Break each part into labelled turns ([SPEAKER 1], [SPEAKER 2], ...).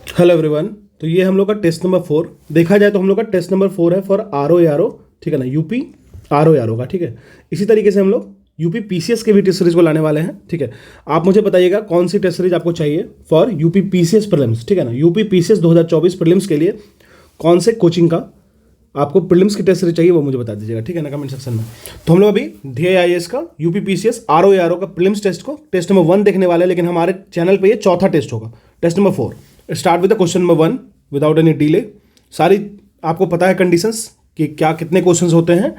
[SPEAKER 1] Hello everyone. तो ये हम लोग का टेस्ट नंबर 4 देखा जाए तो हम लोग का टेस्ट नंबर 4 है फॉर आर ओ, ठीक है ना, यूपी आर ओ का, ठीक है। इसी तरीके से हम लोग यूपी पीसीएस के भी टेस्ट सीरीज को लाने वाले हैं, ठीक है। आप मुझे बताइएगा कौन सी टेस्ट सीरीज आपको चाहिए फॉर यूपी पीसीएस प्रीलिम्स, ठीक है ना। यूपी पीसीएस 2024 प्रीलिम्स के लिए कौन से कोचिंग का आपको प्रीलिम्स की टेस्ट सीरीज चाहिए वो मुझे बता दीजिएगा, ठीक है ना, कमेंट सेक्शन में। तो हम लोग अभी ध्येय आईएएस का यूपी पीसीएस आर ओ का प्रीलिम्स टेस्ट को टेस्ट नंबर 1 देखने वाले हैं, लेकिन हमारे चैनल पे ये चौथा टेस्ट होगा, test number 4। Start with the question number 1 without any delay. सारी आपको पता है कंडीशंस कि क्या कितने क्वेश्चंस होते हैं,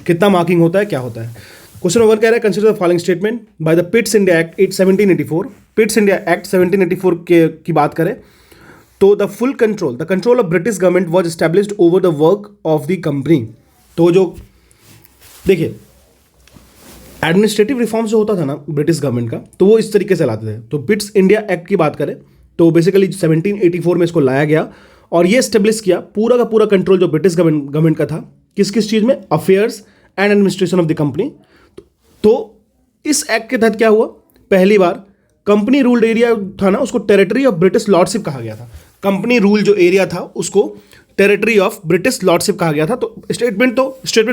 [SPEAKER 1] कितना मार्किंग होता है, क्या होता है। क्वेश्चन नंबर 1 कह रहा है consider the following statement by the Pitt's India act 1784। Pitt's India act 1784 के की बात करें तो the full control of British government was established over the work of the company. तो जो देखिए एडमिनिस्ट्रेटिव रिफॉर्म्स जो होता था ना ब्रिटिश गवर्नमेंट का, तो वो इस तरीके से लाते थे। तो पिट्स इंडिया एक्ट की बात करें तो बेसिकली 1784 में इसको लाया गया और ये स्टेब्लिश किया पूरा का पूरा कंट्रोल जो ब्रिटिश गवर्नमेंट का था किस किस चीज़ में, affairs and administration of the company. तो इस एक्ट के तहत क्या हुआ, पहली बार कंपनी रूल्ड एरिया था ना उसको टेरिटरी ऑफ ब्रिटिश लॉर्डशिप कहा गया था। कंपनी रूल जो एरिया था उसको टेरिटरी ऑफ ब्रिटिश लॉर्डशिप कहा गया था। तो स्टेटमेंट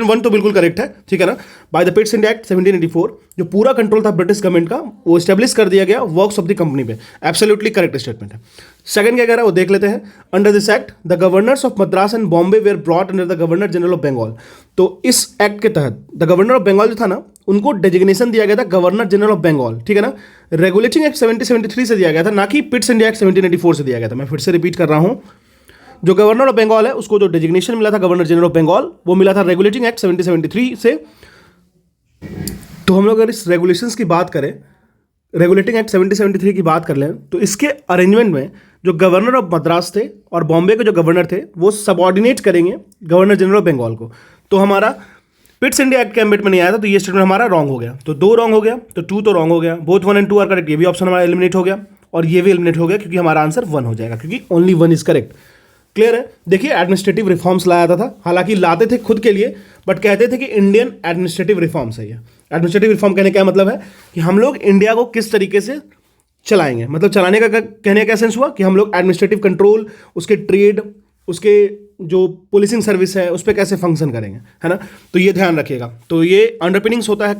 [SPEAKER 1] 1 तो बिल्कुल करेक्ट है, ठीक है ना। By the Pitt's India act 1784 जो पूरा कंट्रोल था ब्रिटिश गवर्नमेंट का वो स्टेब्लिश कर दिया गया वर्क्स ऑफ द कंपनी पे। एब्सोल्युटली करेक्ट स्टेटमेंट है। सेकंड क्या कह रहा है वो देख लेते हैं। Under this act the governors of Madras and Bombay were brought under the governor general of Bengal. तो इस एक्ट के तहत द गवर्नर ऑफ बंगाल जो था ना उनको डेजिग्नेशन दिया गया था गवर्नर जनरल ऑफ बंगाल, ठीक है ना। रेगुलेटिंग एक्ट 1773 से दिया गया था, ना कि पिट्स इंडिया एक्ट 1784 से दिया गया था। मैं फिर से रिपीट कर रहा हूं, जो गवर्नर ऑफ बंगाल है उसको जो डेजिग्नेशन मिला था गवर्नर जनरल ऑफ बंगाल वो मिला था रेगुलेटिंग एक्ट 1773 से। तो हम लोग अगर इस रेगुलेशंस की बात करें, रेगुलेटिंग एक्ट 1773 की बात कर लें तो इसके अरेंजमेंट में जो गवर्नर ऑफ मद्रास थे और बॉम्बे के जो गवर्नर थे वो सबऑर्डिनेट करेंगे गवर्नर जनरल ऑफ बंगाल को। तो हमारा पिट्स इंडिया एक्ट के एम्बिट में नहीं आया था, तो ये स्टेटमेंट हमारा रॉन्ग हो गया। तो 2 रॉन्ग हो गया, तो 2 तो रॉन्ग हो गया। बोथ 1 एंड 2 आर करेक्ट, ये भी ऑप्शन हमारा एलिमिनेट हो गया और ये भी एलिमिनेट हो गया क्योंकि हमारा आंसर 1 हो जाएगा, क्योंकि ओनली 1 इज करेक्ट। क्लियर है। देखिए एडमिनिस्ट्रेटिव रिफॉर्म्स लाया था, हालांकि लाते थे खुद के लिए बट कहते थे कि इंडियन एडमिनिस्ट्रेटिव रिफॉर्म्स है ये। एडमिनिस्ट्रेटिव रिफॉर्म कहने का मतलब है कि हम लोग इंडिया को किस तरीके से चलाएंगे, मतलब चलाने का कहने का सेंस हुआ कि हम लोग एडमिनिस्ट्रेटिव कंट्रोल, उसके ट्रेड, उसके जो पुलिसिंग सर्विस है उस पर कैसे फंक्शन करेंगे, है ना। तो ये ध्यान रखिएगा। तो ये अंडरपिनिंग्स होता है,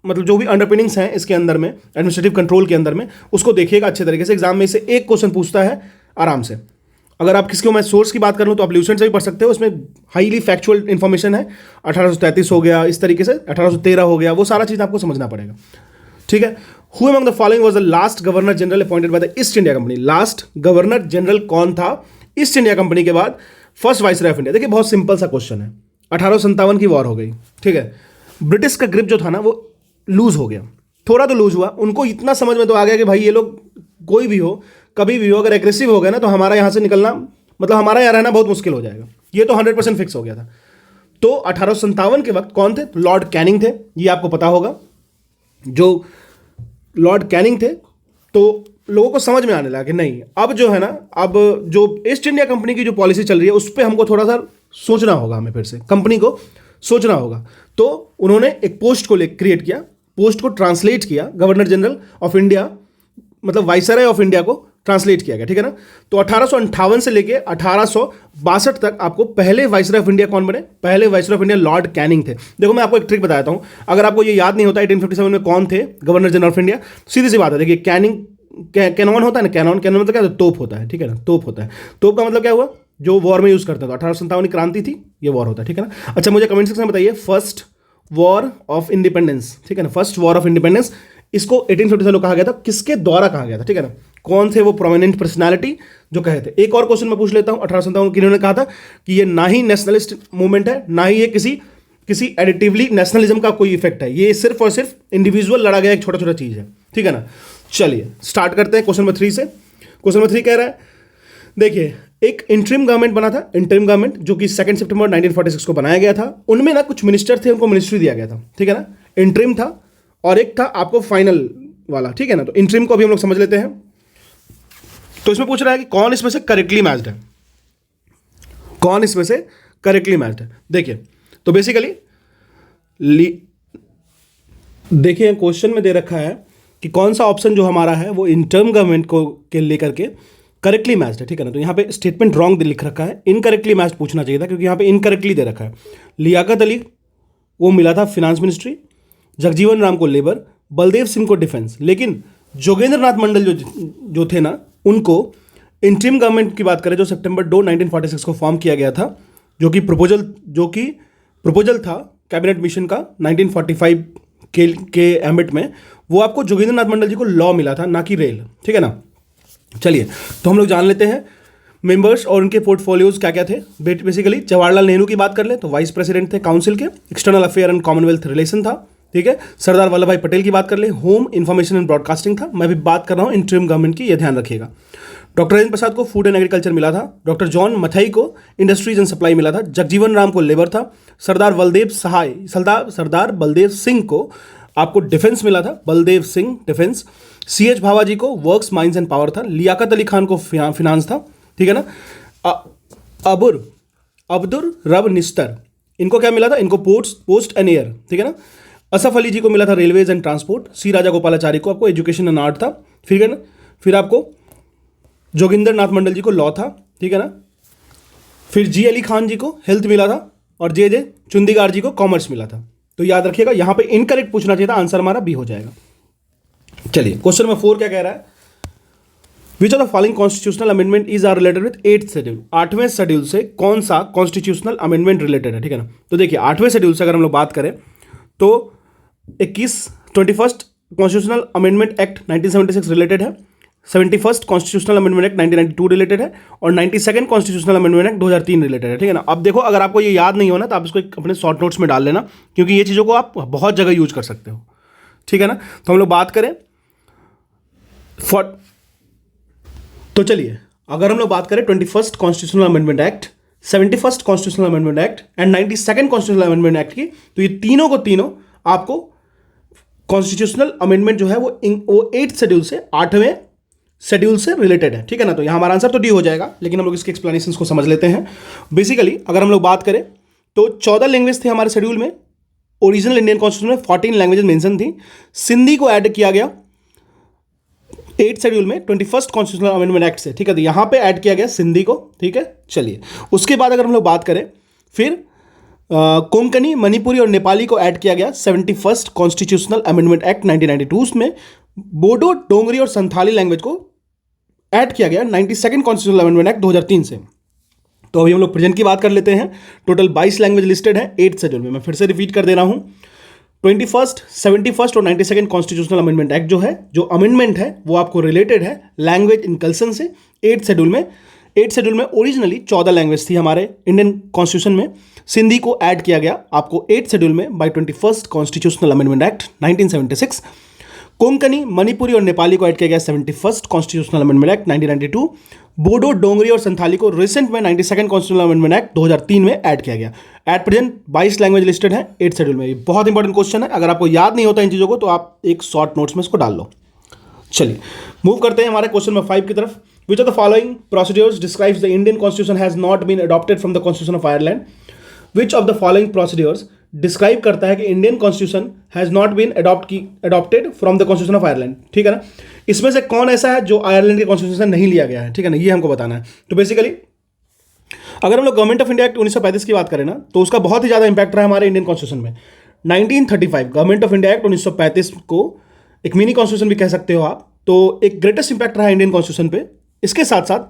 [SPEAKER 1] मतलब जो भी अंडरपिनिंग्स हैं इसके अंदर में एडमिनिस्ट्रेटिव कंट्रोल के अंदर में, उसको देखिएगा अच्छे तरीके से। एग्जाम में से एक क्वेश्चन पूछता है आराम से। अगर आप किसी को मैं सोर्स की बात कर लूँ तो आप ल्यूसेंट से भी पढ़ सकते हो, उसमें हाईली फैक्चुअल इन्फॉर्मेशन है। 1833 हो गया, इस तरीके से 1813 हो गया, वो सारा चीज़ आपको समझना पड़ेगा, ठीक है। Who among the following was the last governor general appointed by the east India company. Last governor general कौन था ईस्ट इंडिया कंपनी के बाद, फर्स्ट वाइसरॉय ऑफ इंडिया। देखिए बहुत सिंपल सा क्वेश्चन है। 1857 की वॉर हो गई, ठीक है। ब्रिटिश का ग्रिप जो था ना वो लूज हो गया, थोड़ा तो लूज हुआ। उनको इतना समझ में तो आ गया कि भाई ये लोग कोई भी हो, कभी भी हो, अगर एग्रेसिव हो गए ना तो हमारा यहाँ से निकलना, मतलब हमारा यहाँ रहना बहुत मुश्किल हो जाएगा। ये तो 100% फिक्स हो गया था। तो 1857 के वक्त कौन थे, लॉर्ड कैनिंग थे, ये आपको पता होगा। जो लॉर्ड कैनिंग थे तो लोगों को समझ में आने लगा कि नहीं, अब जो है ना, अब जो ईस्ट इंडिया कंपनी की जो पॉलिसी चल रही है उस पर हमको थोड़ा सा सोचना होगा, हमें फिर से कंपनी को सोचना होगा। तो उन्होंने एक पोस्ट को क्रिएट किया, पोस्ट को ट्रांसलेट किया, गवर्नर जनरल ऑफ इंडिया मतलब वाइसरॉय ऑफ इंडिया को ट्रांसलेट किया गया, ठीक है ना। तो 1858 से लेके 1862 तक आपको पहले वाइसरॉय ऑफ इंडिया कौन बने, पहले viceroy of India Lord Canning थे। देखो मैं आपको एक ट्रिक बताता हूं, अगर आपको ये याद नहीं होता 1857 में कौन थे गवर्नर जनरल ऑफ इंडिया, सीधी सी बात है। देखिए कैनिंग, कैनॉन होता है ना, कैनॉन मतलब क्या, तोप होता है, ठीक है ना, तोप होता है। तोप का मतलब क्या हुआ, जो वॉर में यूज करता था। 1857 की क्रांति थी, ये वॉर होता है, ठीक है ना। अच्छा मुझे कमेंट सेक्शन में बताइए फर्स्ट वॉर ऑफ इंडिपेंडेंस, ठीक है ना, फर्स्ट वॉर ऑफ इंडिपेंडेंस इसको 1857 कहा गया था, किसके द्वारा कहा गया था, ठीक है ना। कौन थे वो प्रोमिनेंट पर्सनालिटी जो कहे थे। एक और क्वेश्चन मैं पूछ लेता हूं, 1857 किन्होंने कहा था कि ये ना ही नेशनलिस्ट मूवमेंट है, ना ही ये किसी एडिटिवली नेशनलिज्म का कोई इफेक्ट है, ये सिर्फ और सिर्फ इंडिविजुअल लड़ा गया एक छोटा छोटा चीज है, ठीक है ना। चलिए स्टार्ट करते हैं क्वेश्चन नंबर 3 से। क्वेश्चन नंबर 3 कह रहा है, देखिए एक इंटरिम गवर्नमेंट बना था, इंटरिम गवर्नमेंट जो कि 2 सितंबर 1946 को बनाया गया था। उनमें ना कुछ मिनिस्टर थे, उनको मिनिस्ट्री दिया गया था, ठीक है ना। इंटरिम था और एक था आपको फाइनल वाला, ठीक है ना। तो इंटरिम को अभी हम लोग समझ लेते हैं। तो इसमें पूछ रहा है कि कौन इसमें से करेक्टली मैच्ड है, कौन इसमें से करेक्टली मैच्ड है। देखिए तो बेसिकली देखिए क्वेश्चन में दे रखा है कि कौन सा ऑप्शन जो हमारा है वो इंटर्म गवर्नमेंट को के लेकर के करेक्टली मैच्ड है, ठीक है ना। तो यहाँ पे स्टेटमेंट रॉन्ग लिख रखा है, इनकरेक्टली मैच्ड पूछना चाहिए था, क्योंकि यहाँ पे इनकरेक्टली दे रखा है। लियाकत अली वो मिला था फिनांस मिनिस्ट्री, जगजीवन राम को लेबर, बलदेव सिंह को डिफेंस। लेकिन जोगेंद्र नाथ मंडल जो थे ना, उनको इंटरिम गवर्नमेंट की बात करें जो सितंबर 2 1946 को फॉर्म किया गया था, जो कि प्रपोजल था कैबिनेट मिशन का 1945 के एम्बिट में, वो आपको जोगेंद्र नाथ मंडल जी को लॉ मिला था, ना कि रेल, ठीक है ना। चलिए तो हम लोग जान लेते हैं मेंबर्स और उनके पोर्टफोलियोज क्या क्या थे। बेसिकली जवाहरलाल नेहरू की बात कर ले तो वाइस प्रेसिडेंट थे काउंसिल के, external affair and Commonwealth relation था, ठीक है। सरदार वल्लभ भाई पटेल की बात कर ले, होम इंफॉर्मेशन एंड ब्रॉडकास्टिंग था। मैं भी बात कर रहा हूँ इंटरिम गवर्नमेंट की, ये ध्यान रखिएगा। डॉक्टर राजेंद्र प्रसाद को फूड एंड एग्रीकल्चर मिला था, डॉक्टर जॉन मथाई को इंडस्ट्रीज एंड सप्लाई मिला था, जगजीवन राम को लेबर था, सरदार बलदेव सिंह को आपको डिफेंस मिला था, बलदेव सिंह डिफेंस। CH भाभा जी को वर्क्स माइंस एंड पावर था, लियाकत अली खान को फिनांस था, ठीक है ना। अब्दुर रब निस्तर, इनको क्या मिला था, इनको पोस्ट एंड एयर, ठीक है ना। असफ अली जी को मिला था रेलवेज एंड ट्रांसपोर्ट, सी राजा गोपालाचारी को आपको एजुकेशन एंड आर्ट था, ठीक है ना। फिर आपको जोगिंदर नाथ मंडल जी को लॉ था, ठीक है ना। फिर जी अली खान जी को हेल्थ मिला था, और जे चुंदीगार जी को कॉमर्स मिला था। तो याद रखिएगा यहाँ पे इनकरेक्ट पूछना चाहिए था, आंसर हमारा बी हो जाएगा। चलिए क्वेश्चन नंबर 4 क्या कह रहा है, which of the following constitutional amendment is are related with 8th schedule. 8वें शेड्यूल से कौन सा कॉन्स्टिट्यूशनल अमेंडमेंट रिलेटेड है, ठीक है ना। तो देखिए 8वें शेड्यूल से अगर हम लोग बात करें तो 21 कॉन्स्टिट्यूशनल अमेंडमेंट एक्ट 1976 रिलेटेड है, 71 कॉन्स्टिट्यूशनल अमेंडमेंट एक्ट 1992 रिलेटेड है, और 92 कॉन्स्टिट्यूशनल अमेंडमेंट एक्ट 2003 रिलेटेड है, ठीक है ना। अब देखो अगर आपको ये याद नहीं होना तो आप इसको अपने शॉर्ट नोट्स में डाल लेना, क्योंकि ये चीज़ों को आप बहुत जगह यूज कर सकते हो, ठीक है ना। तो हम लोग बात करें तो चलिए अगर हम लोग बात करें 21 constitutional amendment act, 71 constitutional amendment act and 92 constitutional amendment act की, तो ये तीनों को तीनों आपको कॉन्स्टिट्यूशनल अमेंडमेंट जो है वो 8th शेड्यूल से 8वें शेड्यूल से रिलेटेड है, ठीक है ना। तो यहाँ हमारा आंसर तो डी हो जाएगा, लेकिन हम लोग इसके एक्सप्लेनेशंस को समझ लेते हैं। बेसिकली अगर हम लोग बात करें तो 14 लैंग्वेज थे हमारे शेड्यूल में, ओरिजिनल इंडियन कॉन्स्टिट्यूशन में 14 लैंग्वेजेस मेंशन थी, सिंधी को ऐड किया गया 8th शेड्यूल में 21 कॉन्स्टिट्यूशनल अमेंडमेंट एक्ट से, ठीक है। तो यहाँ पे ऐड किया गया सिंधी को, ठीक है। चलिए उसके बाद अगर हम लोग बात करें फिर कोंकणी, मणिपुरी और नेपाली को ऐड किया गया 71 कॉन्स्टिट्यूशनल अमेंडमेंट एक्ट 1992 में, बोडो, डोंगरी और संथाली लैंग्वेज को ऐड किया गया 92 कॉन्स्टिट्यूशनल अमेंडमेंट एक्ट 2003 से। तो अभी हम लोग प्रेजेंट की बात कर लेते हैं। टोटल 22 लैंग्वेज लिस्टेड है 8th शेड्यूल में। मैं फिर से रिपीट कर दे रहा हूँ, 21st, 71st और 92 कॉन्स्टिट्यूशनल अमेंडमेंट एक्ट जो है, जो अमेंडमेंट है वो आपको रिलेटेड है लैंग्वेज इनकल्सन से 8th शेड्यूल में। 8th शेड्यूल में ओरिजिनली 14 लैंग्वेज थी हमारे इंडियन कॉन्स्टिट्यूशन में, सिंधी को ऐड किया गया आपको 8th शेड्यूल में by 21st constitutional amendment act 1976। Konkani, Manipuri और नेपाली को ऐड किया गया 71 constitutional amendment act 1992। Bodo, Dogri और संथाली को रिसेंट में 92 कॉन्स्टिट्यूशनल अमेंडमेंट एक्ट 2003 में ऐड किया गया। एट प्रेजेंट 22 लैंग्वेज लिस्टेड है 8th शेड्यूल में। ये बहुत इंपॉर्टेंट क्वेश्चन है, अगर आपको याद नहीं होता इन चीज़ों को तो आप एक शॉर्ट नोट्स में इसको डाल लो। चलिए मूव करते हैं हमारे क्वेश्चन नंबर 5 की तरफ। Which of the following procedures describes the Indian constitution has not been adopted from the constitution of Ireland. Which of the following procedures describe करता है कि Indian constitution has not been adopted from the constitution of Ireland, ठीक है ना। इसमें से कौन ऐसा है जो आयरलैंड के कॉन्स्टिट्यूशन से नहीं लिया गया है, ठीक है ना, ये हमको बताना है। तो बेसिकली अगर हम लोग गवर्नमेंट ऑफ इंडिया एक्ट 1935 की बात करें ना, तो उसका बहुत ही ज़्यादा इंपैक्ट रहा है हमारे इंडियन कॉन्स्टिट्यूशन में। 1935 गवर्नमेंट ऑफ इंडिया एक्ट 1935 को एक मिनी कॉन्स्टिट्यूशन भी कह सकते हो आप, तो एक ग्रेटेस्ट इंपैक्ट रहा है इंडियन कॉन्स्टिट्यूशन पे। इसके साथ साथ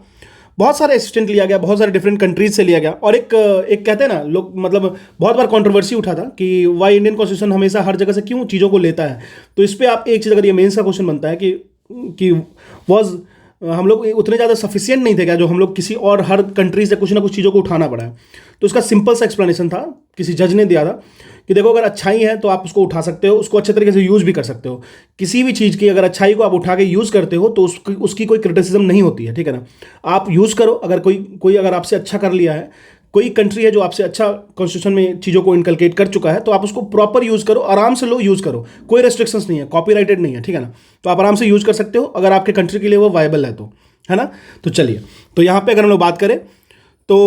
[SPEAKER 1] बहुत सारे असिस्टेंट लिया गया, बहुत सारे डिफरेंट कंट्रीज से लिया गया, और एक कहते हैं ना लोग, मतलब बहुत बार कंट्रोवर्सी उठा था कि वाई इंडियन कॉन्स्टिट्यूशन हमेशा हर जगह से क्यों चीज़ों को लेता है। तो इस पर आप एक चीज़, अगर ये मेंस का क्वेश्चन बनता है कि वॉज हम लोग उतने ज़्यादा सफिशिएंट नहीं थे क्या, जो हम लोग किसी और हर कंट्री से कुछ ना कुछ चीज़ों को उठाना पड़ा है। तो उसका सिंपल सा एक्सप्लेनेशन था, किसी जज ने दिया था कि देखो अगर अच्छाई है तो आप उसको उठा सकते हो, उसको अच्छे तरीके से यूज़ भी कर सकते हो। किसी भी चीज़ की अगर अच्छाई को आप उठा के यूज़ करते हो तो उसकी कोई क्रिटिसिज्म नहीं होती है, ठीक है ना। आप यूज़ करो, अगर कोई अगर आपसे अच्छा कर लिया है, कोई कंट्री है जो आपसे अच्छा कॉन्स्टिट्यूशन में चीज़ों को इनकलकेट कर चुका है, तो आप उसको प्रॉपर यूज़ करो, आराम से लो, यूज़ करो, कोई रेस्ट्रिक्शंस नहीं है, कॉपीराइटेड नहीं है, ठीक है ना। तो आप आराम से यूज़ कर सकते हो अगर आपके कंट्री के लिए वो वायबल है तो, है ना। तो चलिए, तो यहाँ पे अगर हम लोग बात करें तो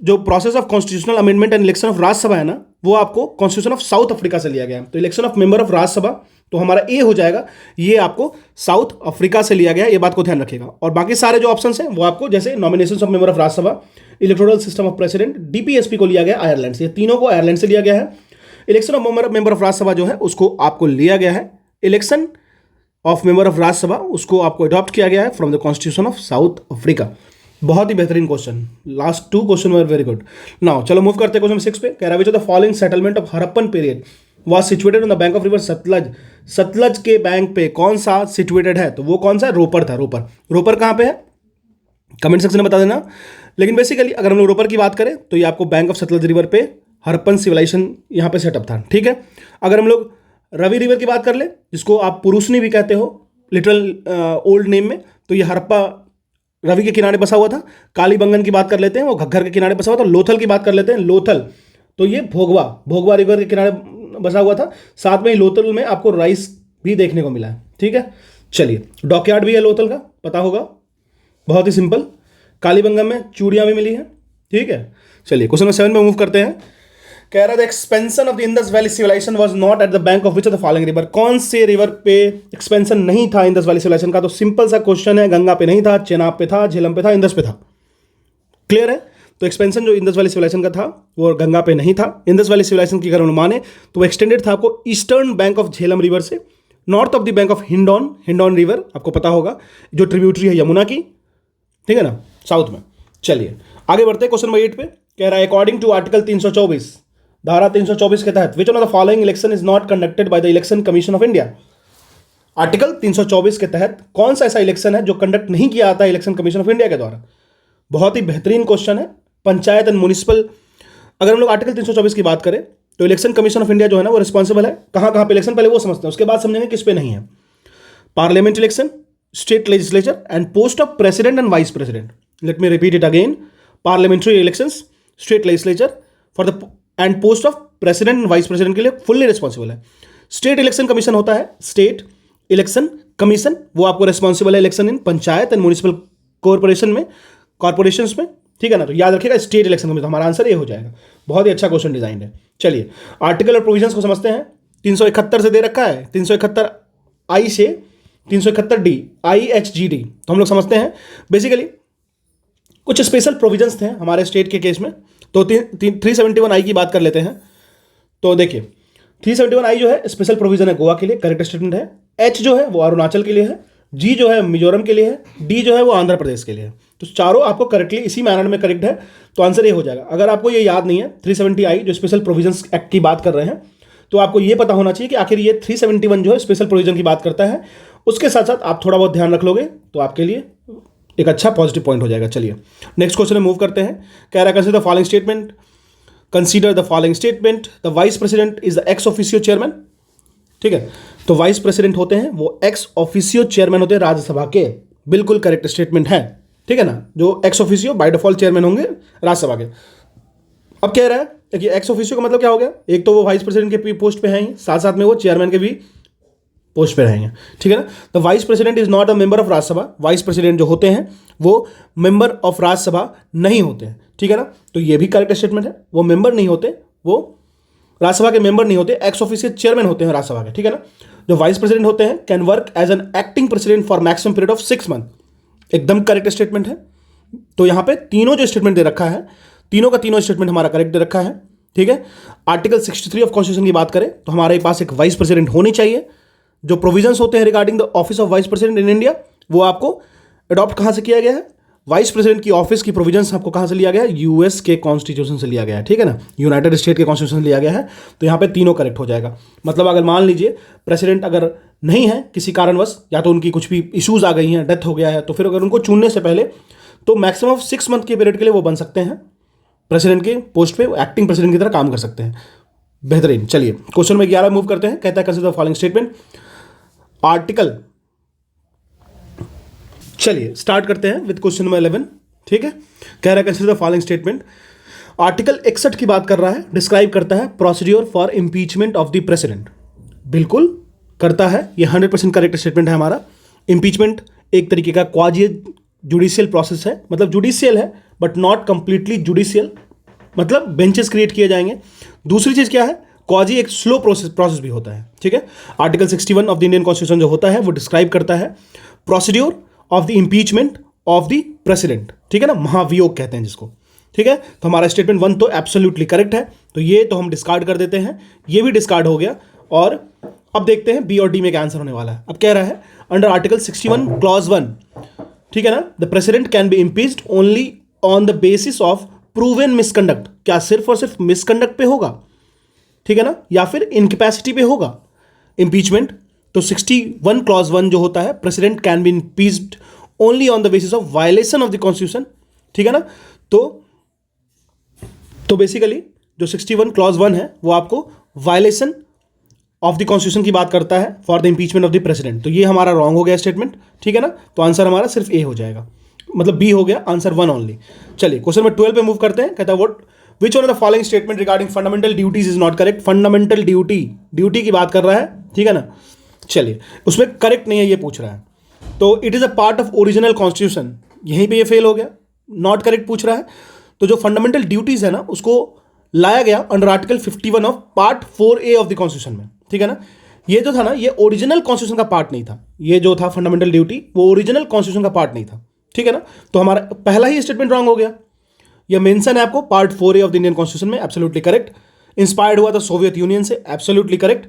[SPEAKER 1] जो process of constitutional amendment and election of Rajya Sabha है ना, वो आपको कॉन्स्टिट्यूशन ऑफ साउथ अफ्रीका से लिया गया है। तो election of member of Rajya Sabha, तो हमारा ए हो जाएगा, ये आपको साउथ अफ्रीका से लिया गया है, ये बात को ध्यान रखिएगा। और बाकी सारे जो ऑप्शंस हैं वो आपको, जैसे nomination of member of Rajya Sabha, electoral system of president, DPSP को लिया गया आयरलैंड से, ये तीनों को आयरलैंड से लिया गया है। Election of member of Rajya Sabha जो है उसको आपको लिया गया है, election of member of Rajya Sabha उसको आपको अडॉप्ट किया गया है from the constitution of south Africa. बहुत ही बेहतरीन question, last 2 question were very good. Now चलो मूव करते हैं क्वेश्चन 6 पे। कह रहा है which of the following settlement of Harappan period was situated on the bank of river Sutlej. Sutlej के बैंक पे कौन सा सिचुएटेड है, तो वो कौन सा, रोपर था। रोपर कहाँ पे है, कमेंट सेक्शन में बता देना। लेकिन बेसिकली अगर हम लोग रोपर की बात करें तो ये आपको बैंक ऑफ सतलज रिवर पे हड़प्पन सिविलाइजेशन यहाँ पे सेटअप था, ठीक है। अगर हम लोग रवि रिवर की बात कर ले, जिसको आप पुरुषनी भी कहते हो लिटरल ओल्ड नेम में, तो ये हड़प्पा रवि के किनारे बसा हुआ था। कालीबंगन की बात कर लेते हैं, वो घग्गर के किनारे बसा हुआ था। लोथल की बात कर लेते हैं, लोथल तो ये भोगवा रिवर के किनारे बसा हुआ था। साथ में ही लोथल में आपको राइस भी देखने को मिला है, ठीक है। चलिए, डॉकयार्ड भी है लोथल का, पता होगा, बहुत ही सिंपल। कालीबंगन में चूड़ियां भी मिली हैं, ठीक है। चलिए क्वेश्चन नंबर 7 में मूव करते हैं। कह रहा था expansion of the Indus valley civilization was not at the bank of which of the following river. कौन से रिवर पे एक्सपेंशन नहीं था इंडस वैली सिविलाइजेशन का, तो सिंपल सा क्वेश्चन है, गंगा पे नहीं था, चेनाब पे था, झेलम पे था, इंडस पे था। क्लियर है। तो एक्सपेंशन जो इंडस वैली सिविलाइजेशन का था वो गंगा पे नहीं था। इंडस वैली सिविलाइजेशन की अगर हम माने तो वो एक्सटेंडेड था आपको eastern bank of Jhelum river से, north of the bank of Hindon river, आपको पता होगा जो ट्रिब्यूटरी है यमुना की, ठीक है ना, साउथ में। चलिए आगे बढ़ते हैं क्वेश्चन नंबर 8 पे। कह रहा है अकॉर्डिंग टू आर्टिकल 324, धारा 324 के तहत विच of the following election is not conducted by the election commission of India. Article 324 के तहत कौन सा ऐसा इलेक्शन है जो कंडक्ट नहीं किया जाता है इलेक्शन कमीशन ऑफ इंडिया के द्वारा। बहुत ही बेहतरीन क्वेश्चन है। पंचायत एंड म्युनिसिपल, अगर हम लोग आर्टिकल 324 की बात करें तो इलेक्शन कमीशन ऑफ इंडिया जो है ना वो रिस्पॉन्सिबल है कहाँ पे इलेक्शन, पहले वो समझते हैं, उसके बाद समझेंगे किस पे नहीं है। Parliament election, state legislature and post of president and vice president. Let me repeat it again, parliamentary elections, state legislature for the end post of president and vice president के लिए फुल्ली रिस्पॉन्सिबल है। State election commission होता है, state election commission, वो आपको responsible है election in panchayat and municipal corporation में, corporations में, ठीक है ना। तो याद रखिएगा स्टेट इलेक्शन कमीशन, हमारा आंसर ये हो जाएगा। बहुत ही अच्छा क्वेश्चन डिजाइन है। चलिए आर्टिकल और प्रोविजंस को समझते हैं। 371 से दे रखा है, 371 आई से 371 डी, IHGD, तो हम लोग समझते हैं बेसिकली कुछ स्पेशल प्रोविजंस थे हमारे स्टेट के केस में। तो 371 आई की बात कर लेते हैं। तो देखिए 371 आई जो है स्पेशल प्रोविजन है गोवा के लिए, करेक्ट स्टेटमेंट है। H जो है वो अरुणाचल के लिए है, G जो है मिजोरम के लिए है, D जो है वो आंध्र प्रदेश के लिए है। तो चारों आपको करेक्टली इसी मैनर में करेक्ट है, तो आंसर ये हो जाएगा। अगर आपको ये याद नहीं है 370 आई जो स्पेशल प्रोविजंस एक्ट की बात कर रहे हैं, तो आपको ये पता होना चाहिए कि आखिर ये 371 जो है स्पेशल प्रोविजन की बात करता है। उसके साथ साथ आप थोड़ा बहुत ध्यान रख लोगे तो आपके लिए एक अच्छा पॉजिटिव पॉइंट हो जाएगा। चलिए नेक्स्ट क्वेश्चन में मूव करते हैं। कह रहा है consider the following statement, consider the following statement, the vice president is the x officio chairman, ठीक है। तो वाइस प्रेसिडेंट होते हैं वो एक्स ऑफिशियो चेयरमैन होते हैं राज्यसभा के, बिल्कुल करेक्ट स्टेटमेंट है, ठीक है ना। जो ex officio by default chairman होंगे राज्यसभा के। अब कह रहा है कि एक्स ऑफिशियो का मतलब क्या हो गया, एक तो वो वाइस प्रेसिडेंट के पोस्ट पे हैं, साथ साथ में वो चेयरमैन के भी पोस्ट पे रहेंगे, ठीक है ना। The vice president is not a member of Rajya Sabha, vice president जो होते हैं वो मेंबर ऑफ राज्यसभा नहीं होते हैं, ठीक है ना। तो ये भी करेक्ट स्टेटमेंट है, वो मेंबर नहीं होते, वो राज्यसभा के मेंबर नहीं होते, एक्स ऑफिशियो चेयरमैन होते हैं राज्यसभा के, ठीक है ना। जो वाइस प्रेसिडेंट होते हैं can work as an acting president for maximum period of 6 month, एकदम करेक्ट स्टेटमेंट है। तो यहाँ पे तीनों जो स्टेटमेंट दे रखा है, तीनों का तीनों स्टेटमेंट हमारा करेक्ट दे रखा है, ठीक है। आर्टिकल 63 ऑफ कॉन्स्टिट्यूशन की बात करें तो हमारे पास एक वाइस प्रेसिडेंट होनी चाहिए। जो प्रोविजंस होते हैं regarding the office of vice president in India, वो आपको अडॉप्ट कहाँ से किया गया है, वाइस प्रेसिडेंट की ऑफिस की प्रोविजंस आपको कहाँ से लिया गया है, यूएस के कॉन्स्टिट्यूशन से लिया गया है, ठीक है ना, यूनाइटेड स्टेट के कॉन्स्टिट्यूशन से लिया गया है। तो यहाँ पे तीनों करेक्ट हो जाएगा। मतलब अगर मान लीजिए प्रेसिडेंट अगर नहीं है किसी कारणवश, या तो उनकी कुछ भी इश्यूज आ गई हैं, डेथ हो गया है, तो फिर अगर उनको चुनने से पहले तो मैक्सिमम ऑफ 6 मंथ के पीरियड के लिए वो बन सकते हैं प्रेसिडेंट के पोस्ट पे, एक्टिंग प्रेसिडेंट की तरह काम कर सकते हैं। बेहतरीन। चलिए क्वेश्चन नंबर 11 मूव करते हैं। कहता है consider the following statement, article, चलिए स्टार्ट करते हैं विद क्वेश्चन नंबर 11, ठीक है। कह रहा है consider the following statement, article 61 की बात कर रहा है, डिस्क्राइब करता है procedure for impeachment of the president, बिल्कुल करता है, ये 100% करेक्ट स्टेटमेंट है हमारा। इम्पीचमेंट एक तरीके का क्वाजी जुडिशियल प्रोसेस है, मतलब जुडिशियल है बट नॉट कंप्लीटली जुडिशियल, मतलब बेंचेस क्रिएट किए जाएंगे। दूसरी चीज क्या है, क्वाजी एक स्लो प्रोसेस भी होता है, ठीक है। Article 61 of the Indian constitution जो होता है वो डिस्क्राइब करता है procedure of the impeachment of the president, ठीक है ना, महाभियोग कहते हैं जिसको, ठीक है। तो हमारा स्टेटमेंट 1 तो एब्सोल्युटली करेक्ट है, तो ये तो हम डिस्कार्ड कर देते हैं, ये भी डिस्कार्ड हो गया। और अब देखते हैं बी और डी में क्या आंसर होने वाला है। अब कह रहा है अंडर आर्टिकल 61 क्लॉज 1, ठीक है ना, the president can be impeached only on the basis of proven misconduct. क्या सिर्फ और सिर्फ मिसकंडक्ट पे होगा, ठीक है ना, या फिर इनकैपेसिटी पे होगा इम्पीचमेंट? तो 61 क्लॉज 1 जो होता है, president can be impeached only on the basis of violation of the constitution, ठीक है ना। तो बेसिकली जो 61 क्लॉज 1 है वो आपको वायलेशन ऑफ द कॉन्स्टिट्यूशन की बात करता है for the impeachment of the president. तो ये हमारा रॉन्ग हो गया स्टेटमेंट, ठीक है ना। तो आंसर हमारा सिर्फ ए हो जाएगा, मतलब बी हो गया, आंसर 1 ओनली। चलिए क्वेश्चन नंबर 12 पे मूव करते हैं। कहता है what which one of the following statement regarding fundamental duties is not correct. Fundamental duty की बात कर रहा है, ठीक है ना। चलिए उसमें करेक्ट नहीं है ये पूछ रहा है, तो it is a part of original constitution, यहीं पे ये फेल हो गया, नॉट करेक्ट पूछ रहा है। तो जो फंडामेंटल ड्यूटीज है ना उसको लाया गया under article 51 of part 4A of the constitution में, ठीक है ना। ये जो था ना ये ओरिजिनल कॉन्स्टिट्यूशन का पार्ट नहीं था, ये जो था फंडामेंटल ड्यूटी वो ओरिजिनल कॉन्स्टिट्यूशन का पार्ट नहीं था, ठीक है ना। तो हमारा पहला ही स्टेटमेंट रॉन्ग हो गया। ये मेंशन है आपको part 4A of the Indian constitution में, एब्सोल्युटली करेक्ट। इंस्पायर्ड हुआ था सोवियत यूनियन से, absolutely correct.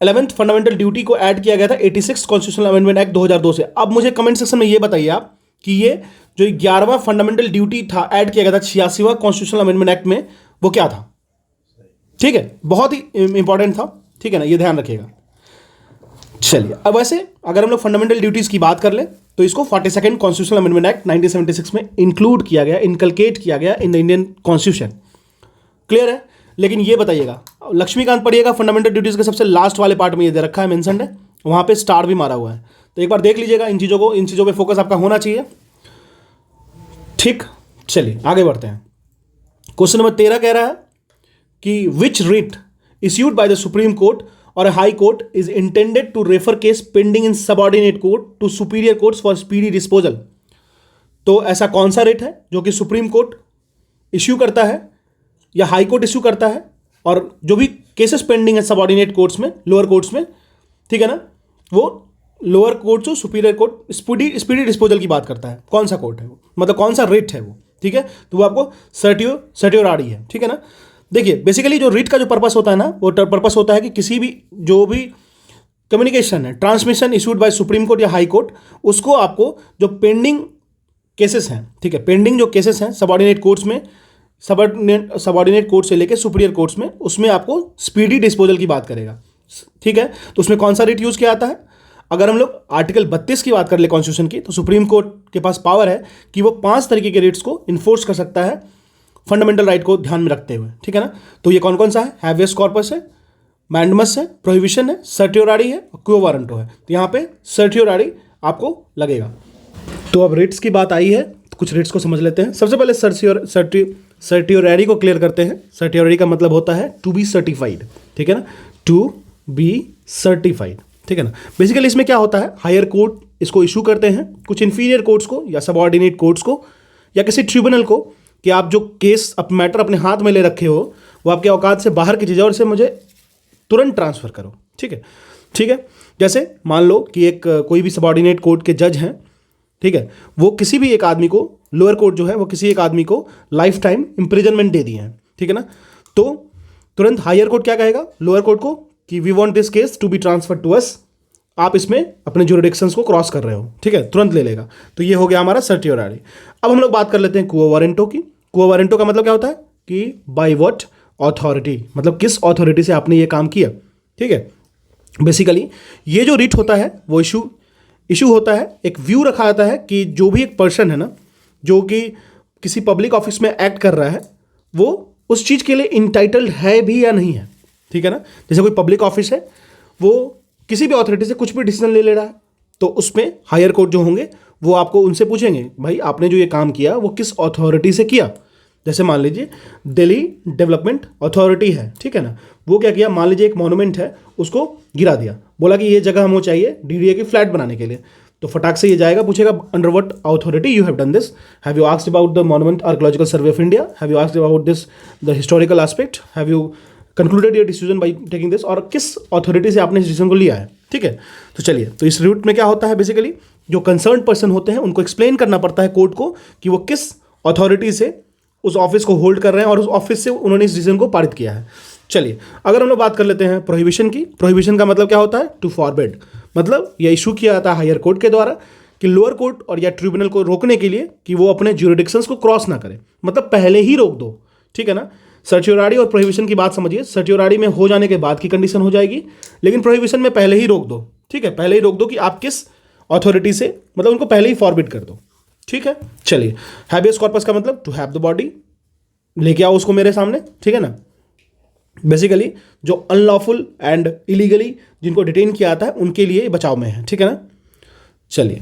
[SPEAKER 1] 11th fundamental duty को ऐड किया गया था 86 कॉन्स्टिट्यूशनल अमेंडमेंट एक्ट 2002 से। अब मुझे कमेंट सेक्शन में ये बताइए आप कि ये जो 11वां फंडामेंटल ड्यूटी था ऐड किया गया था 86वां कॉन्स्टिट्यूशनल अमेंडमेंट एक्ट में, वो क्या था? ठीक है, बहुत ही इंपॉर्टेंट था, ठीक है ना, ये ध्यान रखिएगा। चलिए अब वैसे अगर हम लोग फंडामेंटल ड्यूटीज की बात कर ले तो इसको 42nd कॉन्स्टिट्यूशनल अमेंडमेंट एक्ट 1976 में इंक्लूड किया गया, इनकलकेट किया गया इन द इंडियन कॉन्स्टिट्यूशन। क्लियर है? लेकिन ये बताइएगा, लक्ष्मीकांत पढ़िएगा, फंडामेंटल ड्यूटीज के सबसे लास्ट वाले पार्ट में ये दे रखा है, मेंशन्ड है, वहां पे स्टार भी मारा हुआ है, तो एक बार देख लीजिएगा इन चीजों पे फोकस आपका होना चाहिए। ठीक, चलिए आगे बढ़ते हैं। क्वेश्चन नंबर 13 कह रहा है कि which writ issued by the supreme court और high court is intended to refer case pending in subordinate court to superior courts for speedy disposal. तो ऐसा कौन सा रिट है जो कि सुप्रीम कोर्ट इश्यू करता है या हाई कोर्ट इश्यू करता है, और जो भी केसेस पेंडिंग है सबऑर्डिनेट कोर्ट्स में, लोअर कोर्ट्स में, ठीक है ना, वो लोअर कोर्ट्स और सुपीरियर कोर्ट स्पीडी डिस्पोजल की बात करता है। कौन सा कोर्ट है वो, मतलब कौन सा रिट है वो, ठीक है, तो वो आपको सर्टियोरारी है, ठीक है ना। देखिए बेसिकली जो रिट का जो पर्पस होता है ना, वो पर्पस होता है कि किसी भी जो भी कम्युनिकेशन है, transmission issued by supreme court या हाई कोर्ट, उसको आपको जो पेंडिंग केसेस हैं, ठीक है, पेंडिंग जो केसेस हैं सबऑर्डिनेट कोर्ट्स में, सबऑर्डिनेट कोर्ट से लेके सुपीरियर कोर्ट्स में, उसमें आपको स्पीडी डिस्पोजल की बात करेगा, ठीक है। तो उसमें कौन सा रिट यूज किया जाता है? अगर हम लोग आर्टिकल 32 की बात कर ले कॉन्स्टिट्यूशन की, तो सुप्रीम कोर्ट के पास पावर है कि वो 5 तरीके के रिट्स को इन्फोर्स कर सकता है फंडामेंटल राइट को ध्यान में रखते हुए, ठीक है ना। तो ये कौन कौन सा है? हैवेस कॉर्पस है, मैंडमस है, प्रोहिबिशन है, सर्टियोरारी है और क्वो वारंटो है। तो यहाँ पे सर्टियोरारी आपको लगेगा। तो अब रिट्स की बात आई है तो कुछ रिट्स को समझ लेते हैं। सबसे पहले सर्टियोरारी को क्लियर करते हैं। सर्टियोरारी का मतलब होता है टू बी सर्टिफाइड, ठीक है ना, टू बी सर्टिफाइड, ठीक है ना। बेसिकली इसमें क्या होता है, हायर कोर्ट इसको इशू करते हैं कुछ इंफीरियर कोर्ट्स को या सबऑर्डिनेट कोर्ट्स को या किसी ट्रिब्यूनल को कि आप जो केस मैटर अपने हाथ में ले रखे हो वो आपके औकात से बाहर की चीज़ है और इसे मुझे तुरंत ट्रांसफर करो, ठीक है, ठीक है। जैसे मान लो कि एक कोई भी सबऑर्डिनेट कोर्ट के जज हैं, ठीक है, वो किसी भी एक आदमी को, लोअर कोर्ट जो है वो किसी एक आदमी को लाइफ टाइम इम्प्रिजनमेंट दे दिए हैं, ठीक है ना। तो तुरंत हायर कोर्ट क्या कहेगा लोअर कोर्ट को कि we want this case to be transfer to us, आप इसमें अपने ज्यूरिडिक्शंस को क्रॉस कर रहे हो, ठीक है, तुरंत ले लेगा। तो ये हो गया हमारा सर्टियोरारी। अब हम लोग बात कर लेते हैं क्वो वारंटो की। क्वो वारंटो का मतलब क्या होता है कि बाय व्हाट अथॉरिटी, मतलब किस अथॉरिटी से आपने ये काम किया, ठीक है। बेसिकली ये जो रिट होता है वो इशू होता है, एक व्यू रखा जाता है कि जो भी एक पर्सन है ना जो कि किसी पब्लिक ऑफिस में एक्ट कर रहा है वो उस चीज़ के लिए इंटाइटल्ड है भी या नहीं है, ठीक है ना। जैसे कोई पब्लिक ऑफिस है, वो किसी भी अथॉरिटी से कुछ भी डिसीजन ले रहा है, तो उसमें हायर कोर्ट जो होंगे वो आपको उनसे पूछेंगे भाई आपने जो ये काम किया वो किस अथॉरिटी से किया। जैसे मान लीजिए दिल्ली डेवलपमेंट अथॉरिटी है, ठीक है ना, वो क्या किया, मान लीजिए एक मॉन्यूमेंट है उसको गिरा दिया, बोला कि ये जगह हमको चाहिए डीडीए की फ्लैट बनाने के लिए, तो फटाक से ये जाएगा, पूछेगा under what authority you have done this, have you asked about the monument archaeological survey of India, have you asked about this the historical aspect, have you concluded your decision by taking this, और किस authority से आपने इस decision को लिया है। ठीक है, तो चलिए, तो इस रूट में क्या होता है, बेसिकली जो कंसर्न पर्सन होते हैं उनको एक्सप्लेन करना पड़ता है कोर्ट को कि वो किस अथॉरिटी से उस ऑफिस को होल्ड कर रहे हैं और उस ऑफिस से उन्होंने इस डिसीजन को पारित किया है। चलिए, अगर हम लोग बात कर लेते हैं प्रोहिबिशन की, प्रोहिबिशन का मतलब क्या होता है, टू फॉरबिड, मतलब यह इशू किया जाता है हायर कोर्ट के द्वारा कि लोअर कोर्ट और या ट्रिब्यूनल को रोकने के लिए कि वो अपने ज्यूरिडिक्शंस को क्रॉस ना करे, मतलब पहले ही रोक दो। ठीक है ना, सर्टियोरारी और प्रोहिबिशन की बात समझिए, सर्टियोरारी में हो जाने के बाद की कंडीशन हो जाएगी, लेकिन प्रोहिबिशन में पहले ही रोक दो। ठीक है, पहले ही रोक दो कि आप किस अथॉरिटी से, मतलब उनको पहले ही फॉरबिड कर दो। ठीक है, चलिए, हैबियस कॉर्पस का मतलब टू हैव द बॉडी, लेके आओ उसको मेरे सामने। ठीक है ना, बेसिकली जो अनलॉफुल एंड इलीगली जिनको डिटेन किया जाता है उनके लिए बचाव में है। ठीक है ना, चलिए,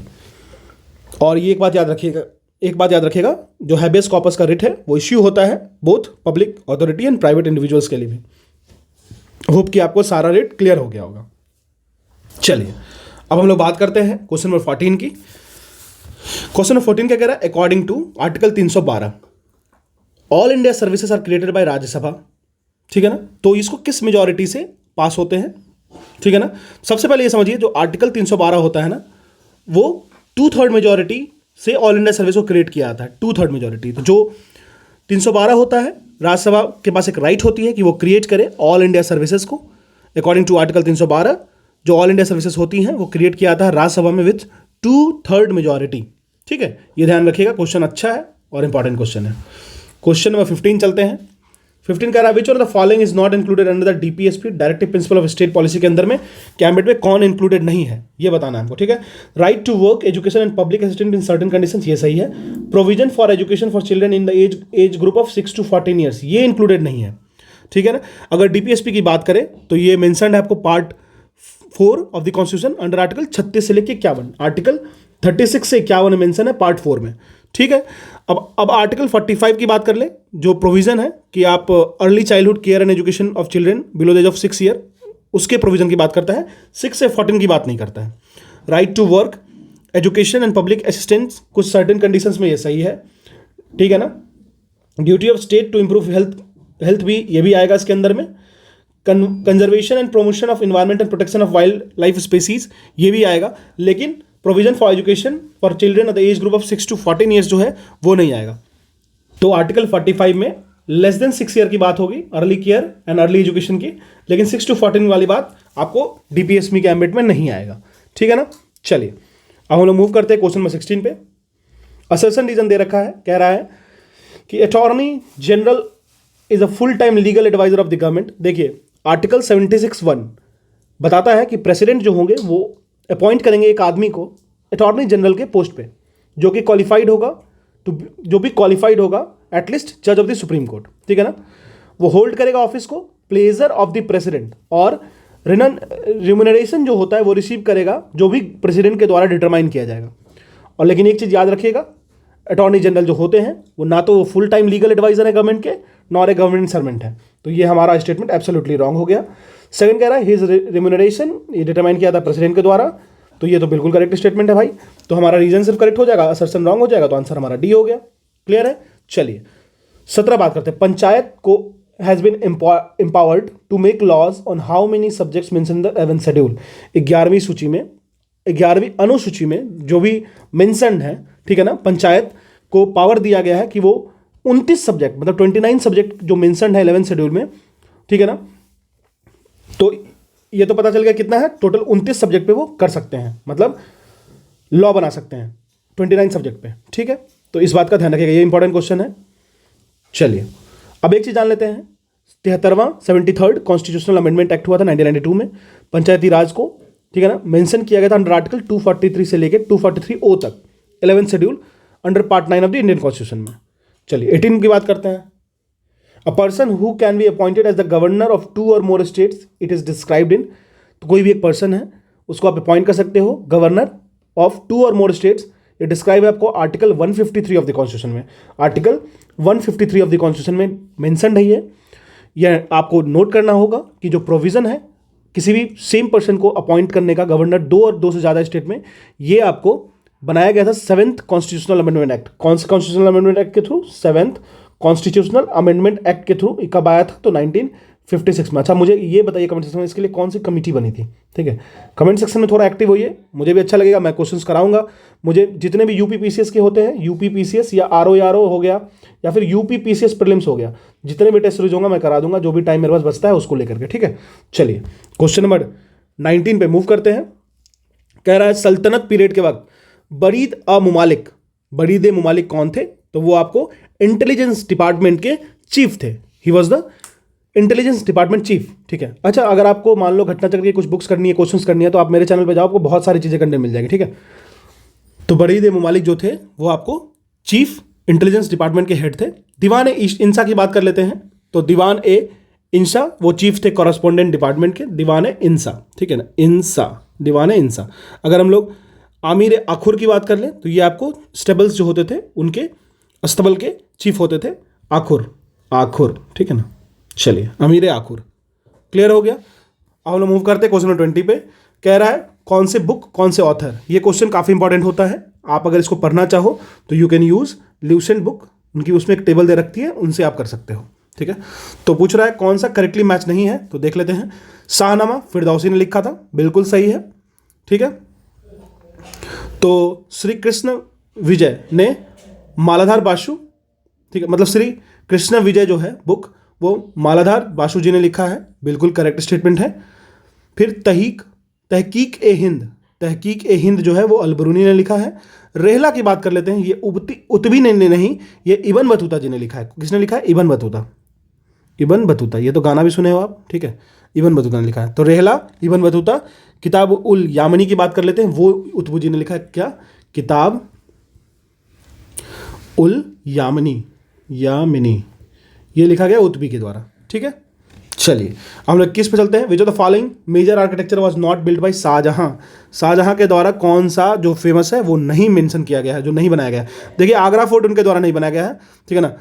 [SPEAKER 1] और ये एक बात याद रखिएगा, जो हैबियस कॉर्पस का रिट है वो इश्यू होता है both public authority and private individuals के लिए भी। होप कि आपको सारा रिट क्लियर हो गया होगा। चलिए, अब हम लोग बात करते हैं क्वेश्चन नंबर 14 की। क्वेश्चन नंबर 14 क्या कह रहा है, according to article 312 all India services are created by Rajya Sabha. ठीक है ना, तो इसको किस मेजॉरिटी से पास होते हैं। ठीक है ना, सबसे पहले ये समझिए, जो आर्टिकल 312 होता है ना, वो 2/3 मेजॉरिटी से ऑल इंडिया सर्विस को क्रिएट किया जाता है, 2/3 मेजॉरिटी। तो जो 312 होता है, राज्यसभा के पास एक राइट होती है कि वो क्रिएट करे ऑल इंडिया सर्विसेज को। अकॉर्डिंग टू आर्टिकल 312 जो ऑल इंडिया सर्विसेज होती हैं वो क्रिएट किया जाता है राज्यसभा में विथ 2/3 मेजॉरिटी। ठीक है, ये ध्यान रखिएगा, क्वेश्चन अच्छा है और इंपॉर्टेंट क्वेश्चन है। क्वेश्चन नंबर 15 चलते हैं। 15 कह रहा है, which of the following is not included under the DPSP, directive principle of state policy के अंदर में कैबिनेट में कौन इंक्लूडेड नहीं है, ये बताना है हमको। ठीक है, right to work, education and public assistant in certain conditions, ये सही है। Provision for education for children in the age group of 6 to 14 years, ये इंक्लूडेड नहीं है। ठीक है ना, अगर डीपीएसपी की बात करें तो ये मेंशन्ड है आपको part 4 of the constitution under article 36 से लेकर 51, आर्टिकल 36 से 51 मेंशन है पार्ट 4 में। ठीक है, अब आर्टिकल 45 की बात कर ले, जो प्रोविजन है कि आप early childhood care and education of children below the age of 6 year, उसके प्रोविजन की बात करता है, 6 से 14 की बात नहीं करता है। Right to work, education and public assistance, कुछ सर्टेन कंडीशंस में ये सही है। ठीक है ना, duty of state to improve health भी, ये भी आएगा इसके अंदर में। Conservation and promotion of environment and protection of wild life species, ये भी आएगा, लेकिन provision for education for children of the age group of 6 to 14 years जो है वो नहीं आएगा। तो आर्टिकल 45 में लेस देन 6 ईयर की बात होगी early care and early education की, लेकिन 6 to 14 वाली बात आपको डीपीएसपी के एम्बिट में नहीं आएगा। ठीक है ना, चलिए, अब हम लोग मूव करते हैं क्वेश्चन नंबर 16 पे। असर्शन रीजन दे रखा है, कह रहा है कि attorney general is a full time legal adviser of the government. देखिए, आर्टिकल 76(1) बताता है कि प्रेसिडेंट जो होंगे वो अपॉइंट करेंगे एक आदमी को अटॉर्नी जनरल के पोस्ट पे, जो कि क्वालिफाइड होगा, तो जो भी क्वालिफाइड होगा एटलीस्ट जज ऑफ द सुप्रीम कोर्ट। ठीक है ना, वो होल्ड करेगा ऑफिस को प्लेजर ऑफ द प्रेसिडेंट, और रिम्यूनरेशन जो होता है वो रिसीव करेगा जो भी प्रेसिडेंट के द्वारा डिटरमाइन किया जाएगा। और लेकिन एक चीज़ याद रखिएगा, अटॉर्नी जनरल जो होते हैं वो ना तो फुल टाइम लीगल एडवाइजर है गवर्नमेंट के, नॉर ए गवर्नमेंट सर्वेंट है। तो ये हमारा स्टेटमेंट एब्सोल्युटली रॉन्ग हो गया। सेकंड कह रहा है हिज रिम्यूनरेशन, ये डिटरमाइन किया था प्रेसिडेंट के द्वारा, तो ये तो बिल्कुल करेक्ट स्टेटमेंट है भाई। तो हमारा रीजन सिर्फ करेक्ट हो जाएगा, असर्शन रॉन्ग हो जाएगा, तो आंसर हमारा डी हो गया। क्लियर है, चलिए 17 बात करते हैं। पंचायत को has been empowered to make laws on how many subjects mention in the 11th schedule. 11वीं सूची में, 11वीं अनुसूची में जो भी मेंशन है, ठीक है ना, पंचायत को पावर दिया गया है कि वो 29 सब्जेक्ट, मतलब 29 सब्जेक्ट जो मेंशन है 11th शेड्यूल में, ठीक है ना, तो ये तो पता चल गया कितना है, टोटल 29 सब्जेक्ट पे वो कर सकते हैं, मतलब लॉ बना सकते हैं 29 सब्जेक्ट पे। ठीक है, तो इस बात का ध्यान रखिएगा, ये इंपॉर्टेंट क्वेश्चन है। चलिए अब एक चीज जान लेते हैं, 73वां 73rd कॉन्स्टिट्यूशनल अमेंडमेंट एक्ट हुआ था 1992 में, पंचायती राज को, ठीक है ना, मेंशन किया गया था अंडर आर्टिकल 243 से लेकर 243O तक 11th schedule under part 9 of the Indian constitution में। चलिए 18 की बात करते हैं। A person who can be appointed as the governor of 2 or more states, it is described in, तो कोई भी एक पर्सन है उसको आप अपॉइंट कर सकते हो governor of 2 or more states. ये डिस्क्राइब है आपको आर्टिकल 153 ऑफ द कॉन्स्टिट्यूशन में, आर्टिकल 153 ऑफ द कॉन्स्टिट्यूशन में मेंशन्ड है ये। यह आपको नोट करना होगा कि जो प्रोविजन है किसी भी सेम पर्सन को अपॉइंट करने का गवर्नर दो और दो से ज़्यादा स्टेट में, ये आपको बनाया गया था 7th कॉन्स्टिट्यूशनल अमेंडमेंट एक्ट। कौन से कॉन्स्टिट्यूशनल अमेंडमेंट एक्ट के through? 7th constitutional amendment act के थ्रू। कब आया था? तो 1956 में। अच्छा, मुझे ये बताइए कमेंट सेक्शन में इसके लिए कौन सी कमेटी बनी थी? ठीक है, कमेंट सेक्शन में थोड़ा एक्टिव होइए, मुझे भी अच्छा लगेगा, मैं क्वेश्चंस कराऊंगा। मुझे जितने भी यूपी पीसीएस के होते हैं, यूपी पीसीएस या आरओ हो गया या फिर यूपी पीसीएस प्रीलिम्स हो गया, जितने भी टेस्ट सीरीज होंगे मैं करा दूंगा, जो भी टाइम मेरे पास बचता है उसको लेकर के। ठीक है, चलिए क्वेश्चन नंबर 19 पे मूव करते हैं। कह रहा है सल्तनत पीरियड के वक्त बरीद अ मुमालिक, बरीद ए मुमालिक कौन थे? तो वो आपको इंटेलिजेंस डिपार्टमेंट के चीफ थे। He was the intelligence department chief. ठीक है, अच्छा अगर आपको मान लो घटनाचक्र की कुछ बुक्स करनी है, क्वेश्चंस करनी है, तो आप मेरे चैनल पे जाओ, आपको बहुत सारी चीज़ें करने मिल जाएगी। ठीक है, तो बरीद ए मुमालिक जो थे वो आपको चीफ इंटेलिजेंस डिपार्टमेंट के हेड थे। दीवान ए इंसा की बात कर लेते हैं। तो दीवान ए इंसा वो चीफ थे कॉरेस्पॉन्डेंट डिपार्टमेंट के, दीवान ए इंसा। ठीक है ना, इंसा, दीवान ए इंसा। अगर हम लोग आमिर ए आखुर की बात कर लें तो ये आपको स्टेबल्स जो होते थे उनके अस्तबल के चीफ होते थे, आखुर, आखुर। ठीक है ना, चलिए अमीर ए आखुर क्लियर हो गया। अब हम लोग मूव करते हैं क्वेश्चन नंबर 20 पे। कह रहा है कौन से बुक, कौन से ऑथर। ये क्वेश्चन काफ़ी इंपॉर्टेंट होता है, आप अगर इसको पढ़ना चाहो तो you can use Lucent book, उनकी उसमें एक टेबल दे रखती है, उनसे आप कर सकते हो। ठीक है, तो पूछ रहा है कौन सा करेक्टली मैच नहीं है, तो देख लेते हैं। शाहनामा फिरदौसी ने लिखा था, बिल्कुल सही है। ठीक है, तो श्री कृष्ण विजय ने मालाधार बासु, ठीक है, मतलब श्री कृष्ण विजय जो है बुक वो मालाधार बासु जी ने लिखा है, बिल्कुल करेक्ट स्टेटमेंट है। फिर तहकीक ए हिंद जो है वो अलबरूनी ने लिखा है। रेहला की बात कर लेते हैं, ये उतबी ने नहीं, ये इब्न बतूता जी ने लिखा है। किसने लिखा है? Ibn Battuta, Ibn Battuta. ये तो गाना भी सुने हो आप। ठीक है, इब्न बतूता ने लिखा है। तो रेहला, इब्न बतूता। किताब उल यामनी की बात कर लेते हैं, वो उतबू जी ने लिखा है। क्या? किताब उल यामनी, यामिनी, ये लिखा गया उतबी के द्वारा। ठीक है, चलिए हम लोग किस पे चलते हैं। Which of the following major architecture was not build by Shahjahan. Shahjahan के द्वारा कौन सा जो फेमस है वो नहीं मेंशन किया गया है, जो नहीं बनाया गया है। देखिए आगरा फोर्ट उनके द्वारा नहीं बनाया गया है। ठीक है ना,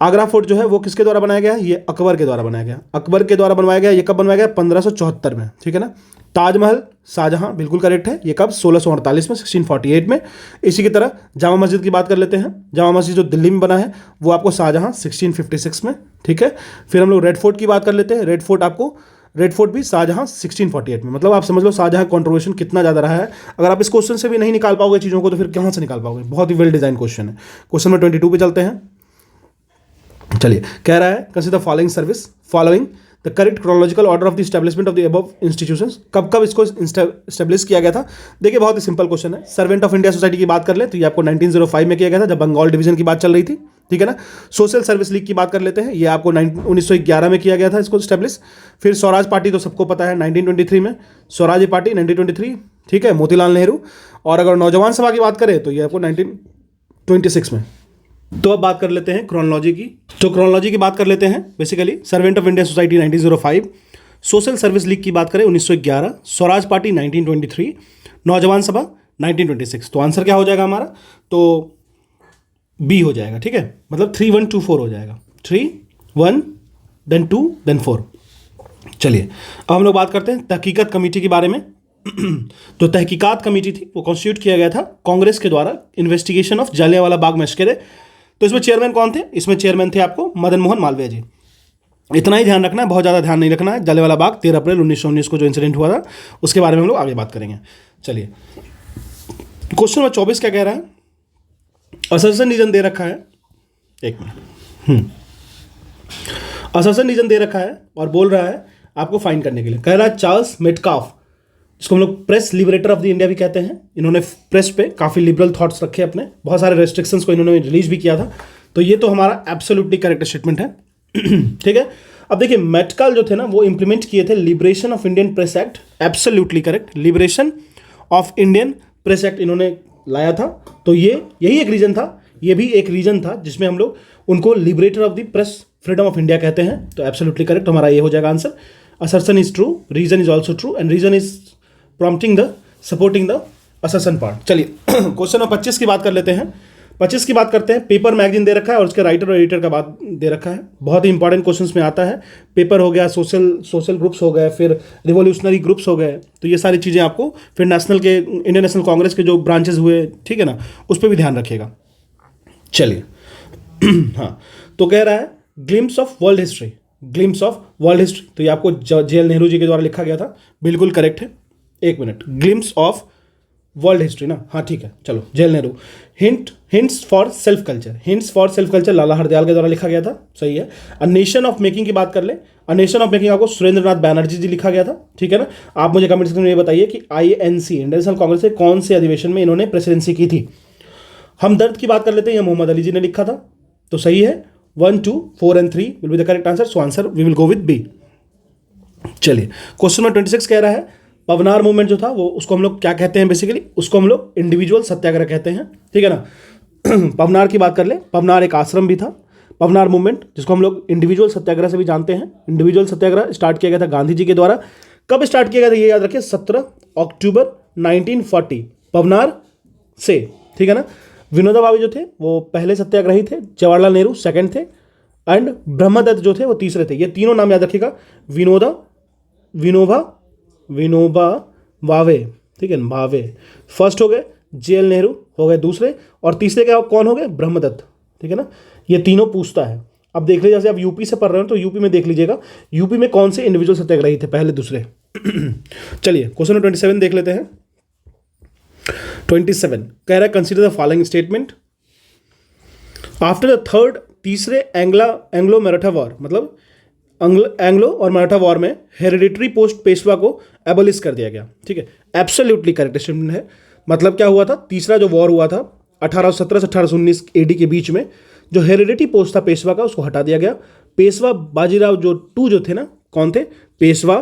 [SPEAKER 1] आगरा फोर्ट जो है वो किसके द्वारा बनाया गया है? ये अकबर के द्वारा बनाया गया, अकबर के द्वारा बनवाया गया। ये कब बनवाया गया? 1574 में। ठीक है ना, ताजमहल शाहजहां, बिल्कुल करेक्ट है। ये कब? 1648 में, 1648 में। इसी की तरह जामा मस्जिद की बात कर लेते हैं। जामा मस्जिद जो दिल्ली में बना है वो आपको शाहजहां 1656 में। ठीक है, फिर हम लोग रेड फोर्ट की बात कर लेते हैं। रेड फोर्ट भी शाहजहां 1648 में। मतलब आप समझ लो शाहजहां कंट्रीब्यूशन कितना ज़्यादा रहा है। अगर आप इस क्वेश्चन से भी नहीं निकाल पाओगे चीज़ों को तो फिर कहाँ से निकाल पाओगे? बहुत ही वेल डिजाइन क्वेश्चन है। क्वेश्चन नंबर 22 पे चलते हैं। चलिए, कह रहा है consider following the correct chronological order of the establishment of the above institutions. कब इसको एस्टेब्लिश किया गया था? देखिए बहुत ही सिंपल क्वेश्चन है। सर्वेंट ऑफ इंडिया सोसाइटी की बात कर ले तो ये आपको 1905 में किया गया था, जब बंगाल डिवीजन की बात चल रही थी। ठीक है ना, सोशल सर्विस लीग की बात कर लेते हैं, ये आपको 1911 में किया गया था इसको एस्टेब्लिश। फिर स्वराज पार्टी तो सबको पता है 1923 में, स्वराज पार्टी 1923। ठीक है, मोतीलाल नेहरू। और अगर नौजवान सभा की बात करें तो ये आपको 1926 में। तो अब बात कर लेते हैं क्रोनोलॉजी की। तो क्रोनोलॉजी की बात कर लेते हैं। Basically servant of India society 1905, social service league की बात करें 1911, स्वराज पार्टी 1923, नौजवान सभा 1926। तो आंसर क्या हो जाएगा हमारा? तो बी हो जाएगा। ठीक है, मतलब 3 1 2 4 हो जाएगा। 3 1 देन 2 देन 4। चलिए अब हम लोग बात करते हैं तहकीकत कमेटी के बारे में। तो तहकीकात कमेटी थी वो कॉन्स्टिट्यूट किया गया था कांग्रेस के द्वारा, इन्वेस्टिगेशन ऑफ जलियांवाला बाग मस्करे। तो इसमें चेयरमैन कौन थे? इसमें चेयरमैन थे आपको मदन मोहन मालवीय जी। इतना ही ध्यान रखना है, बहुत ज़्यादा ध्यान नहीं रखना है। जलियांवाला बाग 13 अप्रैल 1919 को जो इंसिडेंट हुआ था उसके बारे में हम लोग आगे बात करेंगे। चलिए क्वेश्चन नंबर 24 क्या कह रहा है? असर्सन रीजन दे रखा है, एक मिनट, असर्सन रीजन दे रखा है और बोल रहा है आपको फाइंड करने के लिए। कह रहा है चार्ल्स मेटकाफ, जिसको हम लोग press liberator of the India भी कहते हैं। इन्होंने प्रेस पे काफ़ी लिबरल थॉट्स रखे अपने, बहुत सारे रेस्ट्रिक्शंस को इन्होंने रिलीज भी किया था। तो ये तो हमारा एब्सोल्युटली करेक्ट स्टेटमेंट है। ठीक है, अब देखिए मेटकाल जो थे ना वो इंप्लीमेंट किए थे liberation of Indian press act, absolutely correct, liberation of Indian press act इन्होंने लाया था। तो यही एक रीजन था, ये भी एक रीजन था जिसमें हम लोग उनको liberator of the press freedom of India कहते हैं। तो एब्सोल्युटली करेक्ट हमारा ये हो जाएगा answer. Assertion is true, reason is also true and reason is prompting the supporting the assertion part. चलिए क्वेश्चन नंबर 25 की बात कर लेते हैं। 25 की बात करते हैं। पेपर मैगजीन दे रखा है और उसके राइटर और एडिटर का बात दे रखा है। बहुत ही इंपॉर्टेंट क्वेश्चंस में आता है। पेपर हो गया, सोशल ग्रुप्स हो गए, फिर रिवोल्यूशनरी ग्रुप्स हो गए, तो ये सारी चीज़ें आपको, फिर नेशनल के इंडियन नेशनल कांग्रेस के जो ब्रांचेस हुए, ठीक है ना, उस पर भी ध्यान रखिएगा। चलिए हाँ, तो कह रहा है glimpse of world history, glimpse of world history, तो ये आपको JL नेहरू जी के द्वारा लिखा गया था, बिल्कुल करेक्ट है। एक minute, glimpses of world history ना, हाँ ठीक है, चलो JL Nehru. Hints for self culture, hints for self culture Lala Hardayal के द्वारा लिखा गया था, सही है। अ नेशन ऑफ मेकिंग की बात कर ले, अ नेशन ऑफ मेकिंग आपको सुरेंद्रनाथ बैनर्जी जी लिखा गया था, ठीक है ना। आप मुझे कमेंट सेक्शन में ये बताइए कि INC इंडियन नेशनल कांग्रेस के कौन से अधिवेशन में इन्होंने प्रेसिडेंसी की थी। हमदर्द की बात कर लेते हैं, यह मोहम्मद अली जी ने लिखा था, तो सही है। 1, 2, 4 and 3 will be the correct answer, so answer we will go with B. चलिए क्वेश्चन नंबर 26 कह रहा है पवनार मूवमेंट जो था वो, उसको हम लोग क्या कहते हैं, बेसिकली उसको हम लोग इंडिविजुअल सत्याग्रह कहते हैं, ठीक है ना। पवनार की बात कर ले, पवनार एक आश्रम भी था। पवनार मूवमेंट जिसको हम लोग इंडिविजुअल सत्याग्रह से भी जानते हैं, इंडिविजुअल सत्याग्रह स्टार्ट किया गया था गांधी जी के द्वारा। कब स्टार्ट किया गया था ये याद रखिए, 17 अक्टूबर 1940 पवनार से, ठीक है ना। विनोबा भावे जो थे वो पहले सत्याग्रही थे, जवाहरलाल नेहरू सेकंड थे, एंड ब्रह्मदत्त जो थे वो तीसरे थे। ये तीनों नाम याद रखिएगा, विनोबा भावे, ठीक है, भावे फर्स्ट हो गए, JL नेहरू हो गए दूसरे, और तीसरे क्या कौन हो गए, ब्रह्मदत्त, ठीक है ना। ये तीनों पूछता है। अब देख लीजिए, जैसे आप यूपी से पढ़ रहे हो तो यूपी में देख लीजिएगा, यूपी में कौन से इंडिविजुअल सत्याग्रही थे पहले दूसरे। चलिए क्वेश्चन नंबर 27 देख लेते हैं। 27 कह रहा है consider the following statement. After the third, तीसरे एंग्लो मराठा वॉर, मतलब एंग्लो और मराठा वॉर में हेरिडिटरी पोस्ट पेशवा को एबोलिश कर दिया गया, ठीक है। एब्सोल्युटली करेक्ट स्टेटमेंट है। मतलब क्या हुआ था, तीसरा जो वॉर हुआ था 1817 से 1819 AD के बीच में, जो हेरिडिटरी पोस्ट था पेशवा का उसको हटा दिया गया। पेशवा बाजीराव जो थे ना, कौन थे, पेशवा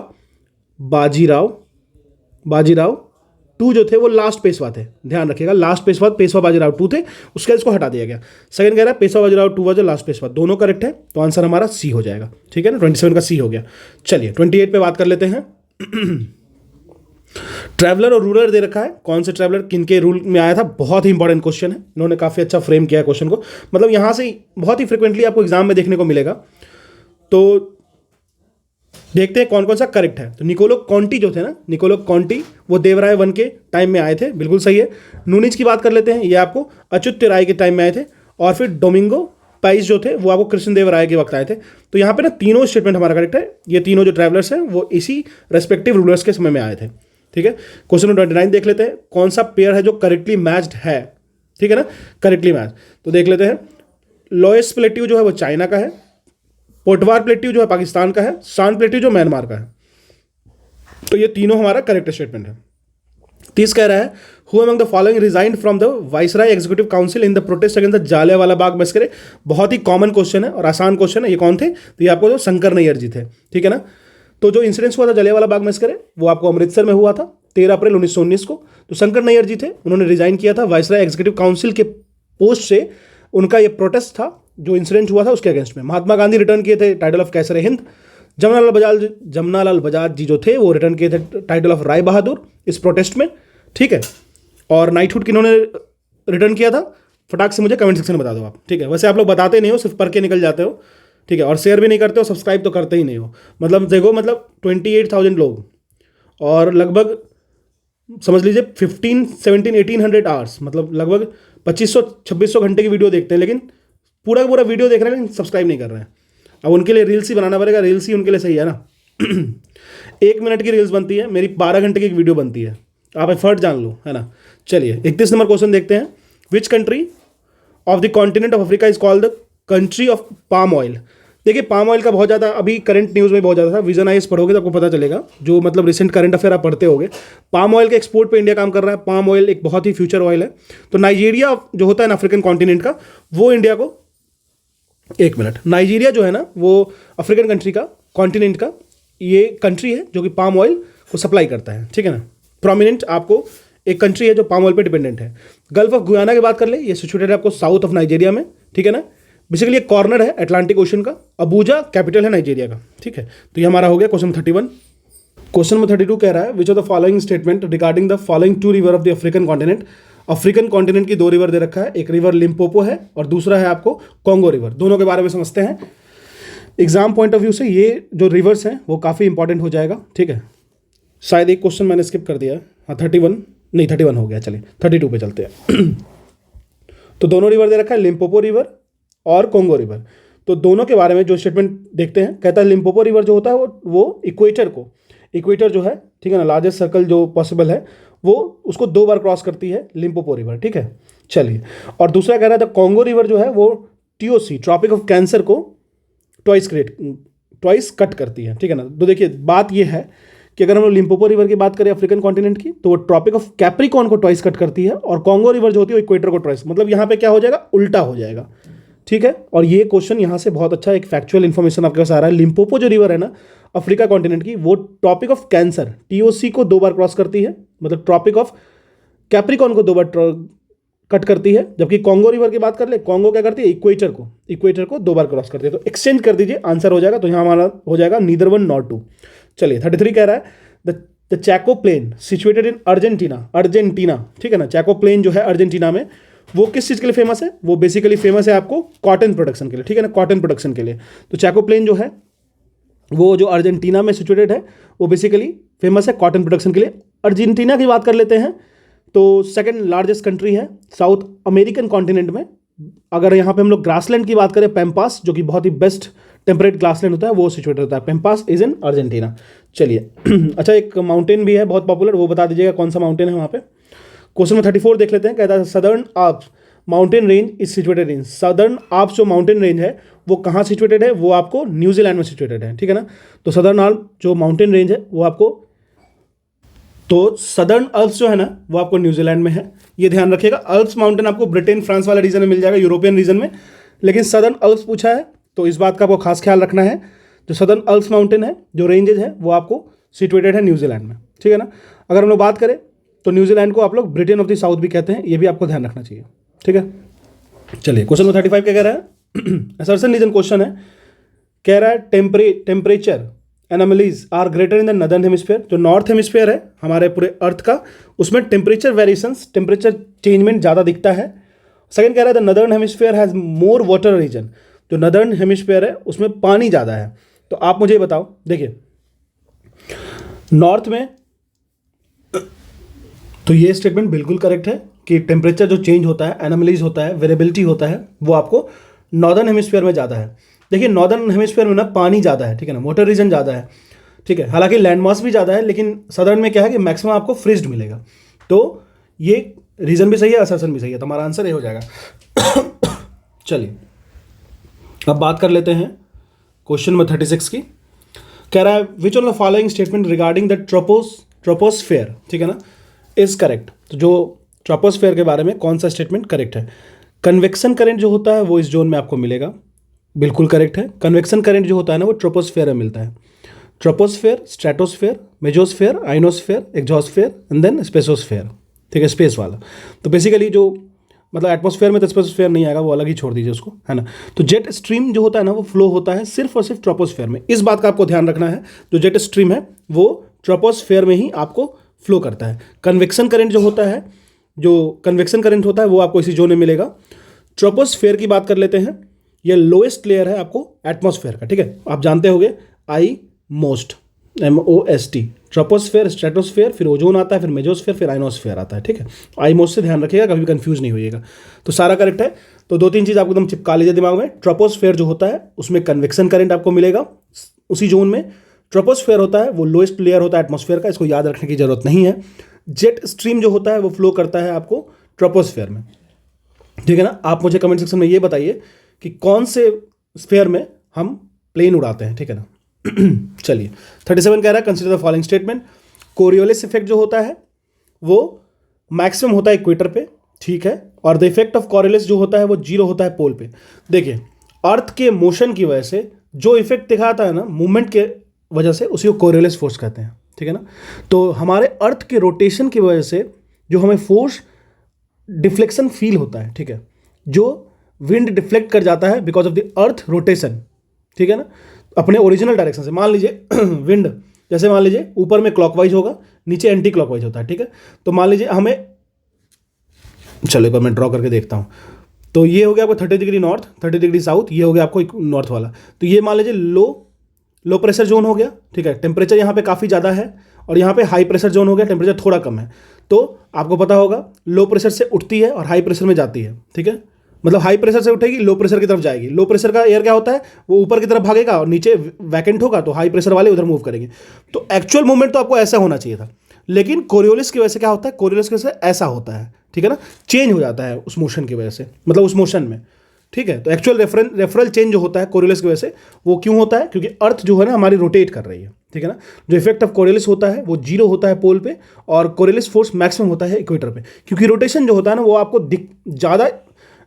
[SPEAKER 1] बाजीराव टू जो थे वो लास्ट पेशवा थे, ध्यान रखिएगा, लास्ट पेशवा बाजीराव टू थे, उसके बाद इसको हटा दिया गया। सेकंड कह रहा है Peshwa Bajirao two was last Peshwa, दोनों करेक्ट है, तो आंसर हमारा सी हो जाएगा, ठीक है ना। 27 का सी हो गया। चलिए 28 पे बात कर लेते हैं। ट्रैवलर और रूलर दे रखा है, कौन से ट्रैवलर किनके रूल में आया था, बहुत ही इंपॉर्टेंट क्वेश्चन है, इन्होंने काफी अच्छा फ्रेम किया है क्वेश्चन को, मतलब यहां से बहुत ही फ्रिक्वेंटली आपको एग्जाम में देखने को मिलेगा। तो देखते हैं कौन कौन सा करेक्ट है। तो निकोलो कॉन्टी जो थे ना, निकोलो कॉन्टी वो देवराय वन के टाइम में आए थे, बिल्कुल सही है। नूनिज की बात कर लेते हैं, ये आपको अच्युत राय के टाइम में आए थे, और फिर डोमिंगो पाइस जो थे वो आपको कृष्णदेव राय के वक्त आए थे। तो यहाँ पे ना तीनों स्टेटमेंट हमारा करेक्ट है, ये तीनों जो ट्रैवलर्स हैं वो इसी रेस्पेक्टिव रूलर्स के समय में आए थे, ठीक है। क्वेश्चन नंबर 29 देख लेते हैं, कौन सा पेयर है जो करेक्टली मैच्ड है, ठीक है ना, करेक्टली मैच। तो देख लेते हैं, लोएस प्लेट्यू जो है वो चाइना का है, पोटवार प्लेट्यू जो है पाकिस्तान का है, सान प्लेट्यू जो म्यांमार का है। तो ये तीनों हमारा करेक्ट स्टेटमेंट है। 30 कह रहा है who among the following resigned from the viceroy executive council in the protest against the Jallianwala Bagh massacre. बहुत ही कॉमन क्वेश्चन है और आसान क्वेश्चन है। ये कौन थे, तो ये आपको जो शंकर नैयर जी थे, ठीक है ना। तो जो इंसिडेंस हुआ था जालियांवाला बाग मैसेकर वो आपको अमृतसर में हुआ था 13 अप्रैल 1919 को। तो शंकर नैयर जी थे, उन्होंने रिजाइन किया था वाइसराय एग्जीक्यूटिव काउंसिल के पोस्ट से। उनका ये प्रोटेस्ट था जो इंसिडेंट हुआ था उसके अगेंस्ट में। महात्मा गांधी रिटर्न किए थे टाइटल ऑफ कैसर हिंद। जमनालाल बजाज जी जो थे वो रिटर्न किए थे टाइटल ऑफ राय बहादुर इस प्रोटेस्ट में, ठीक है। और नाइटहुड किन्होंने रिटर्न किया था, फटाक से मुझे कमेंट सेक्शन में बता दो आप, ठीक है। वैसे आप लोग बताते नहीं हो, सिर्फ पढ़ के निकल जाते हो, ठीक है, और शेयर भी नहीं करते हो, सब्सक्राइब तो करते ही नहीं हो। मतलब देखो, मतलब 28,000 लोग और लगभग समझ लीजिए 1800 आवर्स, मतलब लगभग 2500-2600 घंटे की वीडियो देखते हैं, लेकिन पूरा वीडियो देख रहे हैं लेकिन सब्सक्राइब नहीं कर रहे हैं। अब उनके लिए रील्स ही बनाना पड़ेगा, रील्स ही उनके लिए सही है ना। 1 मिनट की रील्स बनती है, मेरी 12 घंटे की एक वीडियो बनती है, आप एफर्ट जान लो, है ना। चलिए 31 नंबर क्वेश्चन देखते हैं। Which country of the continent of Africa is called the country of palm oil. देखिए पाम ऑयल का बहुत ज़्यादा अभी करंट न्यूज़ में बहुत ज़्यादा था, विजन आइज पढ़ोगे तो आपको पता चलेगा, जो मतलब रिसेंट करंट अफेयर आप पढ़ते होगे। पाम ऑयल के एक्सपोर्ट पे इंडिया काम कर रहा है। पाम ऑयल एक बहुत ही फ्यूचर ऑयल है। तो नाइजीरिया जो होता है ना अफ्रीकन कॉन्टिनेंट का, वो इंडिया को, एक मिनट, नाइजीरिया जो है ना वो अफ्रीकन कंट्री का, कॉन्टिनेंट का ये कंट्री है जो कि पाम ऑयल को सप्लाई करता है, ठीक है ना। प्रोमिनेंट आपको एक कंट्री है जो पाम ऑयल पे डिपेंडेंट है। गल्फ ऑफ गुयाना की बात कर ले, ये सिचुएटेड है आपको साउथ ऑफ नाइजीरिया में, ठीक है ना। बेसिकली एक कॉर्नर है अटलांटिक ओशन का। अबूजा कैपिटल है नाइजीरिया का, ठीक है। तो ये हमारा हो गया क्वेश्चन 31। क्वेश्चन नंबर 32 कह रहा है which of the following statement regarding the following 2 river of the African continent African continent की 2 रिवर दे रखा है, एक रिवर लिम्पोपो है और दूसरा है आपको कॉन्गो रिवर। दोनों के बारे में समझते हैं। एग्जाम पॉइंट ऑफ व्यू से ये जो रिवर्स हैं वो काफ़ी इंपॉर्टेंट हो जाएगा, ठीक है। शायद एक क्वेश्चन मैंने स्किप कर दिया है, हाँ 31 नहीं 31 हो गया, चलिए 32 पे चलते हैं। तो दोनों रिवर दे रखा है, लिम्पोपो रिवर और कॉन्गो रिवर। तो दोनों के बारे में जो स्टेटमेंट देखते हैं, कहता है लिम्पोपो रिवर जो होता है वो इक्वेटर जो है, ठीक है ना, लार्जेस्ट सर्कल जो पॉसिबल है वो उसको 2 बार क्रॉस करती है लिम्पोपो रिवर, ठीक है। चलिए, और दूसरा कह रहा था कॉन्गो रिवर जो है वो TOC ट्रॉपिक ऑफ कैंसर को ट्वाइस कट करती है, ठीक है ना। तो देखिए बात ये है कि अगर हम लोग लिम्पोपो रिवर की बात करें अफ्रीकन कॉन्टिनेंट की, तो वो ट्रॉपिक ऑफ कैप्रिकॉर्न को ट्वाइस कट करती है, और कॉन्गो रिवर जो होती है वो इक्वेटर को ट्वाइस, मतलब यहाँ पे क्या हो जाएगा, उल्टा हो जाएगा, ठीक है। और ये क्वेश्चन यहाँ से बहुत अच्छा एक फैक्चुअल इन्फॉर्मेशन आपके पास आ रहा है। लिम्पोपो जो रिवर है ना अफ्रीका कॉन्टिनेंट की, वो ट्रॉपिक ऑफ कैंसर TOC को 2 बार क्रॉस करती है, मतलब ट्रॉपिक ऑफ कैप्रिकॉर्न को 2 बार कट करती है। जबकि कॉन्गो रिवर की बात कर ले, कॉन्गो क्या करती है, इक्वेटर को 2 बार क्रॉस करती है। तो एक्सचेंज कर दीजिए, आंसर हो जाएगा। तो यहाँ हमारा हो जाएगा नीदर वन नॉट टू। चलिए 33 कह रहा है the Chaco plain situated in Argentina, ठीक है ना। चैको प्लेन जो है अर्जेंटीना में, वो किस चीज़ के लिए फेमस है, वो बेसिकली फेमस है आपको कॉटन प्रोडक्शन के लिए, ठीक है ना, कॉटन प्रोडक्शन के लिए। तो चैको प्लेन जो है वो जो अर्जेंटीना में सिचुएटेड है वो बेसिकली फेमस है कॉटन प्रोडक्शन के लिए। अर्जेंटीना की बात कर लेते हैं तो सेकंड लार्जेस्ट कंट्री है साउथ अमेरिकन कॉन्टिनेंट में। अगर यहाँ पे हम लोग ग्रासलैंड की बात करें, पैम्पास जो कि बहुत ही बेस्ट टेम्परेट ग्रासलैंड होता है वो सिचुएटेड होता है, पैम्पास इज इन अर्जेंटीना। चलिए अच्छा, एक माउंटेन भी है बहुत पॉपुलर, वो बता दीजिएगा कौन सा माउंटेन है वहाँ पे। क्वेश्चन में 34 देख लेते हैं। कहता है southern Alps mountain range is situated in, southern Alps जो माउंटेन रेंज है वो कहाँ सिचुएटेड है, वो आपको न्यूजीलैंड में सिचुएटेड है, ठीक है ना। तो सदर्न आल्प जो माउंटेन रेंज है वो आपको, तो सदर्न अल्प्स जो है ना वो आपको न्यूजीलैंड में है, ये ध्यान रखिएगा। अल्प्स माउंटेन आपको ब्रिटेन फ्रांस वाले रीजन में मिल जाएगा, यूरोपियन रीजन में, लेकिन सदर्न अल्प्स पूछा है तो इस बात का आपको खास ख्याल रखना है। जो सदर्न अल्प्स माउंटेन है, जो रेंजेज है, वो आपको सिचुएटेड है न्यूजीलैंड में, ठीक है ना। अगर हम लोग बात करें तो न्यूजीलैंड को आप लोग ब्रिटेन ऑफ द साउथ भी कहते हैं, ये भी आपको ध्यान रखना चाहिए, ठीक है। चलिए क्वेश्चन में 35 क्या कह रहा है, असर्शन रीजन क्वेश्चन है। कह रहा है temperature anomalies are greater in the northern hemisphere, जो नॉर्थ हेमिस्फीयर है हमारे पूरे अर्थ का, उसमें टेम्परेचर वेरिएशंस, टेम्परेचर चेंजमेंट ज़्यादा दिखता है। सेकंड कह रहा है the northern hemisphere has more water region, जो नदर्न हेमिस्फीयर है उसमें पानी ज़्यादा है। तो आप मुझे बताओ, देखिए नॉर्थ में, तो ये स्टेटमेंट बिल्कुल करेक्ट है कि टेम्परेचर जो चेंज होता है, एनोमलीज होता है, वेरिएबिलिटी होता है, वो आपको नॉर्दर्न हेमिस्फीयर में ज़्यादा है। देखिए नॉर्दर्न हेमिस्फीयर में ना पानी ज़्यादा है, ठीक है ना, वाटर रीजन ज़्यादा है, ठीक है। हालांकि लैंड मास भी ज़्यादा है, लेकिन सदर्न में क्या है कि मैक्सिमम आपको फ्रीज्ड मिलेगा। तो ये रीजन भी सही है, असर्शन भी सही है, तो हमारा आंसर ये हो जाएगा। चलिए अब बात कर लेते हैं क्वेश्चन में 36 की। कह रहा है which of the following statement regarding the troposphere, ठीक है ना, इज करेक्ट। तो जो ट्रोपोस्फेयर के बारे में कौन सा स्टेटमेंट करेक्ट है। कन्वेक्शन करंट जो होता है वो इस जोन में आपको मिलेगा, बिल्कुल करेक्ट है। कन्वेक्शन करंट जो होता है ना वो ट्रोपोस्फेयर में मिलता है। Troposphere, stratosphere, mesosphere, ionosphere, exosphere and then spaceosphere, ठीक है, स्पेस वाला। तो बेसिकली जो मतलब एटमॉस्फेयर में तो स्पेसोस्फेयर नहीं आएगा, वो अलग ही छोड़ दीजिए उसको, है ना। तो जेट स्ट्रीम जो होता है ना वो फ्लो होता है सिर्फ और सिर्फ ट्रोपोस्फेयर में, इस बात का आपको ध्यान रखना है। जो जेट स्ट्रीम है वो ट्रोपोस्फेयर में ही आपको फ्लो करता है। कन्वेक्शन करंट जो होता है, जो कन्वेक्शन करंट होता है वो आपको इसी जोन में मिलेगा। ट्रोपोस्फेयर की बात कर लेते हैं, ये लोएस्ट लेयर है आपको एटमॉस्फेयर का, ठीक है। आप जानते होंगे I most, MOST, troposphere, stratosphere, फिर ओजोन आता है, फिर मेजोस्फेयर, फिर आइनोस्फेयर आता है, ठीक है। आई मोस्ट से ध्यान रखिएगा, कभी कंफ्यूज नहीं होइएगा। तो सारा करेक्ट है। तो 2-3 चीज़ आपको एकदम चिपका लीजिए दिमाग में। ट्रोपोस्फेयर जो होता है उसमें कन्वेक्शन करंट आपको मिलेगा उसी जोन में। ट्रोपोस्फेयर होता है वो लोएस्ट लेयर होता है एटमॉस्फेयर का, इसको याद रखने की जरूरत नहीं है। जेट स्ट्रीम जो होता है वो फ्लो करता है आपको ट्रोपोस्फेयर में, ठीक है ना। आप मुझे कमेंट सेक्शन में ये बताइए कि कौन से स्फेयर में हम प्लेन उड़ाते हैं, ठीक है ना। चलिए 37 कह रहा है consider the following statement. Coriolis effect जो होता है वो मैक्सिमम होता है इक्वेटर पे, ठीक है, और द इफेक्ट ऑफ कोरियोलिस जो होता है वो 0 होता है पोल पे। देखिए अर्थ के मोशन की वजह से जो इफेक्ट दिखाता है ना मूवमेंट के वजह से, उसी को कोरियोलिस फोर्स कहते हैं, ठीक है ना। तो हमारे अर्थ के रोटेशन की वजह से जो हमें फोर्स डिफ्लेक्शन फील होता है, ठीक है, जो विंड डिफ्लेक्ट कर जाता है because of the earth rotation, ठीक है ना, अपने ओरिजिनल डायरेक्शन से। मान लीजिए विंड जैसे मान लीजिए ऊपर में क्लॉकवाइज होगा, नीचे एंटी क्लॉकवाइज होता है, ठीक है। तो मान लीजिए हमें चलो एक बार मैं ड्रॉ करके देखता हूँ। तो ये हो गया आपको 30 डिग्री नॉर्थ, 30 डिग्री साउथ, ये हो गया आपको नॉर्थ वाला। तो ये मान लीजिए लो प्रेशर जोन हो गया, ठीक है। टेम्परेचर यहाँ पे काफ़ी ज़्यादा है और यहाँ पे हाई प्रेशर जोन हो गया, टेम्परेचर थोड़ा कम है। तो आपको पता होगा लो प्रेशर से उठती है और हाई प्रेशर में जाती है, ठीक है। मतलब हाई प्रेशर से उठेगी, लो प्रेशर की तरफ जाएगी। लो प्रेशर का एयर क्या होता है, वो ऊपर की तरफ भागेगा और नीचे वैकेंट होगा, तो हाई प्रेशर वाले उधर मूव करेंगे। तो एक्चुअल मूवमेंट तो आपको ऐसा होना चाहिए था, लेकिन कोरियोलिस की वजह से क्या होता है, कोरियोलिस की वजह से ऐसा होता है, ठीक है ना, चेंज हो जाता है उस मोशन की वजह से, मतलब उस मोशन में, ठीक है। तो एक्चुअल रेफरल चेंज जो होता है कोरियोलिस की वजह से, वो क्यों होता है, क्योंकि अर्थ जो है ना हमारी रोटेट कर रही है, ठीक है ना। जो इफेक्ट ऑफ कोरियोलिस होता है वो 0 होता है पोल पे, और कोरियोलिस फोर्स मैक्सिमम होता है इक्वेटर पे, क्योंकि रोटेशन जो होता है ना वो आपको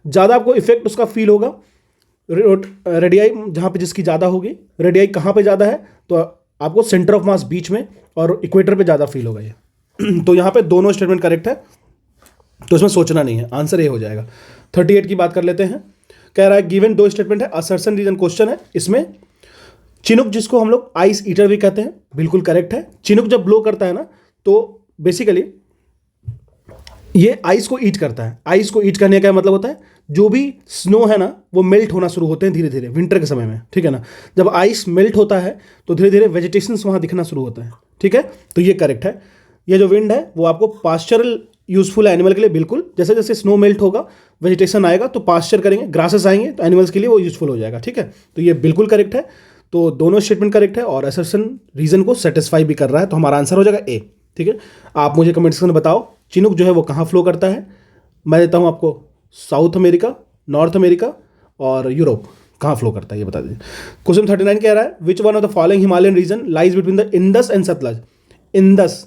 [SPEAKER 1] ज़्यादा आपको इफेक्ट उसका फील होगा रेडियाई जहाँ पे जिसकी ज़्यादा होगी। रेडियाई कहाँ पे ज़्यादा है, तो आपको सेंटर ऑफ मास बीच में और इक्वेटर पे ज़्यादा फील होगा ये। तो यहाँ पे दोनों स्टेटमेंट करेक्ट है, तो इसमें सोचना नहीं है, आंसर ये हो जाएगा। 38 की बात कर लेते हैं। कह रहा है गिवन 2 स्टेटमेंट है, असर्शन रीजन क्वेश्चन है। इसमें चिनुक, जिसको हम लोग आइस ईटर भी कहते हैं, बिल्कुल करेक्ट है। चिनुक जब ब्लो करता है ना, तो बेसिकली ये आइस को ईट करता है। आइस को ईट करने का मतलब होता है जो भी स्नो है ना वो मेल्ट होना शुरू होते हैं धीरे धीरे विंटर के समय में, ठीक है ना। जब आइस मेल्ट होता है तो धीरे धीरे वेजिटेशन वहाँ दिखना शुरू होता है, ठीक है। तो ये करेक्ट है। ये जो विंड है वो आपको पास्चरल यूजफुल है एनिमल के लिए, बिल्कुल। जैसे जैसे स्नो मेल्ट होगा, वेजिटेशन आएगा तो पास्चर करेंगे, ग्रासेस आएंगे तो एनिमल्स के लिए वो यूजफुल हो जाएगा, ठीक है। तो ये बिल्कुल करेक्ट है। तो दोनों स्टेटमेंट करेक्ट है और असर्शन रीजन को सेटिस्फाई भी कर रहा है, तो हमारा आंसर हो जाएगा ए, ठीक है। आप मुझे कमेंट सेक्शन में बताओ चिनुक जो है वो कहाँ फ्लो करता है। मैं देता हूँ आपको साउथ अमेरिका, नॉर्थ अमेरिका और यूरोप कहाँ फ्लो करता है ये बता दीजिए। क्वेश्चन 39 कह रहा है विच one of the following Himalayan reason lies between the Indus and Sutlej. Indus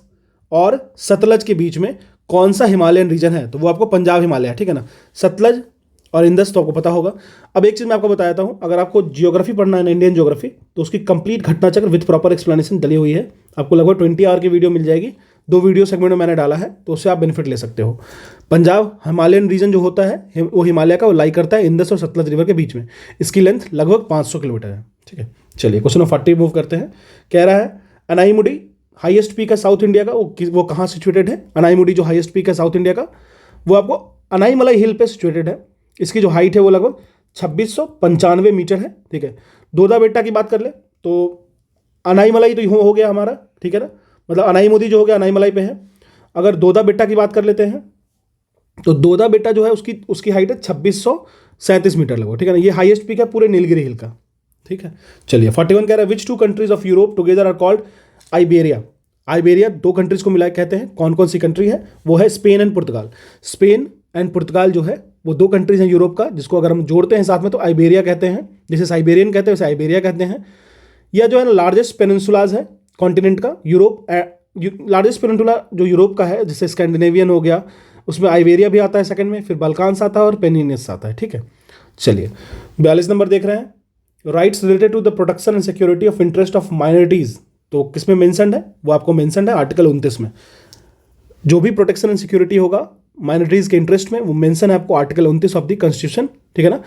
[SPEAKER 1] और सतलज के बीच में कौन सा हिमालयन रीजन है, तो वो आपको पंजाब हिमालय है, ठीक है ना। सतलज और इंडस तो आपको पता होगा। अब एक चीज़ मैं आपको बताता हूँ, अगर आपको जियोग्राफी पढ़ना है ना, इंडियन जियोग्राफी, तो उसकी कंप्लीट घटना चक्र विद प्रॉपर एक्सप्लेनेशन डली हुई है। आपको लगभग 20 आवर की वीडियो मिल जाएगी, 2 वीडियो सेगमेंट में मैंने डाला है, तो उससे आप बेनिफिट ले सकते हो। पंजाब हिमालयन रीजन जो होता है वो हिमालय का, वो लाई करता है इंडस और सतलज रिवर के बीच में। इसकी लेंथ लगभग 500 किलोमीटर है, ठीक है। चलिए क्वेश्चन नंबर 40 मूव करते हैं। कह रहा है अनाईमुडी हाईएस्ट पीक है साउथ इंडिया का, वो कहाँ सिचुएटेड है। अनाईमुडी जो हाईएस्ट पीक है साउथ इंडिया का, वो आपको अनाईमलाई हिल पे सिचुएटेड है। इसकी जो हाइट है वो लगभग 2695 मीटर है, ठीक है। दोदा बेट्टा की बात कर ले तो अनाईमलाई तो हो गया हमारा, ठीक है ना, मतलब अनाईमुदी जो हो गया अनाईमलाई पे है। अगर दोदा बेट्टा की बात कर लेते हैं तो दोदा बेट्टा जो है उसकी हाइट है 2637 मीटर लगभग, ठीक है ना। ये हाईएस्ट पीक है पूरे नीलगिरी हिल का, ठीक है। चलिए 41 कह रहा है which 2 countries of Europe together are called Iberia. Iberia 2 countries को मिला कहते हैं। कौन कौन सी कंट्री है, वो है Spain and Portugal. Spain and Portugal जो है वो 2 कंट्रीज हैं यूरोप का, जिसको अगर हम जोड़ते हैं साथ में तो आइबेरिया कहते हैं। जैसे साइबेरियन कहते हैं वैसे आइबेरिया कहते हैं। यह जो है ना लार्जेस्ट पेनिनसुलाज है कॉन्टिनेंट का, यूरोप लार्जेस्ट पेनिनसुला जो यूरोप का है, जैसे स्कैंडिनेवियन हो गया, उसमें आइबेरिया भी आता है सेकंड में, फिर बाल्कान्स आता है और पेनिनस आता है, ठीक है। चलिए 42 नंबर देख रहे हैं, rights related to the protection and security of interest of minorities. तो किसमें मेंशन्ड है, वो आपको मेंशन्ड है आर्टिकल 29 में। जो भी प्रोटेक्शन एंड सिक्योरिटी होगा माइनॉरिटीज के इंटरेस्ट में, वो मेंशन है आपको आर्टिकल 29 ऑफ द कॉन्स्टिट्यूशन, ठीक है ना।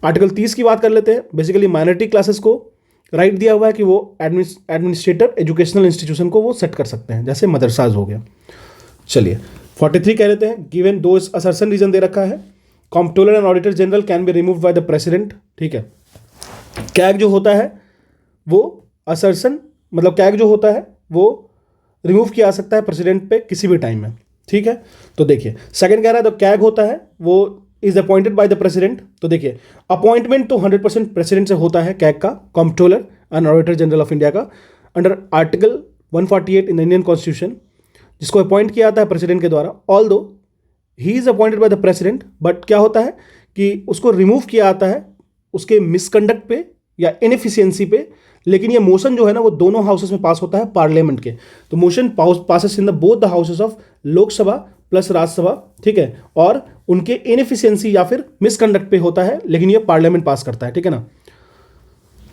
[SPEAKER 1] आर्टिकल 30 की बात कर लेते हैं। बेसिकली माइनॉरिटी क्लासेस को राइट दिया हुआ है कि वो एडमिनिस्ट्रेटिव एजुकेशनल इंस्टीट्यूशन को वो सेट कर सकते हैं, जैसे मदरसाज हो गया। चलिए 43 कह लेते हैं गिवन 2 असर्शन रीजन दे रखा है। Comptroller and auditor general can be remove by the president, ठीक है। कैग जो होता है वो असर्शन, मतलब कैग जो होता है वो रिमूव किया जा सकता है प्रेसिडेंट पे किसी भी टाइम में, ठीक है। तो देखिए सेकंड कह रहा है तो कैग होता है वो is appointed by the president. तो देखिए अपॉइंटमेंट तो 100% प्रेसिडेंट से होता है कैग का, comptroller and auditor general of India का, under article 148 in Indian constitution, जिसको अपॉइंट किया जाता है प्रेसिडेंट के द्वारा। Although he is appointed by the president, but क्या होता है कि उसको रिमूव किया जाता है उसके मिसकंडक्ट पे या इनएफिशिएंसी पे, लेकिन ये मोशन जो है ना वो दोनों हाउसेस में पास होता है पार्लियामेंट के। तो motion passes in the both the houses of Lok Sabha plus Rajya Sabha, ठीक है, और उनके इनएफिशिएंसी या फिर मिसकंडक्ट पे होता है, लेकिन ये पार्लियामेंट पास करता है, ठीक है ना।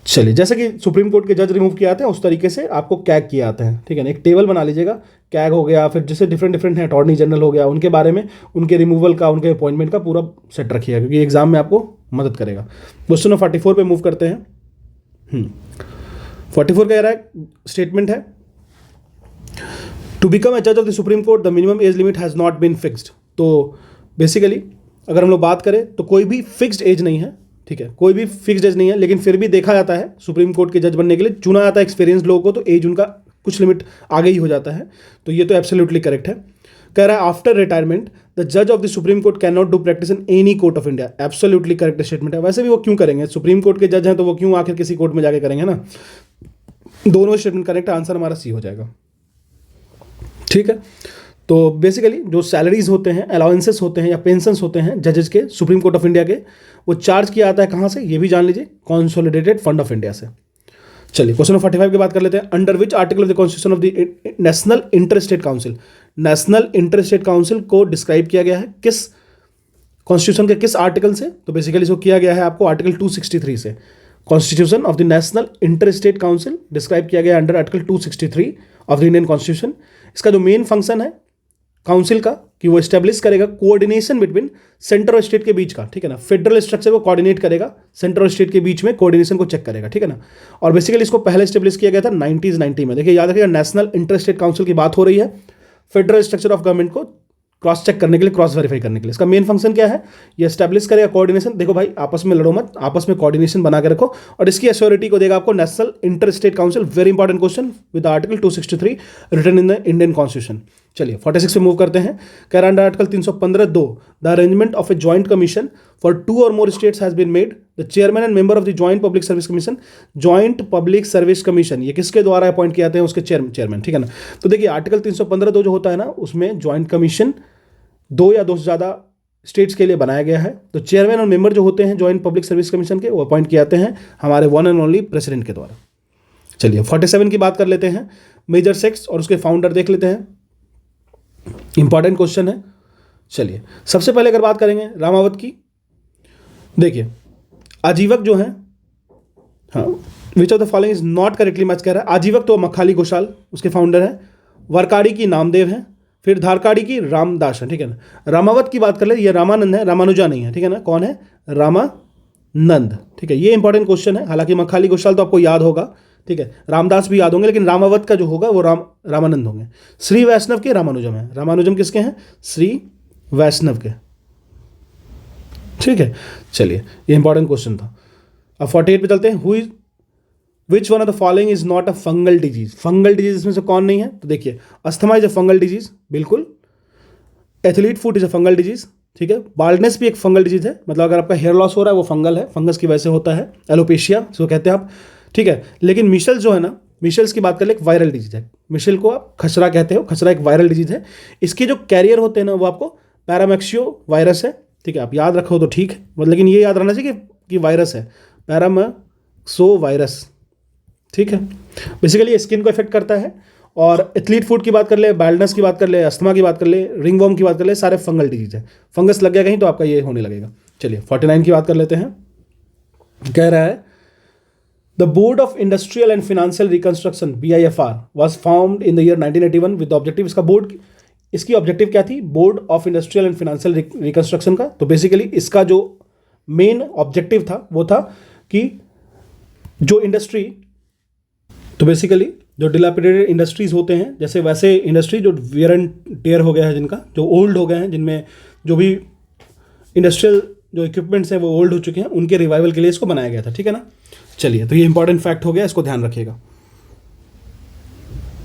[SPEAKER 1] चलिए जैसे कि सुप्रीम कोर्ट के जज रिमूव किए जाते हैं उस तरीके से आपको कैग किए जाते हैं, ठीक है ना। एक टेबल बना लीजिएगा, कैग हो गया, फिर जैसे डिफरेंट है, अटॉर्नी जनरल हो गया, उनके बारे में, उनके रिमूवल का, उनके अपॉइंटमेंट का पूरा सेट रखिएगा, क्योंकि एग्जाम में आपको मदद करेगा। क्वेश्चन नंबर 44 पे मूव करते हैं। 44 कह रहा है स्टेटमेंट है टू बिकम ए जज of the supreme court the minimum age limit has not been fixed. तो बेसिकली अगर हम लोग बात करें तो कोई भी फिक्स्ड एज नहीं है, ठीक है, कोई भी फिक्स्ड एज नहीं है, लेकिन फिर भी देखा जाता है सुप्रीम कोर्ट के जज बनने के लिए चुना जाता है एक्सपीरियंस लोगों को, तो एज उनका कुछ लिमिट आगे ही हो जाता है। तो ये तो एब्सोल्युटली करेक्ट है। कह रहा है आफ्टर रिटायरमेंट द जज of the supreme court can not do practice in any court of India. Absolutely correct statement है। वैसे भी वो क्यों करेंगे, सुप्रीम कोर्ट के जज हैं तो वो क्यों आखिर किसी कोर्ट में जाके करेंगे ना। दोनों स्टेटमेंट करेक्ट है, आंसर हमारा सी हो जाएगा। ठीक है, तो बेसिकली जो सैलरीज होते हैं, अलाउंसेस होते हैं या पेंशंस होते हैं जजेस के सुप्रीम कोर्ट ऑफ इंडिया के, वो चार्ज किया जाता है कहाँ से, ये भी जान लीजिए, कॉन्सोलिडेटेड फंड ऑफ इंडिया से। चलिए क्वेश्चन नंबर 45 की बात कर लेते हैं। Under which article of the constitution of the national interstate council, national interstate council को डिस्क्राइब किया गया है किस कॉन्स्टिट्यूशन के किस आर्टिकल से, तो बेसिकली इसको किया गया है आपको आर्टिकल 263 से। Constitution of the national interstate council describe किया गया under article 263 of the Indian constitution. इसका जो मेन फंक्शन है काउंसिल का कि वो एस्टेब्लिश करेगा कोऑर्डिनेशन बिटवीन सेंटर और स्टेट के बीच का, ठीक है ना, फेडरल स्ट्रक्चर को कोऑर्डिनेट करेगा, सेंटर और स्टेट के बीच में कोऑर्डिनेशन को चेक करेगा, ठीक है ना। और बेसिकली इसको पहले एस्टेब्लिश किया गया था 90s में। देखिए याद रखिएगा, नेशनल इंटरस्टेट काउंसिल की बात हो रही है, फेडरल स्ट्रक्चर ऑफ गवर्नमेंट को क्रॉस चेक करने के लिए, क्रॉस वेरीफाई करने के लिए। इसका मेन फंक्शन क्या है, ये एस्टैब्लिश करेगा कोऑर्डिनेशन। देखो भाई, आपस में लड़ो मत, आपस में कोऑर्डिनेशन बना के रखो, और इसकी अश्योरिटी को देगा आपको national interstate council. Very important question with article 263 written in the Indian constitution. चलिए 46 पे मूव करते हैं। कह रहा under article 315(2) the arrangement of a joint commission for 2 और more states has been made, the chairman and member of the joint public service commission. Joint public service commission ये किसके द्वारा अपॉइंट किए जाते हैं, उसके चेयरमैन, ठीक है ना। तो देखिए आर्टिकल 315(2) जो होता है ना, उसमें जॉइंट कमीशन 2 या 2 से ज़्यादा स्टेट्स के लिए बनाया गया है। तो चेयरमैन और मेंबर जो होते हैं जॉइंट पब्लिक सर्विस कमीशन के, वो अपॉइंट किए जाते हैं हमारे वन एंड ओनली प्रेसिडेंट के द्वारा। चलिए 47 की बात कर लेते हैं। मेजर सेक्स और उसके फाउंडर देख लेते हैं, इंपॉर्टेंट क्वेश्चन है। चलिए सबसे पहले अगर बात करेंगे रामावत की, देखिए आजीवक जो है, हाँ, विच of the following is not correctly match कह रहा है। आजीवक तो मखाली घोषाल उसके फाउंडर है, वरकारी की नामदेव है, फिर धारकाड़ी की रामदास है, ठीक है ना। रामावत की बात कर ले, ये रामानंद है, रामानुजा नहीं है, ठीक है ना। कौन है, रामानंद, ठीक है। ये इंपॉर्टेंट क्वेश्चन है। हालांकि मखाली घोषाल तो आपको याद होगा, ठीक है, रामदास भी याद होंगे, लेकिन रामावत का जो होगा वो रामानंद होंगे। श्री वैष्णव के रामानुजम है, रामानुजम किसके हैं, श्री वैष्णव के, ठीक है। चलिए ये इंपॉर्टेंट क्वेश्चन था। अब 48 पे चलते हैं। Which one of the following is not a fungal disease, fungal disease इसमें से कौन नहीं है, तो देखिए asthma is a fungal disease, बिल्कुल। Athlete foot is a fungal disease, ठीक है। बाल्डनेस भी एक फंगल डिजीज है, मतलब अगर आपका हेयर लॉस हो रहा है वो फंगल है, फंगस की वजह से होता है, एलोपेशिया जिसको कहते हैं आप, ठीक है। लेकिन मिशल्स जो है ना, मिशल्स की बात कर ले, एक वायरल डिजीज है। मिशल को आप खसरा कहते हो, खसरा एक वायरल डिजीज है। इसके जो कैरियर होते हैं ना, वो आपको पैरामैक्सियो वायरस है, ठीक है। आप याद रखो तो ठीक है, मतलब लेकिन ये याद रखना चाहिए कि वायरस है, पैरामैक्सो वायरस, ठीक है। बेसिकली स्किन को इफेक्ट करता है। और एथलीट फुट की बात कर ले, बाल्डनेस की बात कर ले, अस्थमा की बात कर ले, रिंगवॉर्म की बात कर ले, सारे फंगल डिजीज है। फंगस लग गया कहीं तो आपका ये होने लगेगा। चलिए 49 की बात कर लेते हैं। कह रहा है the board of industrial and financial reconstruction BIFR was found in the year 1981 with objective, इसका बोर्ड, इसकी ऑब्जेक्टिव क्या थी, board of industrial and financial reconstruction का। तो बेसिकली इसका जो मेन ऑब्जेक्टिव था वो था कि जो इंडस्ट्री, तो बेसिकली जो डिलापिडेटेड इंडस्ट्रीज होते हैं, जैसे वैसे इंडस्ट्री जो वियर एंड टेयर हो गया है, जिनका जो ओल्ड हो गए हैं, जिनमें जो भी इंडस्ट्रियल जो इक्विपमेंट्स हैं वो ओल्ड हो चुके हैं, उनके रिवाइवल के लिए इसको बनाया गया था, ठीक है ना। चलिए तो ये इंपॉर्टेंट फैक्ट हो गया, इसको ध्यान रखिएगा।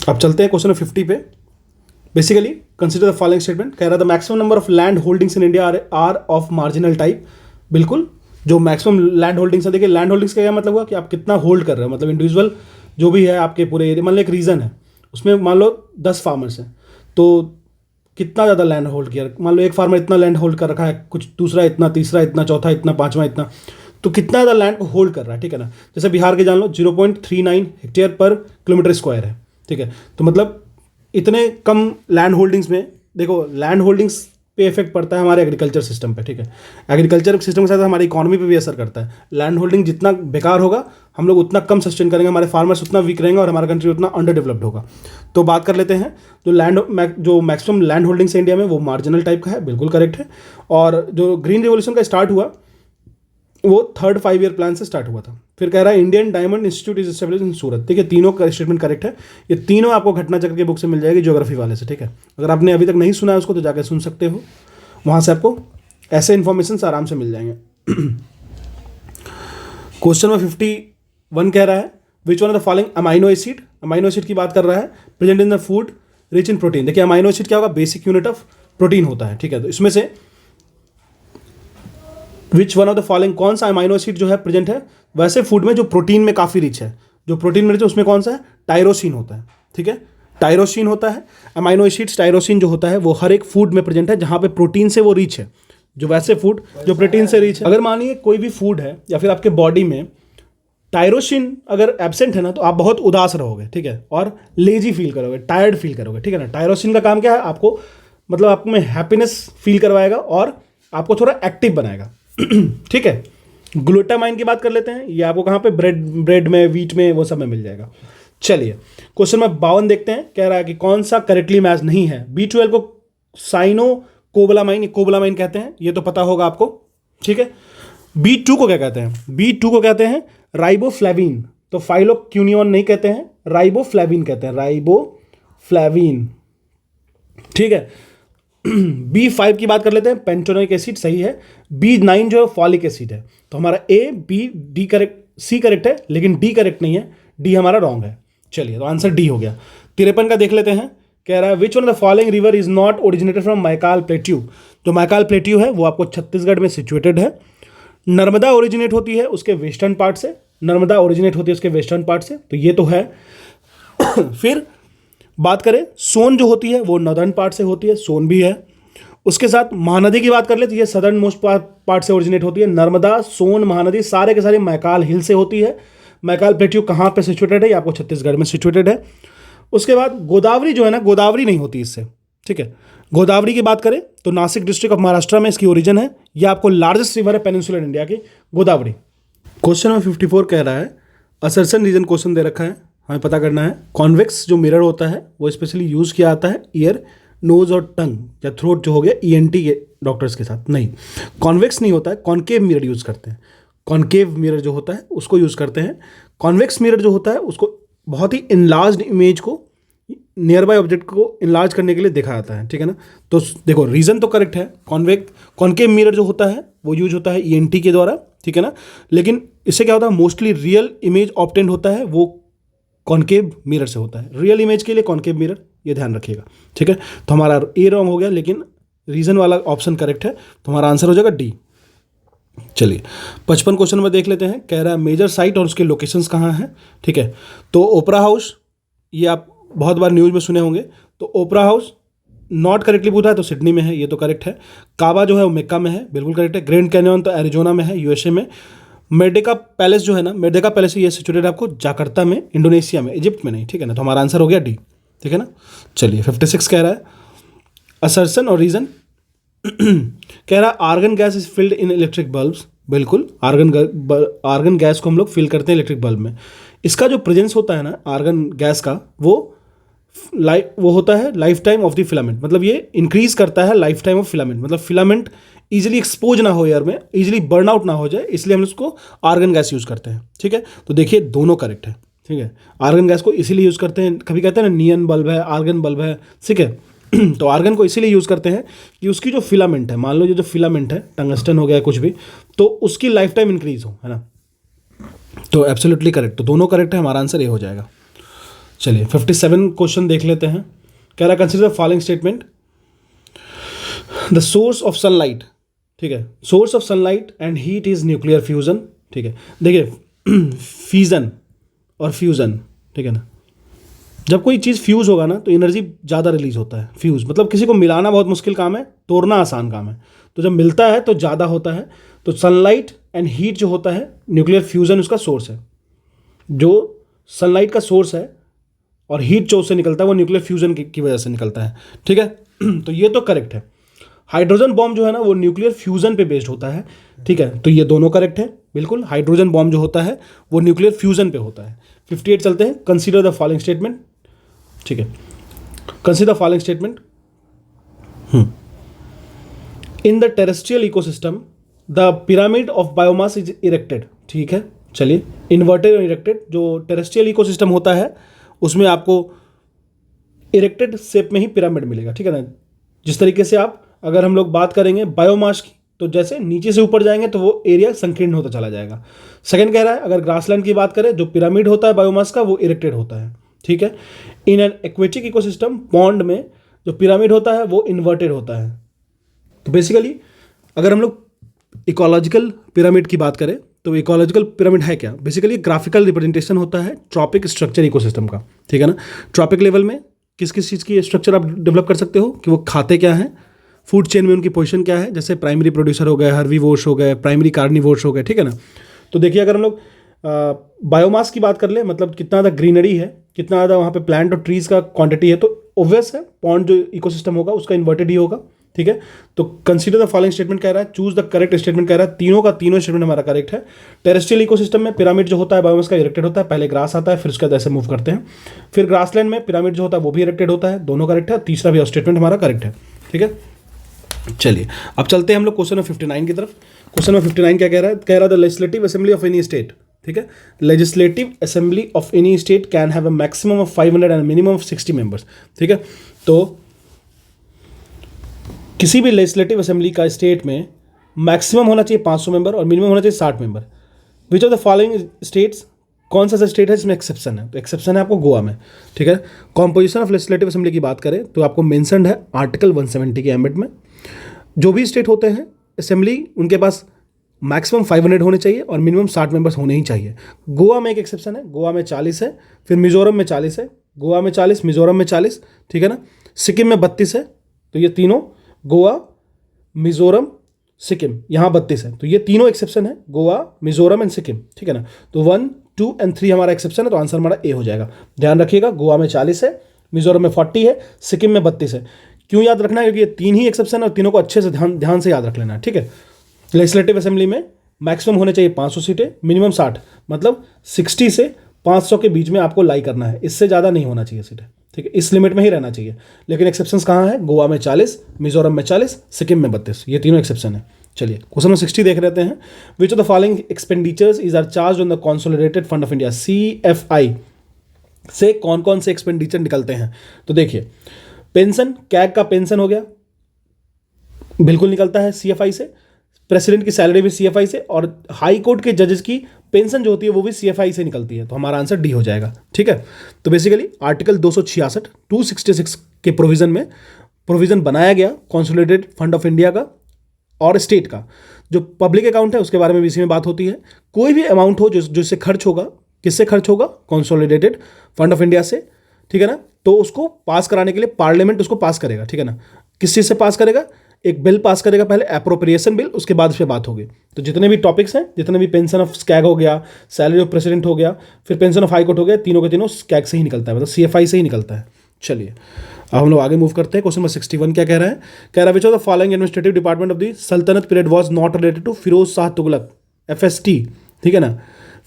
[SPEAKER 1] अब चलते हैं क्वेश्चन 50 पे। Basically consider the following statement. कह रहा था maximum number of land holdings in India are of marginal type, बिल्कुल। जो मैक्सिमम लैंड होल्डिंग्स है, देखिए लैंड होल्डिंग्स का क्या मतलब हुआ कि आप कितना होल्ड कर रहे हो, मतलब इंडिविजुअल जो भी है आपके पूरे एरिया, मान लो एक रीजन है, उसमें मान लो 10 फार्मर्स हैं, तो कितना ज़्यादा लैंड होल्ड किया, मान लो एक फार्मर इतना लैंड होल्ड कर रखा है, कुछ दूसरा इतना, तीसरा इतना, चौथा इतना, पांचवा इतना, तो कितना ज़्यादा लैंड को होल्ड कर रहा है, ठीक है ना। जैसे बिहार के जान लो 0.39 हेक्टेयर पर किलोमीटर स्क्वायर है, ठीक है। तो मतलब इतने कम लैंड होल्डिंग्स में, देखो लैंड होल्डिंग्स पे इफेक्ट पड़ता है हमारे एग्रीकल्चर सिस्टम पे, ठीक है। एग्रीकल्चर सिस्टम के साथ हमारी इकोनॉमी पे भी असर करता है। लैंड होल्डिंग जितना बेकार होगा, हम लोग उतना कम सस्टेन करेंगे, हमारे फार्मर्स उतना वीक रहेंगे और हमारा कंट्री उतना अंडर डेवलप्ड होगा। तो बात कर लेते हैं जो मैक्सिमम लैंड होल्डिंग्स है इंडिया में, वो मार्जिनल टाइप का है, बिल्कुल करेक्ट है। और जो ग्रीन रिवोल्यूशन का स्टार्ट हुआ वो 3rd 5 ईयर प्लान से स्टार्ट हुआ था। फिर कह रहा है Indian diamond institute is established in Surat, ठीक है। तीनों का स्टेटमेंट करेक्ट है। ये तीनों आपको घटना चक्र के बुक से मिल जाएगी, ज्योग्राफी वाले से, ठीक है। अगर आपने अभी तक नहीं सुना है उसको तो जाकर सुन सकते हो। वहाँ से आपको ऐसे इन्फॉर्मेशन आराम से मिल जाएंगे। क्वेश्चन नंबर 51 कह रहा है विच one of the following amino acid, amino acid की बात कर रहा है, present in the food rich in protein. देखिए अमाइनो एसिड क्या होगा, बेसिक यूनिट ऑफ प्रोटीन होता है, ठीक है। तो इसमें से विच वन ऑफ द फॉलोइंग, कौन सा अमाइनो एसिड जो है प्रेजेंट है वैसे फूड में जो प्रोटीन में काफ़ी रिच है, जो प्रोटीन में रिच है उसमें कौन सा है, टायरोसिन होता है, ठीक है। टायरोसिन होता है अमाइनो एसिड्स, टायरोसिन जो होता है वो हर एक फूड में प्रेजेंट है जहाँ पे प्रोटीन से वो रिच है, जो वैसे फूड जो प्रोटीन से रिच है। अगर मानिए कोई भी फूड है या फिर आपके बॉडी में टायरोसिन अगर एब्सेंट है ना तो आप बहुत उदास रहोगे, ठीक है, और लेजी फील करोगे, टायर्ड फील करोगे, ठीक है ना। टायरोसिन का काम क्या है, आपको मतलब आप में हैप्पीनेस फील करवाएगा और आपको थोड़ा एक्टिव बनाएगा, ठीक है। ग्लूटामाइन की बात कर लेते हैं, ये आपको कहाँ पे, ब्रेड में, व्हीट में, वो सब में मिल जाएगा। चलिए क्वेश्चन नंबर 52 देखते हैं, कह रहा है कि कौन सा करेक्टली मैच नहीं है। B12 को साइनो कोबलामाइन कहते हैं, ये तो पता होगा आपको, ठीक है। B2 को क्या कहते हैं, B2 को कहते हैं राइबोफ्लेविन, तो फाइलोक्विनोन नहीं कहते हैं, राइबोफ्लेविन कहते हैं, राइबोफ्लेविन, ठीक है। B5 की बात कर लेते हैं, पेंटोनिक एसिड सही है। B9 जो है फॉलिक एसिड है। तो हमारा A, B, D correct, C correct है, लेकिन D करेक्ट नहीं है, D हमारा रॉन्ग है। चलिए तो आंसर D हो गया। 53 का देख लेते हैं, कह रहा है विच one of the following river is not originated from Maikal plateau. जो मैकाल प्लेट्यू है वो आपको छत्तीसगढ़ में सिचुएटेड है। नर्मदा ओरिजिनेट होती है उसके वेस्टर्न पार्ट से, नर्मदा ओरिजिनेट होती है उसके वेस्टर्न पार्ट से, तो ये तो है। फिर बात करें सोन जो होती है वो नॉर्दर्न पार्ट से होती है, सोन भी है। उसके साथ महानदी की बात कर ले तो ये सदर्न मोस्ट पार्ट से ओरिजिनेट होती है। नर्मदा, सोन, महानदी सारे के सारे मैकाल हिल से होती है। मैकाल प्लेट्यू कहाँ पे सिचुएटेड है, ये आपको छत्तीसगढ़ में सिचुएटेड है। उसके बाद गोदावरी जो है ना, गोदावरी नहीं होती इससे, ठीक है। गोदावरी की बात करें तो नासिक डिस्ट्रिक्ट ऑफ महाराष्ट्र में इसकी ओरिजिन है। यह आपको लार्जेस्ट रिवर है पेनिनसुलर इंडिया की, गोदावरी। क्वेश्चन नंबर 54 कह रहा है असर्सन रीजन क्वेश्चन दे रखा है, हमें पता करना है कॉन्वेक्स जो मिरर होता है वो स्पेशली यूज़ किया जाता है ईयर, नोज और टंग या थ्रोट जो हो गया ENT के डॉक्टर्स के साथ। नहीं, कॉन्वेक्स नहीं होता है, कॉन्केव मिरर यूज़ करते हैं। कॉन्केव मिरर जो होता है उसको यूज़ करते हैं। कॉन्वेक्स मिरर जो होता है उसको बहुत ही इनलार्ज्ड इमेज को, नियर बाय ऑब्जेक्ट को इनलार्ज करने के लिए देखा जाता है, ठीक है ना। तो देखो रीज़न तो करेक्ट है, कॉन्केव मिरर जो होता है वो यूज होता है ENT के द्वारा, ठीक है ना। लेकिन इससे क्या होता है, मोस्टली रियल इमेज ऑब्टेंड होता है वो कॉन्केव मिरर से होता है। रियल इमेज के लिए कॉन्केव मिरर, ये ध्यान रखिएगा, ठीक है। तो हमारा ए रॉन्ग हो गया, लेकिन रीज़न वाला ऑप्शन करेक्ट है, तो हमारा आंसर हो जाएगा D। चलिए 55 क्वेश्चन में देख लेते हैं, कह रहा है मेजर साइट और उसके लोकेशंस कहाँ हैं, ठीक है। तो ओपरा हाउस, ये आप बहुत बार न्यूज़ में सुने होंगे, तो ओपरा हाउस नॉट करेक्टली पूछा है तो सिडनी में है, ये तो करेक्ट है। काबा जो है वो मेक्का में है, बिल्कुल करेक्ट है। ग्रैंड कैनियन तो एरिजोना में है, USA में। मेर्डेका पैलेस जो है ना, मेर्डेका पैलेस ये सिचुएटेड है आपको जाकर्ता में, इंडोनेशिया में, इजिप्ट में नहीं, ठीक है ना। तो हमारा आंसर हो गया D, ठीक है ना। चलिए 56 कह रहा है असर्सन और रीज़न, कह रहा है argon gas is filled in electric bulbs. बिल्कुल, आर्गन गैस को हम लोग फिल करते हैं इलेक्ट्रिक बल्ब में। इसका जो प्रेजेंस होता है ना आर्गन गैस का, वो होता है life time of the filament, मतलब ये इंक्रीज करता है लाइफ टाइम ऑफ फिलामेंट, मतलब फिलामेंट इजीली एक्सपोज ना हो एयर में, इजीली बर्न आउट ना हो जाए, इसलिए हम उसको आर्गन गैस यूज़ करते हैं, ठीक है। तो देखिए दोनों करेक्ट है, ठीक है। आर्गन गैस को इसीलिए यूज़ करते हैं, कभी कहते हैं ना नियन बल्ब है, आर्गन बल्ब है, ठीक है। तो आर्गन को इसीलिए यूज़ करते हैं कि उसकी जो फिलामेंट है, मान लो ये जो फिलामेंट है, टंगस्टन हो गया कुछ भी, तो उसकी लाइफ टाइम इंक्रीज हो, है ना। तो एब्सोल्युटली करेक्ट, तो दोनों करेक्ट है, हमारा आंसर ये हो जाएगा। चलिए 57 क्वेश्चन देख लेते हैं, कह रहा consider the following statement, the source of sunlight, ठीक है। Source of sunlight and heat is nuclear fusion, ठीक है। देखिए फ्यूजन और फ्यूजन, ठीक है ना। जब कोई चीज़ फ्यूज़ होगा ना तो एनर्जी ज़्यादा रिलीज होता है। फ्यूज़ मतलब किसी को मिलाना बहुत मुश्किल काम है, तोड़ना आसान काम है, तो जब मिलता है तो ज़्यादा होता है। तो सनलाइट एंड हीट जो होता है, न्यूक्लियर फ्यूज़न उसका सोर्स है। जो सनलाइट का सोर्स है और हीट जो उससे निकलता है वो न्यूक्लियर फ्यूजन की वजह से निकलता है, ठीक है। तो ये तो करेक्ट है। हाइड्रोजन बॉम्ब जो है ना वो न्यूक्लियर फ्यूजन पे बेस्ड होता है, ठीक है। तो ये दोनों करेक्ट है, बिल्कुल। हाइड्रोजन बॉम्ब जो होता है वो न्यूक्लियर फ्यूजन पे होता है। 58 चलते हैं, कंसीडर द फॉलोइंग स्टेटमेंट, ठीक है। Consider the following statement, in the terrestrial ecosystem the pyramid of biomass is erected, ठीक है। चलिए इन्वर्टेड और इरेक्टेड, जो टेरेस्ट्रियल इकोसिस्टम होता है उसमें आपको इरेक्टेड शेप में ही पिरामिड मिलेगा, ठीक है ना। जिस तरीके से आप अगर हम लोग बात करेंगे बायोमास की, तो जैसे नीचे से ऊपर जाएंगे तो वो एरिया संकीर्ण होता चला जाएगा। सेकंड कह रहा है अगर ग्रासलैंड की बात करें, जो पिरामिड होता है बायोमास का वो इरेक्टेड होता है, ठीक है। In an aquatic ecosystem, pond में जो पिरामिड होता है वो इन्वर्टेड होता है। तो बेसिकली अगर हम लोग इकोलॉजिकल पिरामिड की बात करें तो इकोलॉजिकल पिरामिड है क्या, बेसिकली ग्राफिकल रिप्रेजेंटेशन होता है ट्रॉपिक स्ट्रक्चर इकोसिस्टम का, ठीक है ना। ट्रॉपिक लेवल में किस किस चीज़ की स्ट्रक्चर आप डेवलप कर सकते हो कि वो खाते क्या हैं, फूड चेन में उनकी पोजीशन क्या है, जैसे प्राइमरी प्रोड्यूसर हो गए, हर्बीवोर्स हो गए, प्राइमरी कार्निवोर्स हो गए, ठीक है ना। तो देखिए अगर हम लोग बायोमास की बात कर ले, मतलब कितना ज़्यादा ग्रीनरी है, कितना ज़्यादा वहाँ पे प्लांट और ट्रीज का क्वांटिटी है, तो ऑब्वियस है पॉन्ड जो इकोसिस्टम होगा उसका इन्वर्टेड ही होगा, ठीक है। तो कंसीडर द फॉलोइंग स्टेटमेंट कह रहा है, चूज द करेक्ट स्टेटमेंट कह रहा है, तीनों का तीनों स्टेटमेंट हमारा करेक्ट है। टेरेस्ट्रियल इकोसिस्टम में पिरामिड जो होता है बायोमास का इरेक्टेड होता है, पहले ग्रास आता है फिर उसके बाद ऐसे मूव करते हैं। फिर ग्रासलैंड में पिरामिड जो होता है वो भी इरेक्टेड होता है, दोनों करेक्ट है। तीसरा भी स्टेटमेंट हमारा करेक्ट है, ठीक है। चलिए अब चलते हैं हम लोग क्वेश्चन नंबर 59 की तरफ। क्वेश्चन नंबर 59 क्या कह रहा है, कह रहा है the legislative assembly of any state, ठीक है। Legislative assembly of any state can have a maximum of 500 and minimum of 60 members, ठीक है। तो किसी भी लेजिस्लेटिव असेंबली का स्टेट में मैक्सिमम होना चाहिए 500 मेंबर और मिनिमम होना चाहिए 60 member. Which of the following states, कौन सा स्टेट है जिसमें एक्सेप्शन है, तो एक्सेप्शन है आपको गोवा में, ठीक है। कॉम्पोजिशन ऑफ लेजिस्लेटिव असेंबली की बात करें तो आपको मेंशन्ड है आर्टिकल 170 के एम्बिट में। जो भी स्टेट होते हैं असेंबली, उनके पास मैक्सिमम 500 होने चाहिए और मिनिमम 60 मेंबर्स होने ही चाहिए। गोवा में एक एक्सेप्शन है, गोवा में 40 है, फिर मिजोरम में 40 है, गोवा में 40, मिजोरम में 40, ठीक है ना। सिक्किम में 32 है, तो ये तीनों गोवा, मिजोरम, सिक्किम, यहाँ 32 है, तो ये तीनों एक्सेप्शन है, गोवा, मिजोरम एंड सिक्किम, ठीक है ना। तो 1, 2 एंड 3 हमारा एक्सेप्शन है, तो आंसर हमारा ए हो जाएगा। ध्यान रखिएगा, गोवा में 40 है, मिजोरम में 40 है, सिक्किम में 32 है। क्यों याद रखना है, क्योंकि ये तीन ही एक्सेप्शन है और तीनों को अच्छे से ध्यान से याद रख लेना है, ठीक है। लेजिस्लेटिव असेंबली में मैक्सिमम होने चाहिए 500 सीटें, मिनिमम 60, मतलब 60 से 500 के बीच में आपको लाई करना है, इससे ज़्यादा नहीं होना चाहिए सीटें, ठीक है, इस लिमिट में ही रहना चाहिए। लेकिन एक्सेप्शंस कहाँ है, गोवा में 40, मिजोरम में 40, सिक्किम में 32, ये तीनों एक्सेप्शन है। चलिए क्वेश्चन नंबर 60 देख लेते हैं। Which of the following expenditures is are charge on the consolidated fund of India, CFI से कौन कौन से एक्सपेंडिचर निकलते हैं। तो देखिए पेंशन, कैग का पेंशन हो गया, बिल्कुल निकलता है CFI से। प्रेसिडेंट की सैलरी भी CFI से, और हाई कोर्ट के जजेस की पेंशन जो होती है वो भी CFI से निकलती है, तो हमारा आंसर डी हो जाएगा, ठीक है। तो बेसिकली आर्टिकल 266 266 के प्रोविजन में प्रोविजन बनाया गया कंसोलिडेटेड फंड ऑफ इंडिया का और स्टेट का। जो पब्लिक अकाउंट है उसके बारे में भी इसी में बात होती है। कोई भी अमाउंट हो जो जिससे खर्च होगा, किससे खर्च होगा, कंसोलिडेटेड फंड ऑफ इंडिया से, ठीक है ना। तो उसको पास कराने के लिए पार्लियामेंट उसको पास करेगा, ठीक है ना। किस चीज़ से पास करेगा, एक बिल पास करेगा, पहले अप्रोप्रिएशन बिल, उसके बाद उस पर बात होगी। तो जितने भी टॉपिक्स हैं, जितने भी पेंशन ऑफ स्कैग हो गया, सैलरी ऑफ प्रेसिडेंट हो गया, फिर पेंशन ऑफ हाई कोर्ट हो गया, तीनों के तीनों स्कैग से ही निकलता है, मतलब CFI से ही निकलता है। चलिए अब हम लोग आगे मूव करते हैं। क्वेश्चन नंबर 61 क्या कह रहा है, कह रहा है which of the following administrative department of the sultanate period was not related to Firoz Shah Tughlaq, FST, ठीक है ना।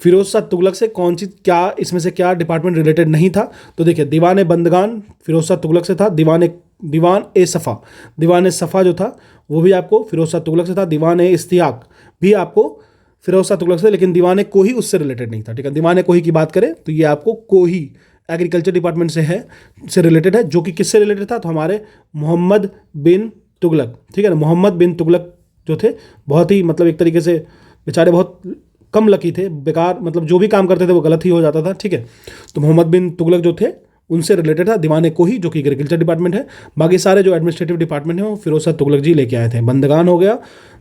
[SPEAKER 1] फिरोज शाह तुगलक से कौन सी, क्या इसमें से क्या डिपार्टमेंट रिलेटेड नहीं था। तो देखिए दीवान बंदगान फिरोज शाह तुगलक से था, दीवान ए सफ़ा जो था वो भी आपको फिरोज शाह तुगलक से था, दीवान ए इश्तियाक भी आपको फिरोज शाह तुगलक से, लेकिन दीवान ए कोही उससे रिलेटेड नहीं था, ठीक है। दीवान ए कोही की बात करें तो ये आपको कोही एग्रीकल्चर डिपार्टमेंट से रिलेटेड है, जो कि किससे रिलेटेड था, तो हमारे मोहम्मद बिन तुगलक, ठीक है ना। मोहम्मद बिन तुगलक जो थे बहुत ही, मतलब एक तरीके से बेचारे बहुत कम लकी थे, बेकार, मतलब जो भी काम करते थे वो गलत ही हो जाता था, ठीक है। तो मोहम्मद बिन तुगलक जो थे उनसे रिलेटेड था दीवान कोही, जो कि एग्रीकल्चर डिपार्टमेंट है। बाकी सारे जो एडमिनिस्ट्रेटिव डिपार्टमेंट है वो फिरोज शाह तुगलक जी लेके आए थे। बंदगान हो गया,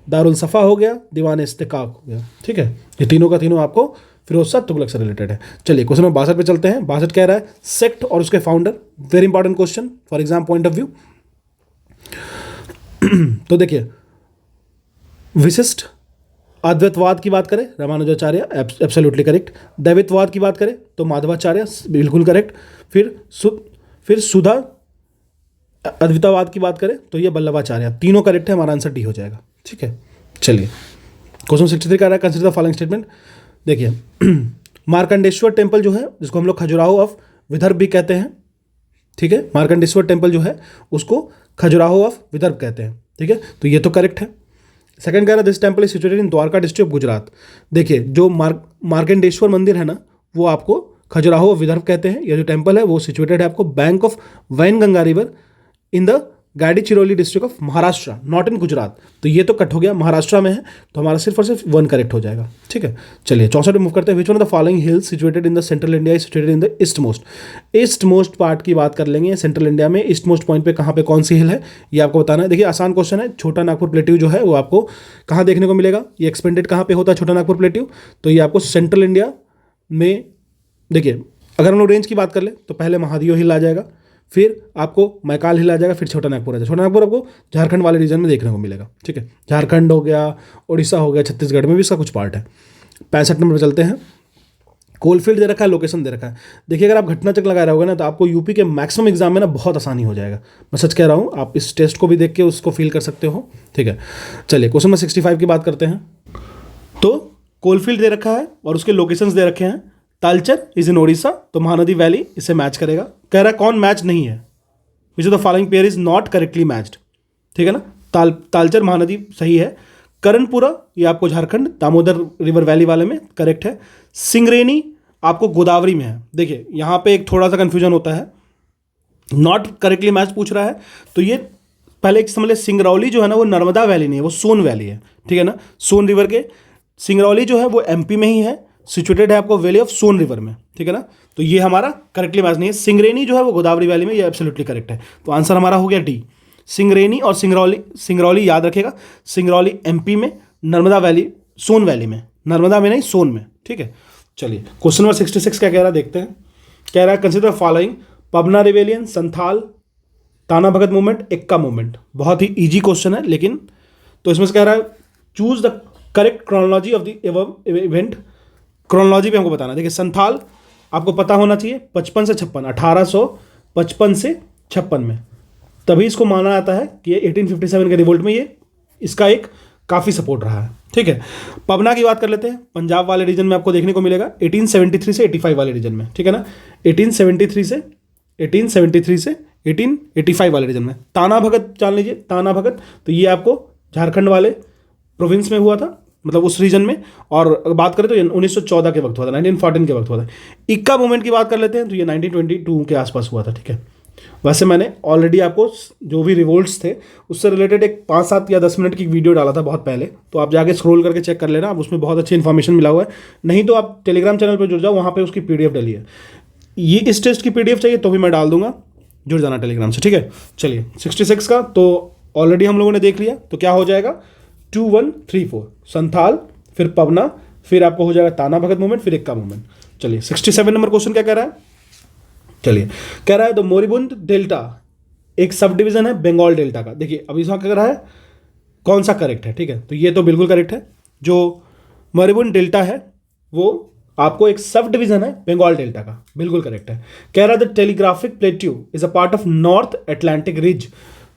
[SPEAKER 1] दारुल सफ़ा हो गया, दीवान इस्तिकाक हो गया, ठीक है। ये तीनों का तीनों आपको फिरोज शाह तुगलक से रिलेटेड है। चलिए क्वेश्चन नंबर 62 पे चलते हैं। 62 कह रहा है सेक्ट और उसके founder, very important question for exam point of view. तो देखिए विशिष्ट अद्वैतवाद की बात करें रामानुजाचार्य, एब्सोल्युटली करेक्ट। दैवितवाद की बात करें तो माधवाचार्य, बिल्कुल करेक्ट। फिर सुधा अद्वैतवाद की बात करें तो ये वल्लभाचार्य, तीनों करेक्ट है, हमारा आंसर डी हो जाएगा, ठीक है। चलिए क्वेश्चन 63 का रहा है कंसीडर द फॉलोइंग स्टेटमेंट। देखिए मार्कंडेश्वर टेम्पल जो है, जिसको हम लोग खजुराहो ऑफ विदर्भ भी कहते हैं, ठीक है। मार्कंडेश्वर टेम्पल जो है उसको खजुराहो ऑफ विदर्भ कहते हैं, ठीक है। तो ये तो करेक्ट है। सेकंड कह रहा है this temple is situated in Dwarka district of Gujarat. देखिए जो मार्कंडेश्वर मंदिर है ना, वो आपको खजुराहो ऑफ विदर्भ कहते हैं। ये जो टेम्पल है वो सिचुएटेड है आपको bank of Wainganga river in the Gadchiroli district of Maharashtra, not in Gujarat. तो ये तो कट हो गया, महाराष्ट्र में है, तो हमारा सिर्फ और सिर्फ 1 करेक्ट हो जाएगा। ठीक है, चलिए 64 पे मूव करते हैं। Which one of the following hills situated in the central India is situated in the east most. East most part की बात कर लेंगे, सेंट्रल इंडिया में ईस्ट मोस्ट पॉइंट पे कहाँ पे कौन सी हिल है ये आपको बताना है। देखिए आसान क्वेश्चन है। छोटा नागपुर प्लेट्यू जो है वो आपको कहाँ देखने को मिलेगा, ये एक्सपेंडेड कहाँ पे होता है छोटा नागपुर प्लेट्यू, तो ये आपको सेंट्रल इंडिया में, देखिए अगर हम लोग रेंज की बात कर ले तो पहले महादेव हिल आ जाएगा, फिर आपको मैकाल हिल आ जाएगा, फिर छोटा नागपुर आ जाएगा। छोटा नागपुर आपको झारखंड वाले रीजन में देखने को मिलेगा। ठीक है, झारखंड हो गया, उड़ीसा हो गया, छत्तीसगढ़ में भी इसका कुछ पार्ट है। 65 नंबर पर चलते हैं। कोलफील्ड दे रखा है, लोकेशन दे रखा है। देखिए अगर आप घटना चक्र लगा रहे होगे ना तो आपको यूपी के मैक्सिमम एग्जाम में ना बहुत आसानी हो जाएगा। मैं सच कह रहा हूँ, आप इस टेस्ट को भी देख के उसको फील कर सकते हो। ठीक है, चलिए क्वेश्चन नंबर 65 की बात करते हैं। तो कोलफील्ड दे रखा है और उसके लोकेशंस दे रखे हैं। तालचर इज इन ओडिशा, तो महानदी वैली इससे मैच करेगा। कह रहा है कौन मैच नहीं है, which of the following pair is not correctly matched. ठीक है ना, तालचर महानदी सही है। करणपुरा ये आपको झारखंड दामोदर रिवर वैली वाले में करेक्ट है। सिंगरेनी आपको गोदावरी में है। देखिए यहाँ पे एक थोड़ा सा कंफ्यूजन होता है, नॉट करेक्टली मैच पूछ रहा है, तो ये पहले एक समझ ले, सिंगरौली जो है ना वो नर्मदा वैली नहीं है, वो सोन वैली है। ठीक है ना, सोन रिवर के सिंगरौली जो है वो एमपी में ही है, सिचुएटेड है आपको वैली ऑफ सोन रिवर में। ठीक है ना, तो ये हमारा करेक्टली मैच नहीं है। सिंगरेनी जो है वो गोदावरी वैली में, ये एब्सोल्युटली करेक्ट है। तो आंसर हमारा हो गया डी। सिंगरेनी और सिंगरौली याद रखेगा, सिंगरौली एमपी में, नर्मदा वैली सोन वैली में, नर्मदा में नहीं सोन में। ठीक है, चलिए क्वेश्चन नंबर 66 क्या कह रहा है देखते हैं। कह रहा है consider following Pabna rebellion, Santhal, ताना भगत मूवमेंट, एक्का मूवमेंट। बहुत ही इजी क्वेश्चन है लेकिन, तो इसमें से कह रहा है choose the correct chronology of the event. Chronology पे हमको बताना है। देखिए संथाल आपको पता होना चाहिए 55 से 56, 1855 से 56 में, तभी इसको माना जाता है कि ये 1857 के रिवोल्ट में ये इसका एक काफ़ी सपोर्ट रहा है। ठीक है, पबना की बात कर लेते हैं। पंजाब वाले रीजन में आपको देखने को मिलेगा 1873 से 85 वाले रीजन में। ठीक है ना, 1873 से 1885 वाले रीजन में। ताना भगत जान लीजिए, ताना भगत, तो ये आपको झारखंड वाले प्रोविंस में हुआ था, मतलब उस रीजन में। और बात करें तो ये 1914 के वक्त हुआ था, 1914 के वक्त हुआ था। इक्का मूवमेंट की बात कर लेते हैं तो ये 1922 के आसपास हुआ था। ठीक है, वैसे मैंने ऑलरेडी आपको जो भी रिवोल्ट्स थे उससे रिलेटेड एक 5-7 या 10 मिनट की वीडियो डाला था बहुत पहले, तो आप जाके स्क्रॉल करके चेक कर लेना, आप उसमें बहुत अच्छी इन्फॉर्मेशन मिला हुआ है। नहीं तो आप टेलीग्राम चैनल पर जुड़ जाओ, वहाँ पे उसकी PDF डली है। ये इस टेस्ट की PDF चाहिए तो भी मैं डाल दूंगा, जुड़ जाना टेलीग्राम से। ठीक है, चलिए 66 का तो ऑलरेडी हम लोगों ने देख लिया, तो क्या हो जाएगा 2 1 3 4, संथाल, फिर पवना, फिर आपको हो जाएगा ताना भगत मूवमेंट, फिर एक्का मूवमेंट। चलिए 67 नंबर क्वेश्चन क्या कह रहा है। चलिए कह रहा है द मोरिबुंद डेल्टा एक सब डिवीजन है बंगाल डेल्टा का। देखिए अभी इसमें क्या कह रहा है, कौन सा करेक्ट है। ठीक है, तो ये तो बिल्कुल करेक्ट है। जो मोरिबुंद डेल्टा है वो आपको एक सब डिवीजन है बंगाल डेल्टा का, बिल्कुल करेक्ट है। कह रहा है the telegraphic plateau is a part of north Atlantic ridge.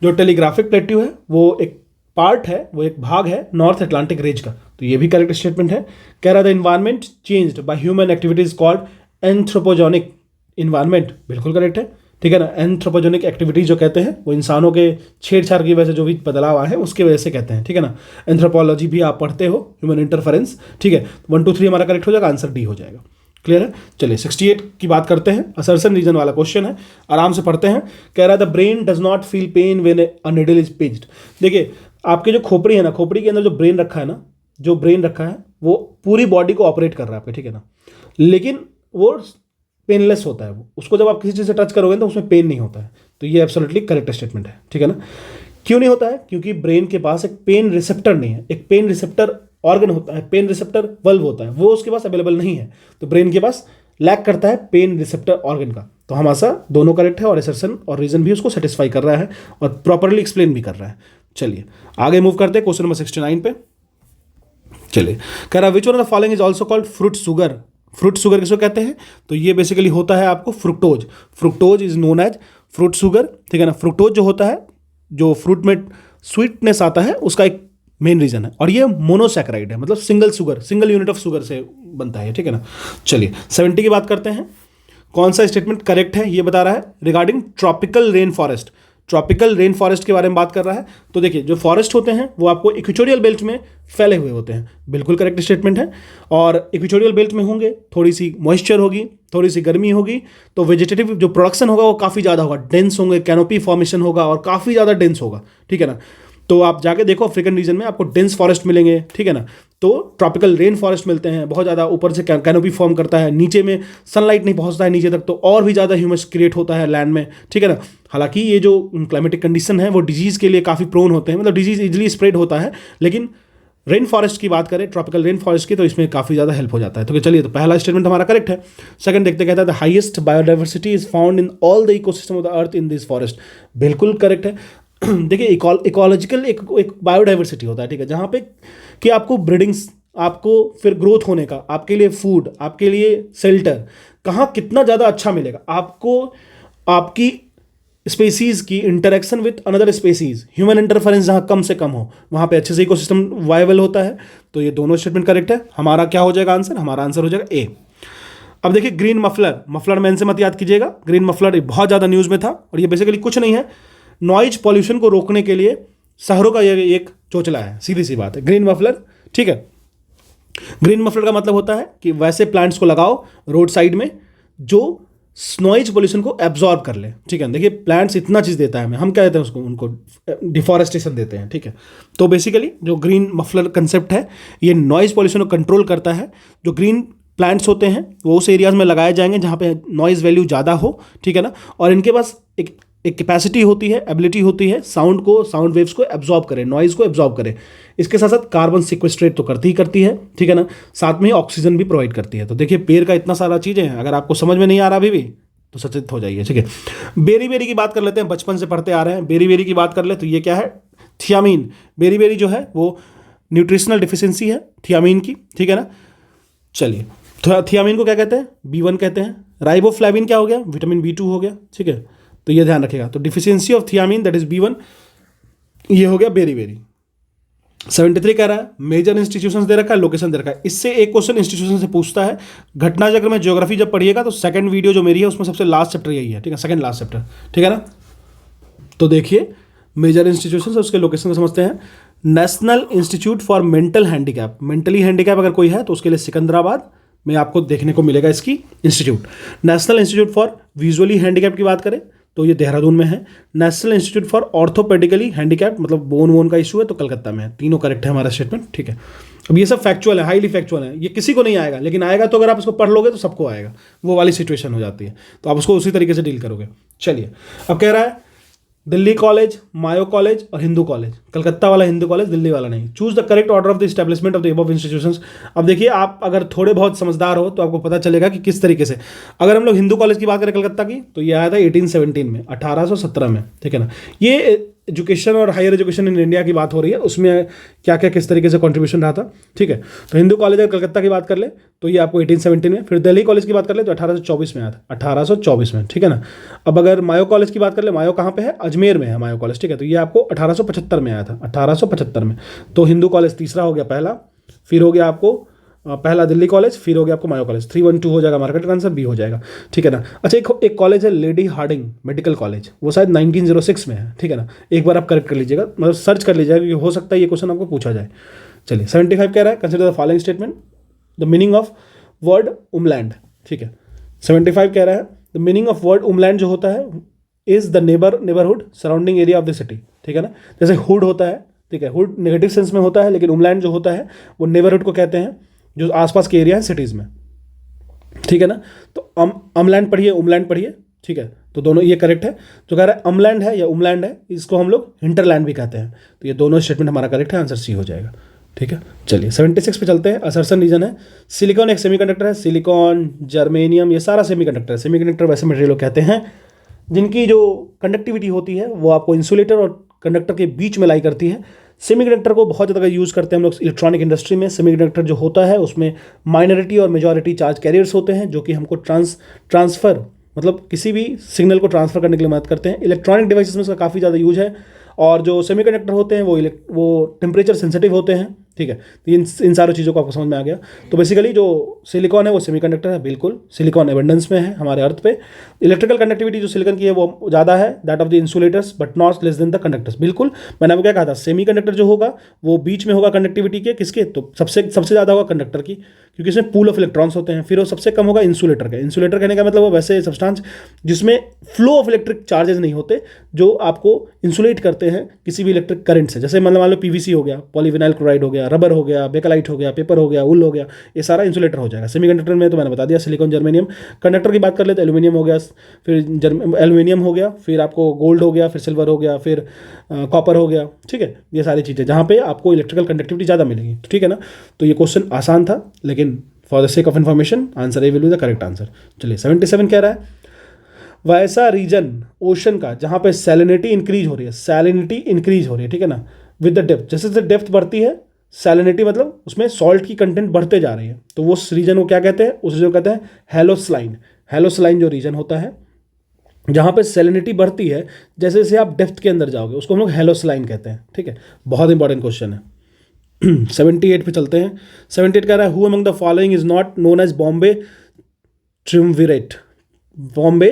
[SPEAKER 1] जो टेलीग्राफिक प्लेट्यू है वो एक पार्ट है, वो एक भाग है नॉर्थ अटलांटिक रिज का, तो ये भी करेक्ट स्टेटमेंट है। कह रहा है the environment changed by human activities called anthropogenic environment, बिल्कुल करेक्ट है। ठीक है ना, एंथ्रोपोजेनिक एक्टिविटीज जो कहते हैं वो इंसानों के छेड़छाड़ की वजह से जो भी बदलाव आए हैं उसकी वजह से कहते हैं। ठीक है ना, एंथ्रोपोलॉजी भी आप पढ़ते हो, ह्यूमन इंटरफेरेंस। ठीक है, 1 2 3 हमारा करेक्ट हो जाएगा, आंसर डी हो जाएगा। क्लियर है। चलिए 68 की बात करते हैं, असर्सन रीजन वाला क्वेश्चन है, आराम से पढ़ते हैं। कह रहा है the brain does not feel pain when a needle is pinched. देखिए आपके जो खोपड़ी है ना, खोपड़ी के अंदर जो ब्रेन रखा है ना, जो ब्रेन रखा है वो पूरी बॉडी को ऑपरेट कर रहा है आपके। ठीक है ना, लेकिन वो पेनलेस होता है, वो उसको जब आप किसी चीज़ से टच करोगे तो उसमें पेन नहीं होता है। तो ये एब्सोल्युटली करेक्ट स्टेटमेंट है। ठीक है ना, क्यों नहीं होता है, क्योंकि ब्रेन के पास एक पेन रिसेप्टर नहीं है। एक पेन रिसेप्टर ऑर्गन होता है, पेन रिसेप्टर वल्व होता है, वो उसके पास अवेलेबल नहीं है, तो ब्रेन के पास लैक करता है पेन रिसेप्टर ऑर्गन का। तो हमारा दोनों करेक्ट है और असर्सन और रीजन भी उसको सेटिस्फाई कर रहा है और प्रॉपरली एक्सप्लेन भी कर रहा है। चलिए आगे मूव करते हैं क्वेश्चन नंबर 69 पे। चलिए कह रहा which one of the following is also called fruit sugar. Fruit sugar किसको कहते हैं, तो ये बेसिकली होता है आपको fructose. Fructose is known as fruit sugar. ठीक है ना, फ्रुक्टोज जो होता है, जो फ्रूट में स्वीटनेस आता है उसका एक मेन रीजन है, और ये मोनोसैकेराइड है, मतलब single sugar, single unit of sugar से बनता है। ठीक है ना, चलिए 70 की बात करते हैं। कौन सा स्टेटमेंट करेक्ट है ये बता रहा है। Regarding tropical rain forest, tropical rain forest के बारे में बात कर रहा है। तो देखिए जो फॉरेस्ट होते हैं वो आपको इक्वेटोरियल बेल्ट में फैले हुए होते हैं, बिल्कुल करेक्ट स्टेटमेंट है। और इक्वेटोरियल बेल्ट में होंगे, थोड़ी सी मॉइस्चर होगी, थोड़ी सी गर्मी होगी, तो वेजिटेटिव जो प्रोडक्शन होगा वो काफ़ी ज़्यादा होगा, डेंस होंगे, कैनोपी फॉर्मेशन होगा और काफ़ी ज़्यादा डेंस होगा, ठीक है ना। तो आप जाके देखो अफ्रीकन रीजन में आपको डेंस फॉरेस्ट मिलेंगे, ठीक है ना। तो ट्रॉपिकल रेन फॉरेस्ट मिलते हैं, बहुत ज़्यादा ऊपर से कैनोपी फॉर्म करता है, नीचे में सनलाइट नहीं पहुंचता है नीचे तक, तो और भी ज़्यादा ह्यूमस क्रिएट होता है लैंड में, ठीक है ना। हालांकि ये जो क्लाइमेटिक कंडीशन है वो डिजीज़ के लिए काफ़ी प्रोन होते हैं, मतलब डिजीज़ इजिली स्प्रेड होता है, लेकिन रेन फॉरेस्ट की बात करें, ट्रॉपिकल रेन फॉरेस्ट की, तो इसमें काफ़ी ज़्यादा हेल्प हो जाता है। तो चलिए, तो पहला स्टेटमेंट हमारा करेक्ट है। सेकंड देखते, कहता है the highest biodiversity is found in all the ecosystem of the earth in this forest, बिल्कुल करेक्ट है। देखिए इकोलॉजिकल एक बायोडाइवर्सिटी होता है, ठीक है, जहाँ पे कि आपको ब्रीडिंग्स, आपको फिर ग्रोथ होने का, आपके लिए फूड, आपके लिए शेल्टर कहाँ कितना ज़्यादा अच्छा मिलेगा आपको, आपकी स्पेसीज की interaction with another species, human interference जहाँ कम से कम हो, वहाँ पे अच्छे से इकोसिस्टम वायबल होता है। तो ये दोनों स्टेटमेंट करेक्ट है। हमारा क्या हो जाएगा आंसर? हमारा आंसर हो जाएगा ए। अब देखिए ग्रीन मफलर मैन से मत याद कीजिएगा, ग्रीन मफलर बहुत ज़्यादा न्यूज़ में था और ये बेसिकली कुछ नहीं है, नॉइज पॉल्यूशन को रोकने के लिए शहरों का ये एक चोचला है, सीधी सी बात है, ग्रीन मफलर, ठीक है। ग्रीन मफलर का मतलब होता है कि वैसे प्लांट्स को लगाओ रोड साइड में जो नॉइज पोल्यूशन को एब्जॉर्ब कर ले, ठीक है। देखिए प्लांट्स इतना चीज़ देता है हमें, हम क्या देते हैं उसको, उनको डिफॉरेस्टेशन देते हैं, ठीक है। तो बेसिकली जो ग्रीन मफलर कंसेप्ट है ये नॉइज पोल्यूशन को कंट्रोल करता है। जो ग्रीन प्लांट्स होते हैं वो उस एरियाज में लगाए जाएंगे जहाँ पे नॉइज़ वैल्यू ज़्यादा हो, ठीक है ना, और इनके पास एक कैपेसिटी होती है, एबिलिटी होती है साउंड वेव्स को एब्जॉर्ब करें, नॉइज़ को एब्जॉर्ब करें। इसके साथ साथ कार्बन सिक्वेस्ट्रेट तो करती ही करती है, ठीक है ना, साथ में ही ऑक्सीजन भी प्रोवाइड करती है। तो देखिए पेड़ का इतना सारा चीज़ें हैं, अगर आपको समझ में नहीं आ रहा अभी भी तो सचेत हो जाइए, ठीक है। बेरी की बात कर लेते हैं, बचपन से पढ़ते आ रहे हैं, बेरी की बात कर ले तो ये क्या है? थियामीन। बेरी जो है वो न्यूट्रिशनल डिफिशियंसी है थियामीन की, ठीक है ना। चलिए, तो थियामीन को क्या कहते हैं? B1 कहते हैं। राइबोफ्लेविन क्या हो गया? विटामिन B2 हो गया, ठीक है। तो ये ध्यान रखेगा। तो deficiency of thiamine that is B1, ये हो गया बेरी। 73 कह रहा है मेजर इंस्टीट्यूशंस दे रखा है, लोकेशन दे रखा है। इससे एक क्वेश्चन इंस्टीट्यूशन से पूछता है। घटना चक्र में ज्योग्राफी जब पढ़िएगा तो सेकंड वीडियो जो मेरी है उसमें सबसे लास्ट चैप्टर यही है, ठीक है, सेकंड लास्ट चैप्टर, ठीक है ना। तो देखिए मेजर इंस्टीट्यूशंस उसके लोकेशन को समझते हैं। National institute for mental handicap, mentally handicap अगर कोई है तो उसके लिए सिकंदराबाद में आपको देखने को मिलेगा इसकी institute. National institute for visually handicap की बात करें तो ये देहरादून में है। National institute for orthopaedically handicap मतलब बोन का इशू है तो कलकत्ता में है। तीनों करेक्ट है हमारा स्टेटमेंट, ठीक है। अब ये सब फैक्चुअल है, हाईली फैक्चुअल है, ये किसी को नहीं आएगा, लेकिन आएगा तो अगर आप इसको पढ़ लोगे तो सबको आएगा, वो वाली सिचुएशन हो जाती है, तो आप उसको उसी तरीके से डील करोगे। चलिए, अब कह रहा है दिल्ली कॉलेज, मायो कॉलेज और हिंदू कॉलेज। कलकत्ता वाला हिंदू कॉलेज, दिल्ली वाला नहीं। Choose the correct order of the establishment of the above institutions. अब देखिए आप अगर थोड़े बहुत समझदार हो तो आपको पता चलेगा कि किस तरीके से। अगर हम लोग हिंदू कॉलेज की बात करें कलकत्ता की तो ये आया था 1817 में, 1817 में, ठीक है ना। ये एजुकेशन और हायर एजुकेशन इन इंडिया की बात हो रही है, उसमें क्या क्या किस तरीके से कंट्रीब्यूशन रहा था, ठीक है। तो हिंदू कॉलेज अगर कलकत्ता की बात कर ले तो ये आपको 1817 में, फिर दिल्ली कॉलेज की बात कर ले तो 1824 में आया था, 1824 में, ठीक है ना। अब अगर मायो कॉलेज की बात कर ले, मायो कहाँ पे है? अजमेर में है मायो कॉलेज, ठीक है। तो ये आपको 1875 में आया था, 1875 में। तो हिंदू कॉलेज तीसरा हो गया पहला, फिर हो गया आपको पहला दिल्ली कॉलेज, फिर हो गया आपको मायो कॉलेज। 312 हो जाएगा मार्केट का आंसर, बी हो जाएगा, ठीक है ना। अच्छा एक कॉलेज है लेडी हार्डिंग मेडिकल कॉलेज, वो शायद 1906 में है, ठीक है ना। एक बार आप करेक्ट कर लीजिएगा, मतलब सर्च कर लीजिएगा क्योंकि हो सकता है ये क्वेश्चन आपको पूछा जाए। चलिए 75 कह रहा है consider the following statement, the meaning of word umland, ठीक है। 75 कह रहा है the meaning of word umland जो होता है is the neighbourhood surrounding area of the city, ठीक है ना। जैसे हुड होता है, ठीक है, हुड नेगेटिव सेंस में होता है, लेकिन उमलैंड जो होता है वो नेबरहुड को कहते हैं जो आसपास के एरिया है सिटीज़ में, ठीक है ना। तो अमलैंड पढ़िए, उमलैंड पढ़िए, ठीक है। तो दोनों ये करेक्ट है। जो कह रहा है अमलैंड है या उमलैंड है, इसको हम लोग हिंटरलैंड भी कहते हैं। तो ये दोनों स्टेटमेंट हमारा करेक्ट है, आंसर सी हो जाएगा, ठीक है। चलिए 76 पे चलते हैं। असर्सन रीजन है। सिलिकॉन एक सेमीकंडक्टर है, सिलिकॉन, जर्मेनियम, ये सारा सेमीकंडक्टर है। सेमीकंडक्टर वैसे मटेरियल कहते हैं जिनकी जो कंडक्टिविटी होती है वो आपको इंसुलेटर और कंडक्टर के बीच में लाई करती है। सेमीकंडक्टर को बहुत ज़्यादा यूज़ करते हैं हम लोग इलेक्ट्रॉनिक इंडस्ट्री में। सेमीकंडक्टर जो होता है उसमें माइनॉरिटी और मेजॉरिटी चार्ज कैरियर्स होते हैं जो कि हमको ट्रांसफ़र मतलब किसी भी सिग्नल को ट्रांसफ़र करने के लिए मदद करते हैं। इलेक्ट्रॉनिक डिवाइसेस में इसका काफ़ी ज़्यादा यूज है। और जो सेमीकंडक्टर होते हैं वो टेम्परेचर सेंसिटिव होते हैं, ठीक है। तो इन सारी चीज़ों को आपको समझ में आ गया। तो बेसिकली जो सिलिकॉन है वो सेमीकंडक्टर है, बिल्कुल सिलिकॉन एबंडेंस में है हमारे अर्थ पे। इलेक्ट्रिकल कंडक्टिविटी जो सिलिकॉन की है वो ज़्यादा है, that of the insulators but not less than the conductors. बिल्कुल, मैंने आपको क्या कहा था, सेमीकंडक्टर जो होगा वो बीच में होगा कंडक्टिविटी के, किसके, तो सबसे ज़्यादा होगा कंडक्टर की, क्योंकि इसमें पूल ऑफ इलेक्ट्रॉन्स होते हैं। फिर वो सबसे कम होगा इंसुलेटर का। इंसुलेटर कहने का मतलब वो वैसे सब्सटेंस जिसमें फ्लो ऑफ इलेक्ट्रिक चार्जेस नहीं होते, जो आपको इंसुलेट करते हैं किसी भी इलेक्ट्रिक करंट से। जैसे मान लो पीवीसी हो गया, पॉलीविनाइल क्लोराइड हो गया, रबर हो गया, बेकलाइट हो गया, पेपर हो गया, वुल हो गया, ये सारा इंसुलेटर हो जाएगा। सेमीकंडक्टर में तो मैंने बता दिया सिलिकॉन, जर्मेनियम। कंडक्टर की बात कर लेते हैं, एल्यूमिनियम हो गया, फिर एल्यूमिनियम हो गया, फिर आपको गोल्ड हो गया, फिर सिल्वर हो गया, फिर कॉपर हो गया, ठीक है। ये सारी चीज़ें जहाँ पे आपको इलेक्ट्रिकल कंडक्टिविटी ज़्यादा मिलेगी, ठीक है ना। तो ये क्वेश्चन आसान था, लेकिन for the sake of information answer A will be the correct answer. चलिए 77 कह रहा है, वैसा रीजन ओशन का जहाँ पे सैलिनिटी इंक्रीज हो रही है, सैलिनिटी इंक्रीज हो रही है, ठीक है ना, विद द डेप्थ। जैसे जैसे डेप्थ बढ़ती है, सैलिनिटी मतलब उसमें सॉल्ट की कंटेंट बढ़ते जा रही है, तो वो रीजन को क्या कहते हैं, उस रीजन को कहते हैं हेलोस्लाइन। हेलोस्लाइन जो रीजन होता है जहाँ पे सैलिनिटी बढ़ती है, जैसे जैसे आप डेप्थ के अंदर जाओगे, उसको हम लोग हेलोस्लाइन कहते हैं, ठीक है। बहुत इंपॉर्टेंट क्वेश्चन है। 78 पे चलते हैं। 78 कह रहा है, who among the following is not known as Bombay triumvirate. Bombay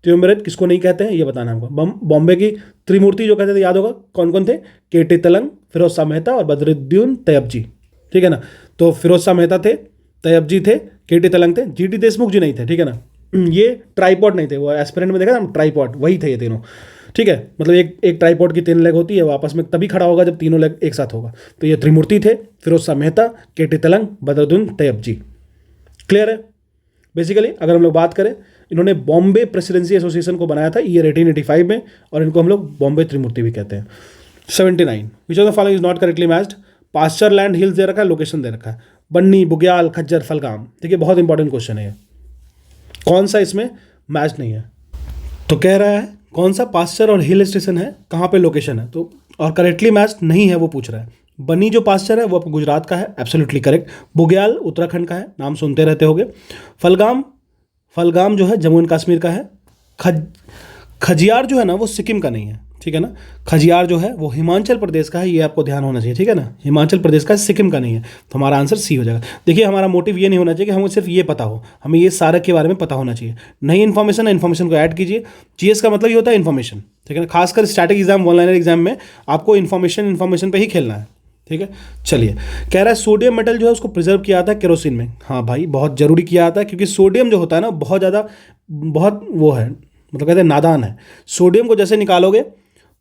[SPEAKER 1] triumvirate किसको नहीं कहते हैं ये बताना है हमको। बॉम्बे की त्रिमूर्ति जो कहते थे, याद होगा कौन कौन थे, केटी तलंग, फिरोज शाह मेहता और बदरुद्दीन तैयबजी, ठीक है ना। तो फिरोज शाह मेहता थे, तैयबजी थे, केटी तलंग थे, जीटी देशमुख जी नहीं थे, ठीक है ना। ये ट्राईपॉड नहीं थे, वो एस्पिरेंट में देखा था हम, ट्राईपॉड वही थे ये तीनों, ठीक है। मतलब एक ट्राईपॉड की 3 लेग होती है, वो आपस में तभी खड़ा होगा जब तीनों लेग एक साथ होगा। तो ये त्रिमूर्ति थे, फिरोज शाह मेहता, केटी तलंग, बदरुद्दीन तैयबजी। क्लियर है। बेसिकली अगर हम लोग बात करें, इन्होंने बॉम्बे प्रेसिडेंसी एसोसिएशन को बनाया था ईयर 1885 में, और इनको हम लोग बॉम्बे त्रिमूर्ति भी कहते हैं। 79, which of the following is not correctly matched. Pasture land hills दे रखा है, लोकेशन दे रखा है, बन्नी, बुग्याल, खज्जर, फलगाम। ठीक है, बहुत इंपॉर्टेंट क्वेश्चन है ये, कौन सा इसमें मैच नहीं है। तो कह रहा है कौन सा पास्चर और हिल स्टेशन है, कहाँ पे लोकेशन है, तो और करेक्टली मैच नहीं है वो पूछ रहा है। बनी जो पास्चर है वो आपको गुजरात का है, एब्सोल्युटली करेक्ट। बुग्याल उत्तराखंड का है, नाम सुनते रहते होगे। फलगाम जो है जम्मू एंड कश्मीर का है। खजियार जो है ना वो सिक्किम का नहीं है, ठीक है ना। खजियार जो है वो हिमाचल प्रदेश का है, ये आपको ध्यान होना चाहिए, ठीक है ना। हिमाचल प्रदेश का है, सिक्किम का नहीं है, तो हमारा आंसर सी हो जाएगा। देखिए हमारा मोटिव ये नहीं होना चाहिए कि हमें सिर्फ ये पता हो, हमें ये सारे के बारे में पता होना चाहिए। नई इन्फॉर्मेशन है, इन्फॉर्मेशन को ऐड कीजिए। जीएस का मतलब ये होता है इन्फॉर्मेशन, ठीक है ना। खासकर static exam, one liner exam में आपको इन्फॉर्मेशन पे ही खेलना है, ठीक है। चलिए, कह रहा है सोडियम मेटल जो है उसको प्रिजर्व किया जाता है केरोसिन में। हाँ भाई, बहुत जरूरी किया जाता है, क्योंकि सोडियम जो होता है ना बहुत वो है, मतलब कहते हैं नादान है। सोडियम को जैसे निकालोगे,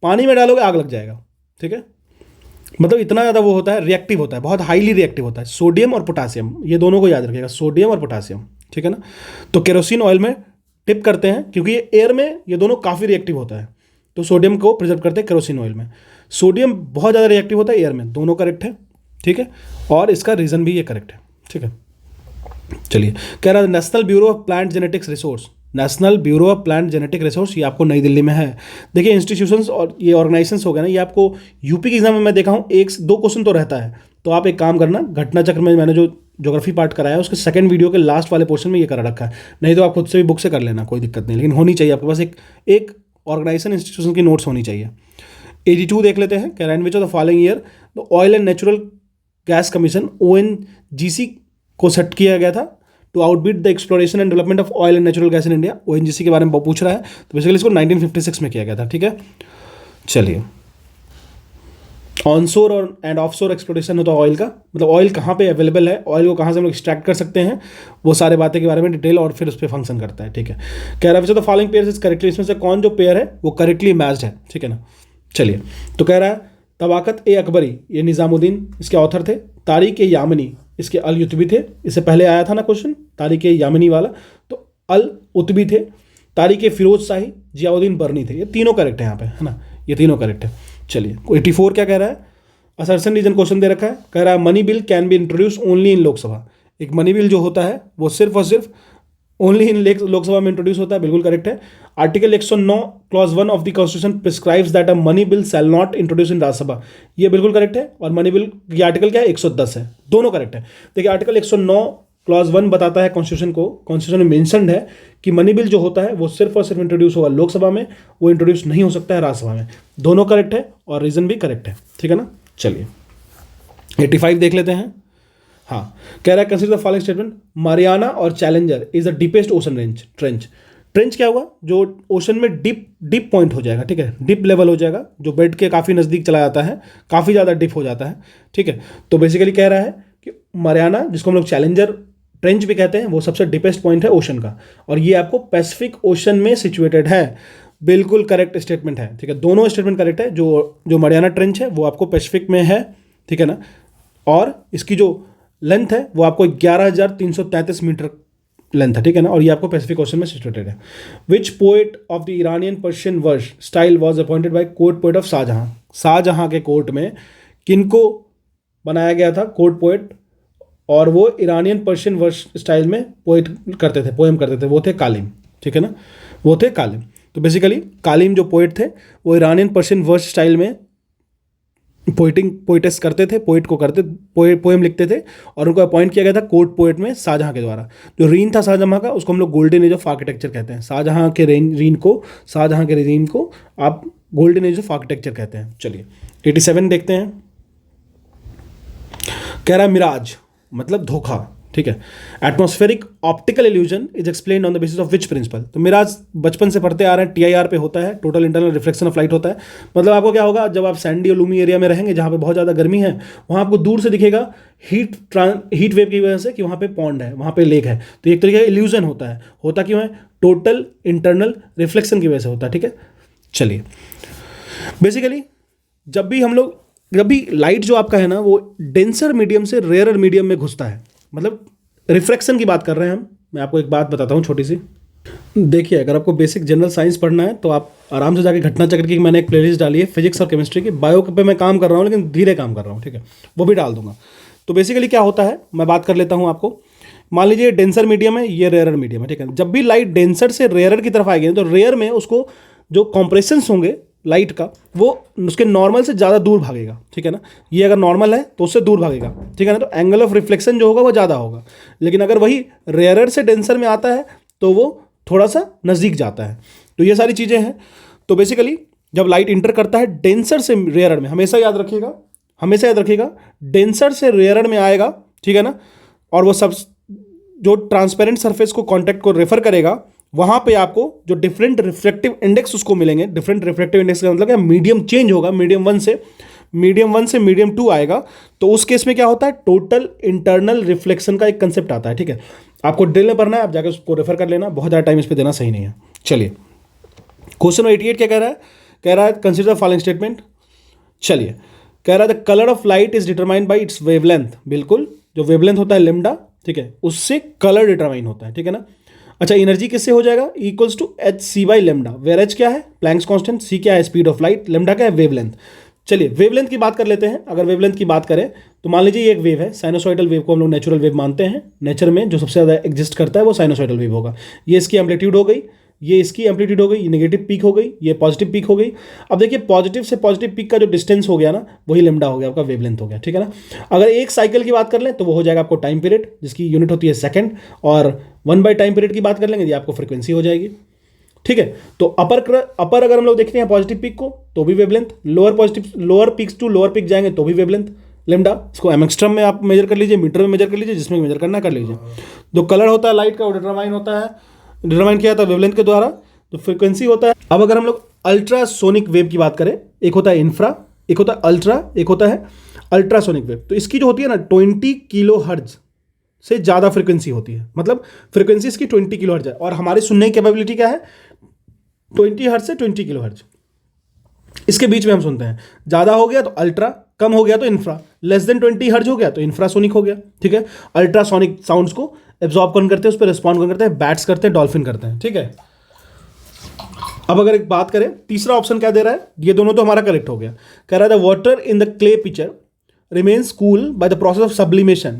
[SPEAKER 1] पानी में डालोगे, आग लग जाएगा, ठीक है। मतलब इतना ज़्यादा वो होता है, रिएक्टिव होता है, बहुत हाईली रिएक्टिव होता है। सोडियम और पोटासियम, ये दोनों को याद रखिएगा, सोडियम और पोटासियम, ठीक है ना। तो केरोसिन ऑयल में टिप करते हैं, क्योंकि ये एयर में ये दोनों काफ़ी रिएक्टिव होता है, तो सोडियम को प्रिजर्व करते हैं केरोसिन ऑयल में। सोडियम बहुत ज़्यादा रिएक्टिव होता है एयर में, दोनों करेक्ट है, ठीक है। और इसका रीज़न भी ये करेक्ट है, ठीक है। चलिए, कह रहा है national bureau of plant genetics resource. National bureau of plant genetic resource, ये आपको नई दिल्ली में है। देखिए इंस्टीट्यूशंस और ये ऑर्गेनाइजेशंस हो गए ना, ये आपको यूपी के एग्जाम में मैं देखा हूँ 1-2 क्वेश्चन तो रहता है। तो आप एक काम करना, घटना चक्र में मैंने जो ज्योग्राफी पार्ट कराया है उसके सेकंड वीडियो के लास्ट वाले पोर्शन में ये करा रखा है, नहीं तो आप खुद से भी बुक से कर लेना, कोई दिक्कत नहीं, लेकिन होनी चाहिए आपके पास एक ऑर्गेनाइजेशन इंस्टीट्यूशन की नोट्स होनी चाहिए। 82 देख लेते हैं, कह रहा है which of the following year the oil and natural gas commission ONGC को सेट किया गया था to outbid the exploration and development of oil and natural gas in India. ONGC के बारे में पूछ रहा है, तो बेसिकली इसको 1956 में किया गया था, ठीक है। चलिए, ऑनशोर और एंड ऑफशोर एक्सप्लोरेशन होता है ऑयल का, मतलब ऑयल कहाँ पे अवेलेबल है, ऑयल को कहाँ से हम लोग एक्सट्रैक्ट कर सकते हैं, वो सारे बातें के बारे में डिटेल, और फिर उस पर फंक्शन करता है, ठीक है। कह रहा है तो फॉलोइंग पेयर इज करेक्टली, इसमें से कौन जो पेयर है वो करेक्टली मैच्ड है, ठीक है ना। चलिए, तो कह रहा है तबाकत ए अकबरी, ये निज़ामुद्दीन इसके ऑथर थे। तारिक ए यामनी इसके अल युतबी थे, इससे पहले आया था ना क्वेश्चन तारिक ए यामनी वाला, तो अल उतबी थे। तारिक ए फिरोज शाही, जियाउद्दीन बर्नी थे। ये तीनों करेक्ट है यहाँ पे, है ना, ये तीनों करेक्ट है। चलिए, 84 क्या कह रहा है, असर्शन रीजन क्वेश्चन दे रखा है, कह रहा है money bill can be introduce only in Lok Sabha. एक मनी बिल जो होता है वो सिर्फ और सिर्फ ओनली इन लोकसभा में इंट्रोड्यूस होता है, बिल्कुल करेक्ट है। Article 109 clause 1 of the constitution prescribes that a money bill shall not introduce इन राज्यसभा, ये बिल्कुल करेक्ट है। और मनी बिल की आर्टिकल क्या है, 110 है, दोनों करेक्ट है। देखिए आर्टिकल 109 क्लॉज 1 बताता है कॉन्स्टिट्यूशन को, कॉन्स्टिट्यूशन में मेंशन्ड है कि मनी बिल जो होता है वो सिर्फ और सिर्फ इंट्रोड्यूस होगा लोकसभा में, वो इंट्रोड्यूस नहीं हो सकता है राज्यसभा में। दोनों करेक्ट है और रीजन भी करेक्ट है, ठीक है ना। चलिए 85 देख लेते हैं। हाँ, कह रहा है consider the following statement, Mariana और challenger is the deepest ocean range trench. Trench क्या हुआ, जो ओशन में डीप पॉइंट हो जाएगा, ठीक है, डीप लेवल हो जाएगा, जो बेड के काफ़ी नज़दीक चला जाता है, काफ़ी ज़्यादा डीप हो जाता है, ठीक है। तो बेसिकली कह रहा है कि मारियाना, जिसको हम लोग चैलेंजर ट्रेंच भी कहते हैं, वो सबसे डीपेस्ट पॉइंट है ओशन का, और ये आपको पैसिफिक ओशन में सिचुएटेड है। बिल्कुल करेक्ट स्टेटमेंट है, ठीक है, दोनों स्टेटमेंट करेक्ट है। जो मारियाना ट्रेंच है वो आपको पैसिफिक में है, ठीक है ना, और इसकी जो लेंथ है वो आपको 11,333 मीटर लेंथ है, ठीक है ना, और ये आपको पैसिफिक ओशन में सिचुएटेड है। Which poet of the Iranian Persian verse style was appointed by court poet of Shahjahan. Shahjahan के कोर्ट में किनको बनाया गया था कोर्ट पोएट, और वो ईरानियन पर्शियन वर्ष स्टाइल में पोएट करते थे, पोएम करते थे, वो थे कालिम, ठीक है ना, वो थे कालिम। तो बेसिकली कालिम जो पोएट थे वो ईरानियन पर्शियन वर्ष स्टाइल में पोइटेस करते थे, पोएम लिखते थे, और उनको अपॉइंट किया गया था कोर्ट पोएट में शाहजहां के द्वारा। जो रीन था शाहजहां का, उसको हम लोग गोल्डन एज ऑफ आर्किटेक्चर कहते हैं। शाहजहां के रीन को आप गोल्डन एज ऑफ आर्किटेक्चर कहते हैं। चलिए 87 देखते हैं। कह रहा है मिराज मतलब धोखा, ठीक है। Atmospheric optical illusion is explained on the basis of which principle. तो मिराज बचपन से पढ़ते आ रहे हैं, TIR पे होता है, total internal reflection of light होता है। मतलब आपको क्या होगा, जब आप सैंडी और लूमी एरिया में रहेंगे जहाँ पे बहुत ज़्यादा गर्मी है, वहाँ आपको दूर से दिखेगा हीट वेव की वजह से कि वहाँ पे पॉन्ड है, वहाँ पे लेक है। तो एक तरीके का इल्यूजन होता है। होता क्यों है, टोटल इंटरनल रिफ्लेक्शन की वजह से होता है, ठीक है। चलिए बेसिकली जब भी लाइट जो आपका है ना, वो डेंसर मीडियम से रेयरर मीडियम में घुसता है, मतलब रिफ्रैक्शन की बात कर रहे हैं हम। मैं आपको एक बात बताता हूँ छोटी सी। देखिए, अगर आपको बेसिक जनरल साइंस पढ़ना है तो आप आराम से जाके घटना चक्र की मैंने एक प्लेलिस्ट डाली है, फिजिक्स और केमिस्ट्री की। बायो पे मैं काम कर रहा हूँ लेकिन धीरे काम कर रहा हूँ, ठीक है, वो भी डाल दूंगा। तो बेसिकली क्या होता है, मैं बात कर लेता हूँ आपको। मान लीजिए डेंसर मीडियम है, ये रेयरर मीडियम है, ठीक है। जब भी लाइट डेंसर से रेयरर की तरफ आएगी तो रेयर में उसको जो कॉम्प्रेशंस होंगे लाइट का, वो उसके नॉर्मल से ज़्यादा दूर भागेगा, ठीक है ना। ये अगर नॉर्मल है तो उससे दूर भागेगा, ठीक है ना, तो एंगल ऑफ रिफ्लेक्शन जो होगा वो ज़्यादा होगा। लेकिन अगर वही रेयरर से डेंसर में आता है तो वो थोड़ा सा नज़दीक जाता है। तो ये सारी चीज़ें हैं। तो बेसिकली जब लाइट इंटर करता है डेंसर से रेयरर में, हमेशा याद रखिएगा डेंसर से रेयरर में आएगा, ठीक है ना, और वो सब जो ट्रांसपेरेंट सरफेस को कॉन्टैक्ट को रेफर करेगा, वहाँ पे आपको जो डिफरेंट रिफ्लेक्टिव इंडेक्स उसको मिलेंगे। डिफरेंट रिफ्लेक्टिव इंडेक्स का मतलब क्या, मीडियम चेंज होगा, मीडियम वन से मीडियम 2 आएगा। तो उस केस में क्या होता है, टोटल इंटरनल रिफ्लेक्शन का एक कंसेप्ट आता है, ठीक है। आपको ड्रिल में पढ़ना है, आप जाकर उसको रेफर कर लेना, बहुत ज़्यादा टाइम इस पर देना सही नहीं है। चलिए क्वेश्चन 88 क्या कह रहा है कंसिडर द फॉलोइंग स्टेटमेंट। चलिए कह रहा है the colour of light is determined by its wavelength. बिल्कुल, जो वेवलेंथ होता है लेमडा, ठीक है, उससे कलर डिटरमाइन होता है, ठीक है ना। अच्छा, एनर्जी किससे हो जाएगा, equals to hc by lambda, where h क्या है, प्लैंक्स कांस्टेंट, c क्या है, स्पीड ऑफ लाइट, लेमडा क्या है, वेवलेंथ। चलिए वेवलेंथ की बात कर लेते हैं। अगर वेवलेंथ की बात करें तो मान लीजिए ये एक वेव है, साइनोसॉइडल वेव को हम लोग नेचुरल वेव मानते हैं। नेचर में जो सबसे ज़्यादा एग्जिस्ट करता है वो साइनोसॉइडल वेव होगा। ये इसकी एम्पलीट्यूड हो गई, ये इसकी एम्पलीट्यूड हो गई, ये नेगेटिव पीक हो गई, ये पॉजिटिव पीक हो गई। अब देखिए पॉजिटिव से पॉजिटिव पीक का जो डिस्टेंस हो गया ना, वही लेमडा हो गया, आपका वेवलेंथ हो गया, ठीक है ना। अगर एक साइकिल की बात कर लें तो वो हो जाएगा आपको टाइम पीरियड, जिसकी यूनिट होती है सेकंड, और 1 टाइम पीरियड की बात कर लेंगे, ये आपको फ्रीक्वेंसी हो जाएगी, ठीक है। तो अपर अगर हम लोग देखते हैं पॉजिटिव पीक को तो भी wavelength, lower peaks to lower peak जाएंगे तो भी वेवलेंथ लेमडा। इसको एंगस्ट्रम में आप मेजर कर लीजिए, मीटर में मेजर कर लीजिए, जिसमें मेजर करना कर लीजिए। जो कलर होता है लाइट का वो डिटरमाइन किया जाता है वेवलेंथ के द्वारा। तो फ्रीक्वेंसी होता है। अब अगर हम लोग अल्ट्रासोनिक वेव की बात करें, एक होता है इंफ्रा, एक होता है अल्ट्रा, एक होता है अल्ट्रासोनिक वेव। तो इसकी जो होती है ना 20 किलो हर्ट्ज से ज़्यादा फ्रीक्वेंसी होती है, मतलब फ्रीक्वेंसी इसकी 20 किलो हर्ट्ज है, और हमारी सुनने की कैपेबिलिटी क्या है, 20 हर्ट्ज से 20 किलो हर्ट्ज, इसके बीच में हम सुनते हैं। ज़्यादा हो गया तो अल्ट्रा, कम हो गया तो इंफ्रा, लेस देन 20 हर्ट्ज हो गया तो इंफ्रासोनिक हो गया, ठीक है। अल्ट्रासोनिक साउंड्स को एब्जॉर्ब कौन करते हैं, उस पर रिस्पॉन्ड कौन करते हैं, बैट्स करते हैं, डॉल्फिन करते हैं, ठीक है। अब अगर एक बात करें, तीसरा ऑप्शन क्या दे रहा है, ये दोनों तो हमारा करेक्ट हो गया। कह रहा है the water in the clay picture remains cool by the process of sublimation.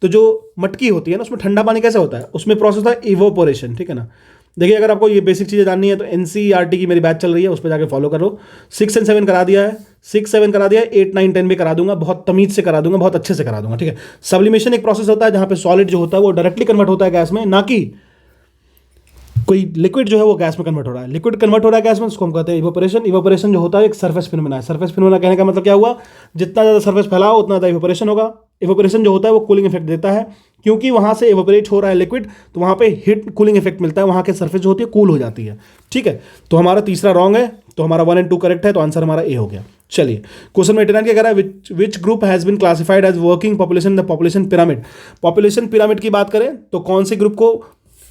[SPEAKER 1] तो जो मटकी होती है ना, उसमें ठंडा पानी कैसे होता है, उसमें प्रोसेस होता है इवोपोरेशन, ठीक है ना। देखिए अगर आपको ये बेसिक चीज़ें जाननी है तो NCERT की मेरी बैच चल रही है, उस पर जाके फॉलो करो। 6 और 7 करा दिया है, 6, 7 करा दिया है, 8, 9, 10 भी करा दूंगा, बहुत तमीज से करा दूंगा, बहुत अच्छे से करा दूंगा, ठीक है। सब्लिमेशन एक प्रोसेस होता है जहाँ पे सॉलिड जो होता है वो डायरेक्टली कन्वर्ट होता है गैस में, ना कि कोई लिक्विड जो है वो गैस में कन्वर्ट हो रहा है, लिक्विड कन्वर्ट हो रहा है गैस में, उसको हम कहते हैं इवेपोरेशन। इवेपोरेशन जो होता है एक सरफेस फिनोमेना है। सरफेस फिनोमेना कहने का मतलब क्या हुआ, जितना ज़्यादा सरफेस फैलाओ उतना ज़्यादा इवेपोरेशन होगा। इवेपोरेशन जो होता है वो कूलिंग इफेक्ट देता है, क्योंकि वहाँ से इवेपोरेट हो रहा है लिक्विड, तो वहाँ पे हीट कूलिंग इफेक्ट मिलता है, वहाँ के सरफेस जो होती है कूल हो जाती है। ठीक है, तो हमारा तीसरा रॉन्ग है, तो हमारा 1 और 2 करेक्ट है, तो आंसर हमारा ए हो गया। चलिए क्वेश्चन 89 क्या कह रहा है, which group has been classified as working population the population pyramid. Population pyramid की बात करें तो कौन से ग्रुप को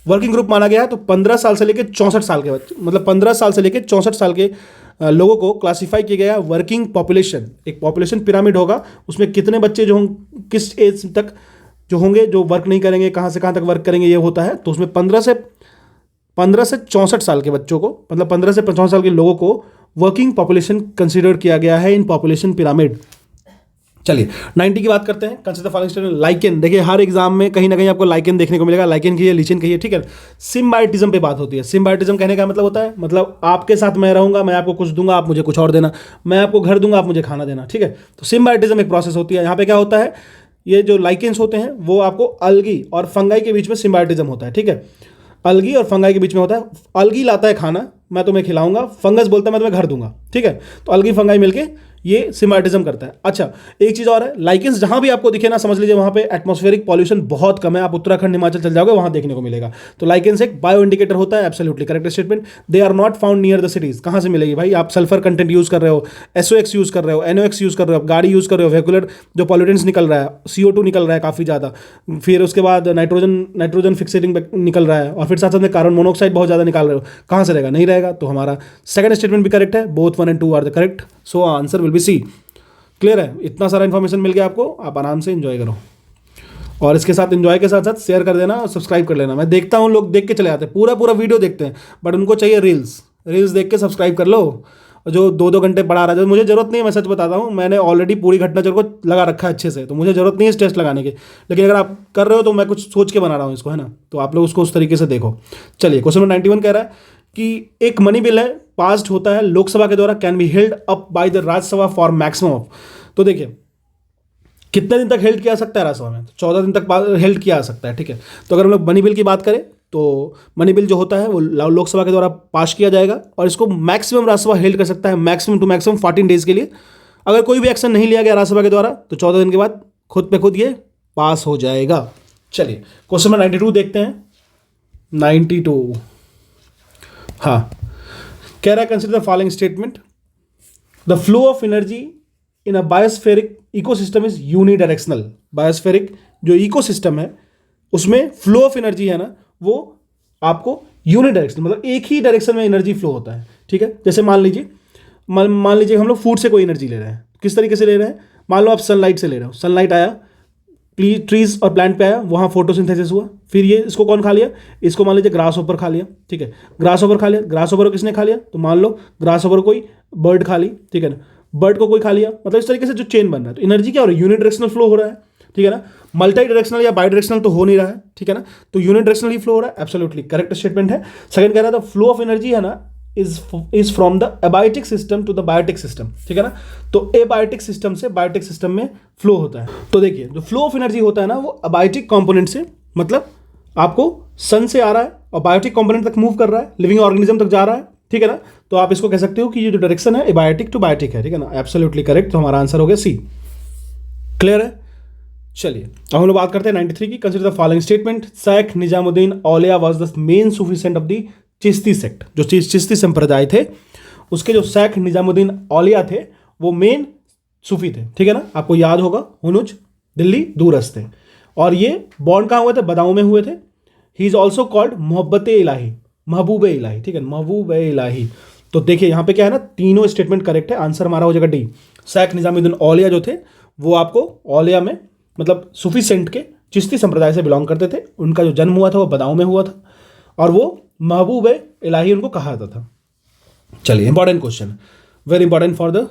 [SPEAKER 1] वर्किंग ग्रुप माना गया है, तो 15 साल से लेकर 64 साल के बच्चे, मतलब 15 साल से लेकर 64 साल के लोगों को क्लासिफाई किया गया वर्किंग पॉपुलेशन। एक पॉपुलेशन पिरामिड होगा, उसमें कितने बच्चे जो होंगे, किस एज तक जो होंगे जो वर्क नहीं करेंगे, कहाँ से कहाँ तक वर्क करेंगे, ये होता है। तो उसमें 15 से 64 साल के बच्चों को, मतलब 15 से 65 साल के लोगों को वर्किंग पॉपुलेशन कंसीडर किया गया है इन पॉपुलेशन पिरामिड। चलिए 90 की बात करते हैं। Consider following statement. लाइकेन, देखिए हर एग्जाम में कहीं ना कहीं आपको लाइकेन देखने को मिलेगा। लाइकेन की है, लीचेन की है, ठीक है। सिम्बायोटिज्म पे बात होती है। सिम्बायोटिज्म कहने का मतलब होता है, मतलब आपके साथ मैं रहूंगा, मैं आपको कुछ दूंगा, आप मुझे कुछ और देना, मैं आपको घर दूंगा, आप मुझे खाना देना, ठीक है। तो सिम्बायोटिज्म एक प्रोसेस होती है। यहाँ पे क्या होता है, ये जो लाइकेन्स होते हैं वो आपको अलगी और फंगाई के बीच में सिम्बायोटिज्म होता है, ठीक है। अलगी और फंगाई के बीच में होता है। अलगी लाता है खाना, मैं तुम्हें खिलाऊंगा, फंगस बोलता है मैं तुम्हें घर दूंगा, ठीक है। तो अलगी फंगाई मिलके ये सिम्बायोटिज्म करता है। अच्छा, एक चीज़ और है, लाइकेंस जहां भी आपको दिखे ना, समझ लीजिए वहां पे एटमॉस्फेरिक पॉल्यूशन बहुत कम है। आप उत्तराखंड हिमाचल चल जाओगे, वहां देखने को मिलेगा। तो लाइकेंस एक बायो इंडिकेटर होता है। Absolutely correct statement. They are not found near the cities. कहां से मिलेगी भाई, आप सल्फर कंटेंट यूज कर रहे हो, SOx यूज कर रहे हो, NOx यूज कर रहे हो, गाड़ी यूज कर रहे हो, वेहिकुलर जो पॉल्यूटेंट्स निकल रहा है, CO2 निकल रहा है काफ़ी ज़्यादा, फिर उसके बाद नाइट्रोजन फिक्सेटिंग निकल रहा है, और फिर साथ साथ में कार्बन मोनोऑक्साइड बहुत ज़्यादा निकाल रहे हो, कहाँ से रहेगा, नहीं रहेगा। तो हमारा सेकंड स्टेटमेंट भी करेक्ट है। बोथ 1 और 2 are the correct, so answer will be C. Clear है, इतना सारा इन्फॉर्मेशन मिल गया आपको, आप आराम से एंजॉय करो। और इसके साथ एंजॉय के साथ साथ शेयर कर देना और सब्सक्राइब कर लेना। मैं देखता हूँ लोग देख के चले जाते हैं, पूरा वीडियो देखते हैं, बट उनको चाहिए रील्स देख के सब्सक्राइब कर लो। जो 2-2 घंटे पढ़ा रहा है, मुझे जरूरत नहीं है, मैं सच बताता हूँ, मैंने ऑलरेडी पूरी घटनाचक्र को लगा रखा है अच्छे से, तो मुझे जरूरत नहीं है इस टेस्ट लगाने की। लेकिन अगर आप कर रहे हो तो मैं कुछ सोच के बना रहा हूँ इसको, है ना, तो आप लोग उसको उस तरीके से देखो। चलिए क्वेश्चन नंबर 91 कह रहा है कि एक मनी बिल है पास्ड होता है लोकसभा के द्वारा, can be held up by the Rajya Sabha for maximum of. तो देखिए कितने दिन तक हेल्ड किया सकता है राज्यसभा में, तो 14 दिन तक हेल्ड किया जा सकता है, ठीक है। तो अगर हम लोग मनी बिल की बात करें तो मनी बिल जो होता है वो लोकसभा के द्वारा पास किया जाएगा, और इसको मैक्सिमम राज्यसभा हेल्ड कर सकता है, मैक्सिमम टू मैक्सिमम 14 डेज के लिए। अगर कोई भी एक्शन नहीं लिया गया राज्यसभा के द्वारा तो 14 दिन के बाद खुद पे खुद ये पास हो जाएगा। चलिए क्वेश्चन नंबर 92 देखते हैं। 92, हाँ, कह रहा है consider the following statement. The flow of energy in a biospheric ecosystem is unidirectional. Biospheric जो इकोसिस्टम है उसमें फ्लो ऑफ एनर्जी है ना, वो आपको यूनिडायरेक्शनल, मतलब एक ही डायरेक्शन में एनर्जी फ्लो होता है, ठीक है। जैसे मान लीजिए हम लोग फूड से कोई एनर्जी ले रहे हैं, किस तरीके से ले रहे हैं, मान लो आप सनलाइट से ले रहे हो, सनलाइट आया, ट्रीज और प्लांट पे आया, वहाँ फोटोसिंथेसिस हुआ, फिर ये इसको कौन खा लिया, इसको मान लीजिए ग्रास ओवर खा लिया, ठीक है। ग्रास ओवर खा लिया, ग्रास ओवर को किसने खा लिया, तो मान लो ग्रास ओवर कोई बर्ड खा ली, ठीक है ना, बर्ड को कोई खा लिया, मतलब इस तरीके से जो चेन बन रहा है। तो एनर्जी क्या हो रहा है, यूनिडायरेक्शनल फ्लो हो रहा है, ठीक है ना। मल्टी डायरेक्शनल या बाई डायरेक्शनल तो हो नहीं रहा है, ठीक है ना, तो यूनिडायरेक्शनल ही फ्लो हो रहा है। एब्सोल्युटली करेक्ट स्टेटमेंट है। सेकंड कह रहा था फ्लो ऑफ एनर्जी है ना is from the abiotic system to the biotic system, ठीक है ना। तो एबायोटिक सिस्टम से बायोटिक सिस्टम में फ्लो होता है। तो देखिए जो फ्लो ऑफ एनर्जी होता है ना वो एबायोटिक कंपोनेंट से, मतलब आपको सन से आ रहा है और बायोटिक कंपोनेंट तक मूव कर रहा है, लिविंग ऑर्गेनिज्म तक जा रहा है, ठीक है ना। तो आप इसको कह सकते हो कि ये जो डायरेक्शन है एबायोटिक टू बायोटिक है, ठीक है ना। एब्सोल्युटली करेक्ट, तो हमारा आंसर हो गया सी। क्लियर है। चलिए अब हम लोग बात करते हैं 93 की। Consider the following statement. Sheikh Nizamuddin Auliya was the main Sufi saint of the Chishti sect. जो चिश्ती संप्रदाय थे उसके जो शेख निजामुद्दीन औलिया थे वो मेन सूफी थे, ठीक है ना। आपको याद होगा हुनुज दिल्ली दूरस्थ थे, और ये बॉर्न कहाँ हुए थे, बदाऊं में हुए थे। ही इज ऑल्सो कॉल्ड मोहब्बत इलाही, महबूब इलाही, ठीक है, महबूब इलाही। तो देखिए यहाँ पे क्या है ना, तीनों स्टेटमेंट करेक्ट है, आंसर हमारा हो जाएगा डी। शेख निजामुद्दीन औलिया जो थे वो आपको औलिया में मतलब सूफी सेंट के चिश्ती संप्रदाय से बिलोंग करते थे। उनका जो जन्म हुआ था वो बदाऊं में हुआ था, और वो महबूब इलाही उनको कहा जाता था। चलिए important question, very important for the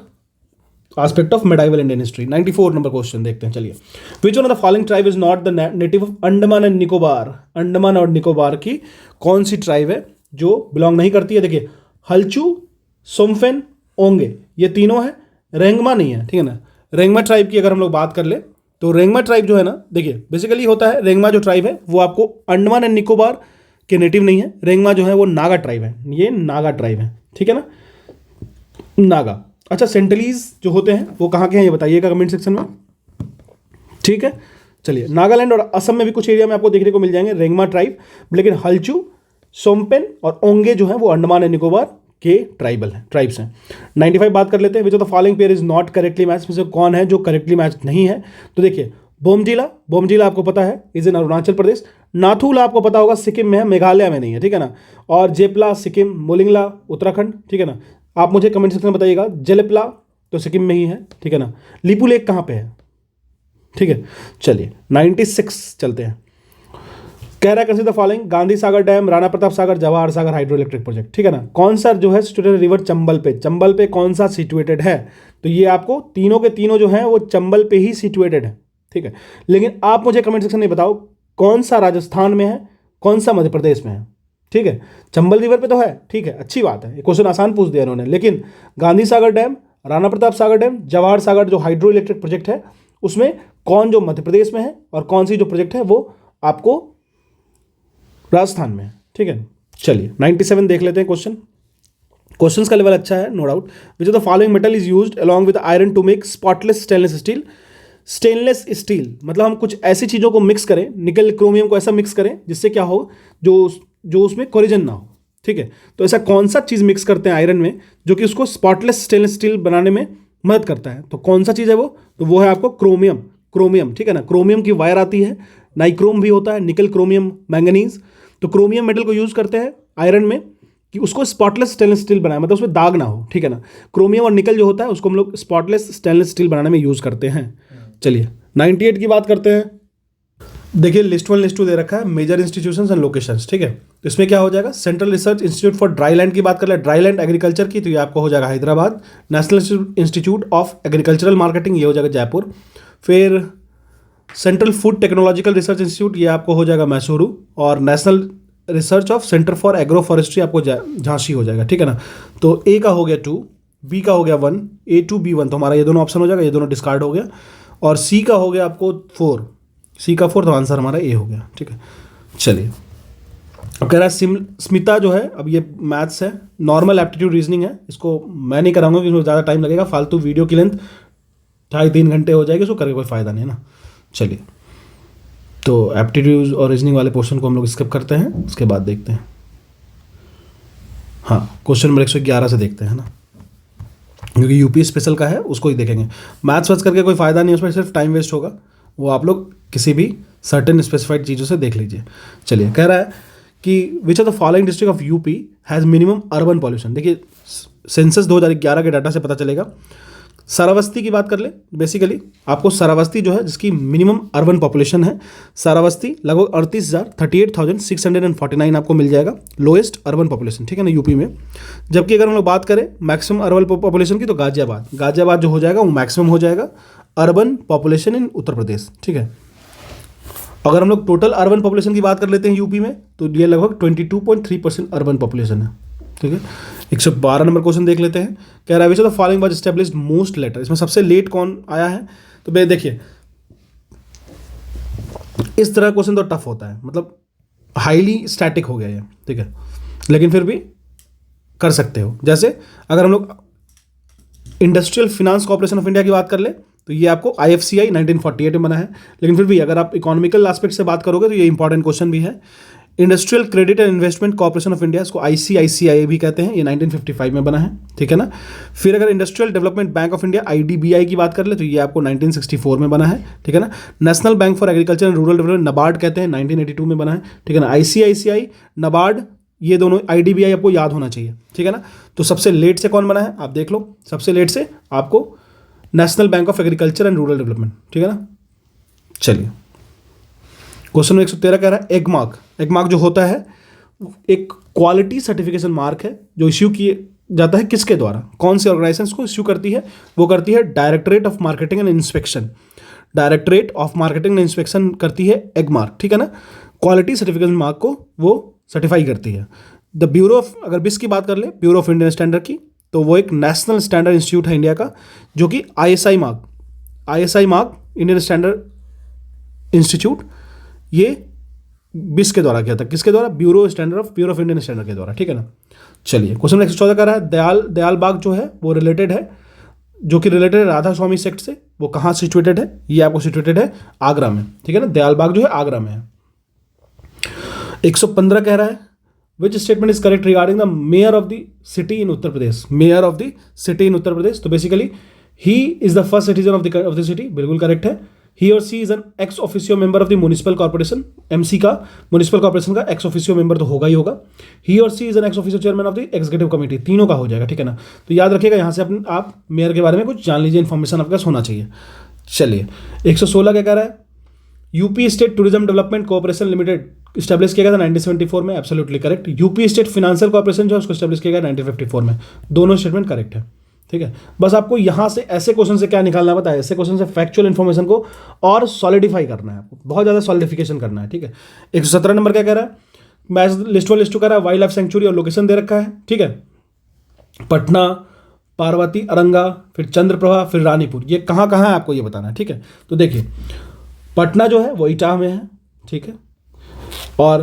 [SPEAKER 1] aspect of medieval Indian history. 94 number question देखते हैं। चलिए, विच one of the following tribe is not the native of Andaman and Nicobar. Andaman और निकोबार की कौन सी ट्राइब है जो बिलोंग नहीं करती है। देखिए हल्चू, सोमफेन, ओंगे, ये तीनों है, रेंगमा नहीं है, ठीक है ना। रेंगमा ट्राइब की अगर हम लोग बात कर ले तो रेंगमा ट्राइब जो है ना, देखिए बेसिकली होता है, रेंगमा जो ट्राइब है वो आपको अंडमान एंड निकोबार के नेटिव नहीं है। रेंगमा जो है वो नागा ट्राइब है, ये नागा ट्राइब है, ठीक है ना, नागा। अच्छा, सेंट्रलीज जो होते हैं वो कहाँ के हैं ये बताइएगा कमेंट सेक्शन में, ठीक है। चलिए, नागालैंड और असम में भी कुछ एरिया में आपको देखने को मिल जाएंगे रेंगमा ट्राइब, लेकिन हल्चू, सोमपेन और ओंगे जो है वो अंडमान एंड निकोबार के ट्राइब्स हैं। 95 बात कर लेते हैं। Which of the following pair is not correctly match, में से कौन है जो करेक्टली मैच नहीं है। तो देखिए, बोमजिला आपको पता है इज इन अरुणाचल प्रदेश, नाथुला आपको पता होगा सिक्किम में है, मेघालय में नहीं है, ठीक है ना, और जेपला सिक्किम, मोलिंगला उत्तराखंड, ठीक है ना। आप मुझे कमेंट सेक्शन में बताइएगा, जेलेपला तो सिक्किम में ही है, ठीक है ना, लिपू लेक कहाँ पे है, ठीक है। चलिए 96 चलते हैं। कह रहा है consider the following, Gandhi Sagar dam, Rana Pratap Sagar, Jawahar Sagar hydro electric project, ठीक है ना। कौन सा जो है सिचुएटेड रिवर चंबल पे कौन सा सिचुएटेड है, तो ये आपको तीनों के तीनों जो है वो चंबल पे ही सिचुएटेड है, ठीक है। लेकिन आप मुझे कमेंट सेक्शन में बताओ कौन सा राजस्थान में है, कौन सा मध्य प्रदेश में है, ठीक है। चंबल रिवर पे तो है, ठीक है, अच्छी बात है, क्वेश्चन आसान पूछ दिया उन्होंने, लेकिन गांधी सागर डैम, राणा प्रताप सागर डैम, जवाहर सागर जो हाइड्रो इलेक्ट्रिक प्रोजेक्ट है उसमें कौन जो मध्य प्रदेश में है और कौन सी जो प्रोजेक्ट है वो आपको राजस्थान में है, ठीक है। चलिए 97 देख लेते हैं क्वेश्चंस का लेवल अच्छा है, no doubt. Which of the following metal is used along with iron to make spotless stainless steel. Stainless steel मतलब हम कुछ ऐसी चीज़ों को मिक्स करें, निकल क्रोमियम को ऐसा मिक्स करें जिससे क्या हो, जो उसमें कोरिजन ना हो, ठीक है। तो ऐसा कौन सा चीज़ मिक्स करते हैं आयरन में जो कि उसको स्पॉटलेस स्टेनलेस स्टील बनाने में मदद करता है, तो कौन सा चीज़ है वो, तो वो है आपको क्रोमियम, ठीक है ना। क्रोमियम की वायर आती है, नाइक्रोम भी होता है, निकल क्रोमियम मैंगनीज, तो क्रोमियम मेटल को यूज़ करते हैं आयरन में कि उसको स्पॉटलेस स्टेनलेस स्टील बनाए, मतलब उसमें दाग ना हो, ठीक है ना। क्रोमियम और निकल जो होता है उसको हम लोग स्पॉटलेस स्टेनलेस स्टील बनाने में यूज़ करते हैं। चलिए 98 की बात करते हैं। देखिए लिस्ट 1 लिस्ट 2 दे रखा है, मेजर इंस्टीट्यूशंस एंड लोकेशंस, ठीक है। तो इसमें क्या हो जाएगा, central research institute for dry land की बात कर ले, ड्राई लैंड एग्रीकल्चर की, तो ये आपको हो जाएगा Hyderabad. National institute of agricultural marketing, ये हो जाएगा जयपुर। फिर central food technological research institute, ये आपको हो जाएगा मैसूरू। और national research of centre for agro forestry आपको झांसी हो जाएगा, ठीक है ना। तो ए का हो गया 2, बी का हो गया 1, A2B1, तो हमारा ये दोनों ऑप्शन हो जाएगा, ये दोनों डिस्कार्ड हो गया। और सी का हो गया आपको 4, सी का 4, तो आंसर हमारा ए हो गया, ठीक है। चलिए अब कह रहा है स्मिता जो है, अब ये मैथ्स है, नॉर्मल एप्टीट्यूड रीजनिंग है, इसको मैं नहीं कराऊंगा क्योंकि इसमें ज़्यादा टाइम लगेगा, फालतू वीडियो की लेंथ 2.5-3 घंटे हो जाएगी, उसको करके कोई फ़ायदा नहीं है ना। चलिए तो एप्टीट्यूड और रीजनिंग वाले पोर्शन को हम लोग स्किप करते हैं, उसके बाद देखते हैं। हाँ, क्वेश्चन नंबर 111 से देखते हैं ना, क्योंकि यूपी स्पेशल का है, उसको ही देखेंगे। मैथ्स वाथ करके कोई फ़ायदा नहीं है, उसमें सिर्फ टाइम वेस्ट होगा, वो आप लोग किसी भी सर्टेन स्पेसिफाइड चीज़ों से देख लीजिए। चलिए कह रहा है कि विच of the following district of UP has minimum urban pollution. देखिए सेंसस 2011 के डाटा से पता चलेगा। सारावस्ती की बात कर ले, बेसिकली आपको सारावस्ती जो है जिसकी मिनिमम अर्बन पॉपुलेशन है, सारावस्ती लगभग 38,649 आपको मिल जाएगा, लोएस्ट अर्बन पॉपुलेशन, ठीक है ना, यूपी में। जबकि अगर हम लोग बात करें मैक्सिमम अर्बन पॉपुलेशन की, तो गाजियाबाद जो हो जाएगा वो मैक्सिमम हो जाएगा अर्बन पॉपुलेशन इन उत्तर प्रदेश, ठीक है। अगर हम लोग टोटल अर्बन पॉपुलेशन की बात कर लेते हैं यूपी में, तो ये लगभग 22.3% अर्बन पॉपुलेशन है, ठीक है। 112 नंबर क्वेश्चन देख लेते हैं। कह रहा है which of the following was established most later. इसमें सबसे लेट कौन आया है, तो भाई देखिए इस तरह क्वेश्चन तो टफ होता है, मतलब हाईली स्टैटिक हो गया ये, ठीक है, लेकिन फिर भी कर सकते हो। जैसे अगर हम लोग industrial finance corporation of India की बात कर ले, तो ये आपको IFCI 1948 में बना है, लेकिन फिर भी अगर आप इकोनॉमिकल एस्पेक्ट से बात करोगे तो ये इंपॉर्टेंट क्वेश्चन भी है। Industrial credit and investment corporation of India, इसको ICICI भी कहते हैं, ये 1955 में बना है, ठीक है ना। फिर अगर industrial development bank of India IDBI की बात कर ले, तो ये आपको 1964 में बना है, ठीक है ना। National bank for agriculture and rural development NABARD कहते हैं, 1982 में बना है, ठीक है ना। ICICI, नबार्ड, ये दोनों, IDBI आपको याद होना चाहिए, ठीक है ना। तो सबसे लेट से कौन बना है आप देख लो, सबसे लेट से आपको national bank of agriculture and rural development, ठीक है ना। चलिए क्वेश्चन 113 कह रहा है एगमार्क जो होता है एक क्वालिटी सर्टिफिकेशन मार्क है जो इश्यू किए जाता है किसके द्वारा, कौन से ऑर्गेनाइजेशन को इश्यू करती है, वो करती है directorate of marketing and inspection. Directorate of marketing and inspection करती है एगमार्क, ठीक है ना। क्वालिटी सर्टिफिकेशन मार्क को वो सर्टिफाई करती है। द ब्यूरो ऑफ, अगर बिस की बात कर ले, ब्यूरो ऑफ इंडियन स्टैंडर्ड की, तो वो एक नेशनल स्टैंडर्ड इंस्टीट्यूट है इंडिया का, जो कि ISI mark Indian standard institute, ये बिस के द्वारा किया था। किसके द्वारा? ब्यूरो ऑफ इंडियन स्टैंडर्ड के द्वारा, ठीक है ना। चलिए क्वेश्चन नंबर 114 का रहा है दयाल बाग जो है वो रिलेटेड है, जो कि रिलेटेड है राधा स्वामी सेक्ट से। वो कहाँ सिचुएटेड है? ये आपको सिचुएटेड है आगरा में, ठीक है ना। दयाल बाग जो है आगरा में है। 115 कह रहा है which statement is correct regarding the mayor of the city in Uttar Pradesh. Mayor of the city in Uttar Pradesh, तो basically he is the first citizen of the city, बिल्कुल करेक्ट है। ही और she is an ex officio member of the municipal corporation. MC का, municipal corporation का ex officio member तो होगा ही होगा। ही और she is an ex officio chairman of the executive committee, तीनों का हो जाएगा, ठीक है ना। तो याद रखिएगा यहाँ से आप मेयर के बारे में कुछ जान लीजिए, इन्फॉर्मेशन आपका होना चाहिए। चलिए 116 क्या कह रहा है? UP state tourism development corporation limited establish किया गया था 1974 में, absolutely correct. UP state financial corporation जो है उसको स्टैब्लिश किया गया 1954 में, दोनों स्टेटमेंट करेक्ट है, ठीक है। बस आपको यहाँ से ऐसे क्वेश्चन से क्या निकालना पता है? ऐसे क्वेश्चन से फैक्चुअल इन्फॉर्मेशन को और सॉलिडिफाई करना है, आपको बहुत ज़्यादा सॉलिडिफिकेशन करना है, ठीक है। 117 नंबर क्या कह रहा है? मैच लिस्ट टू कह रहा है वाइल्ड लाइफ सेंचुरी और लोकेशन दे रखा है, ठीक है। पटना, पार्वती, अरंगा, फिर चंद्रप्रभा, फिर रानीपुर, ये कहाँ कहाँ है आपको ये बताना है, ठीक है। तो देखिए पटना जो है वो इटाह में है, ठीक है। और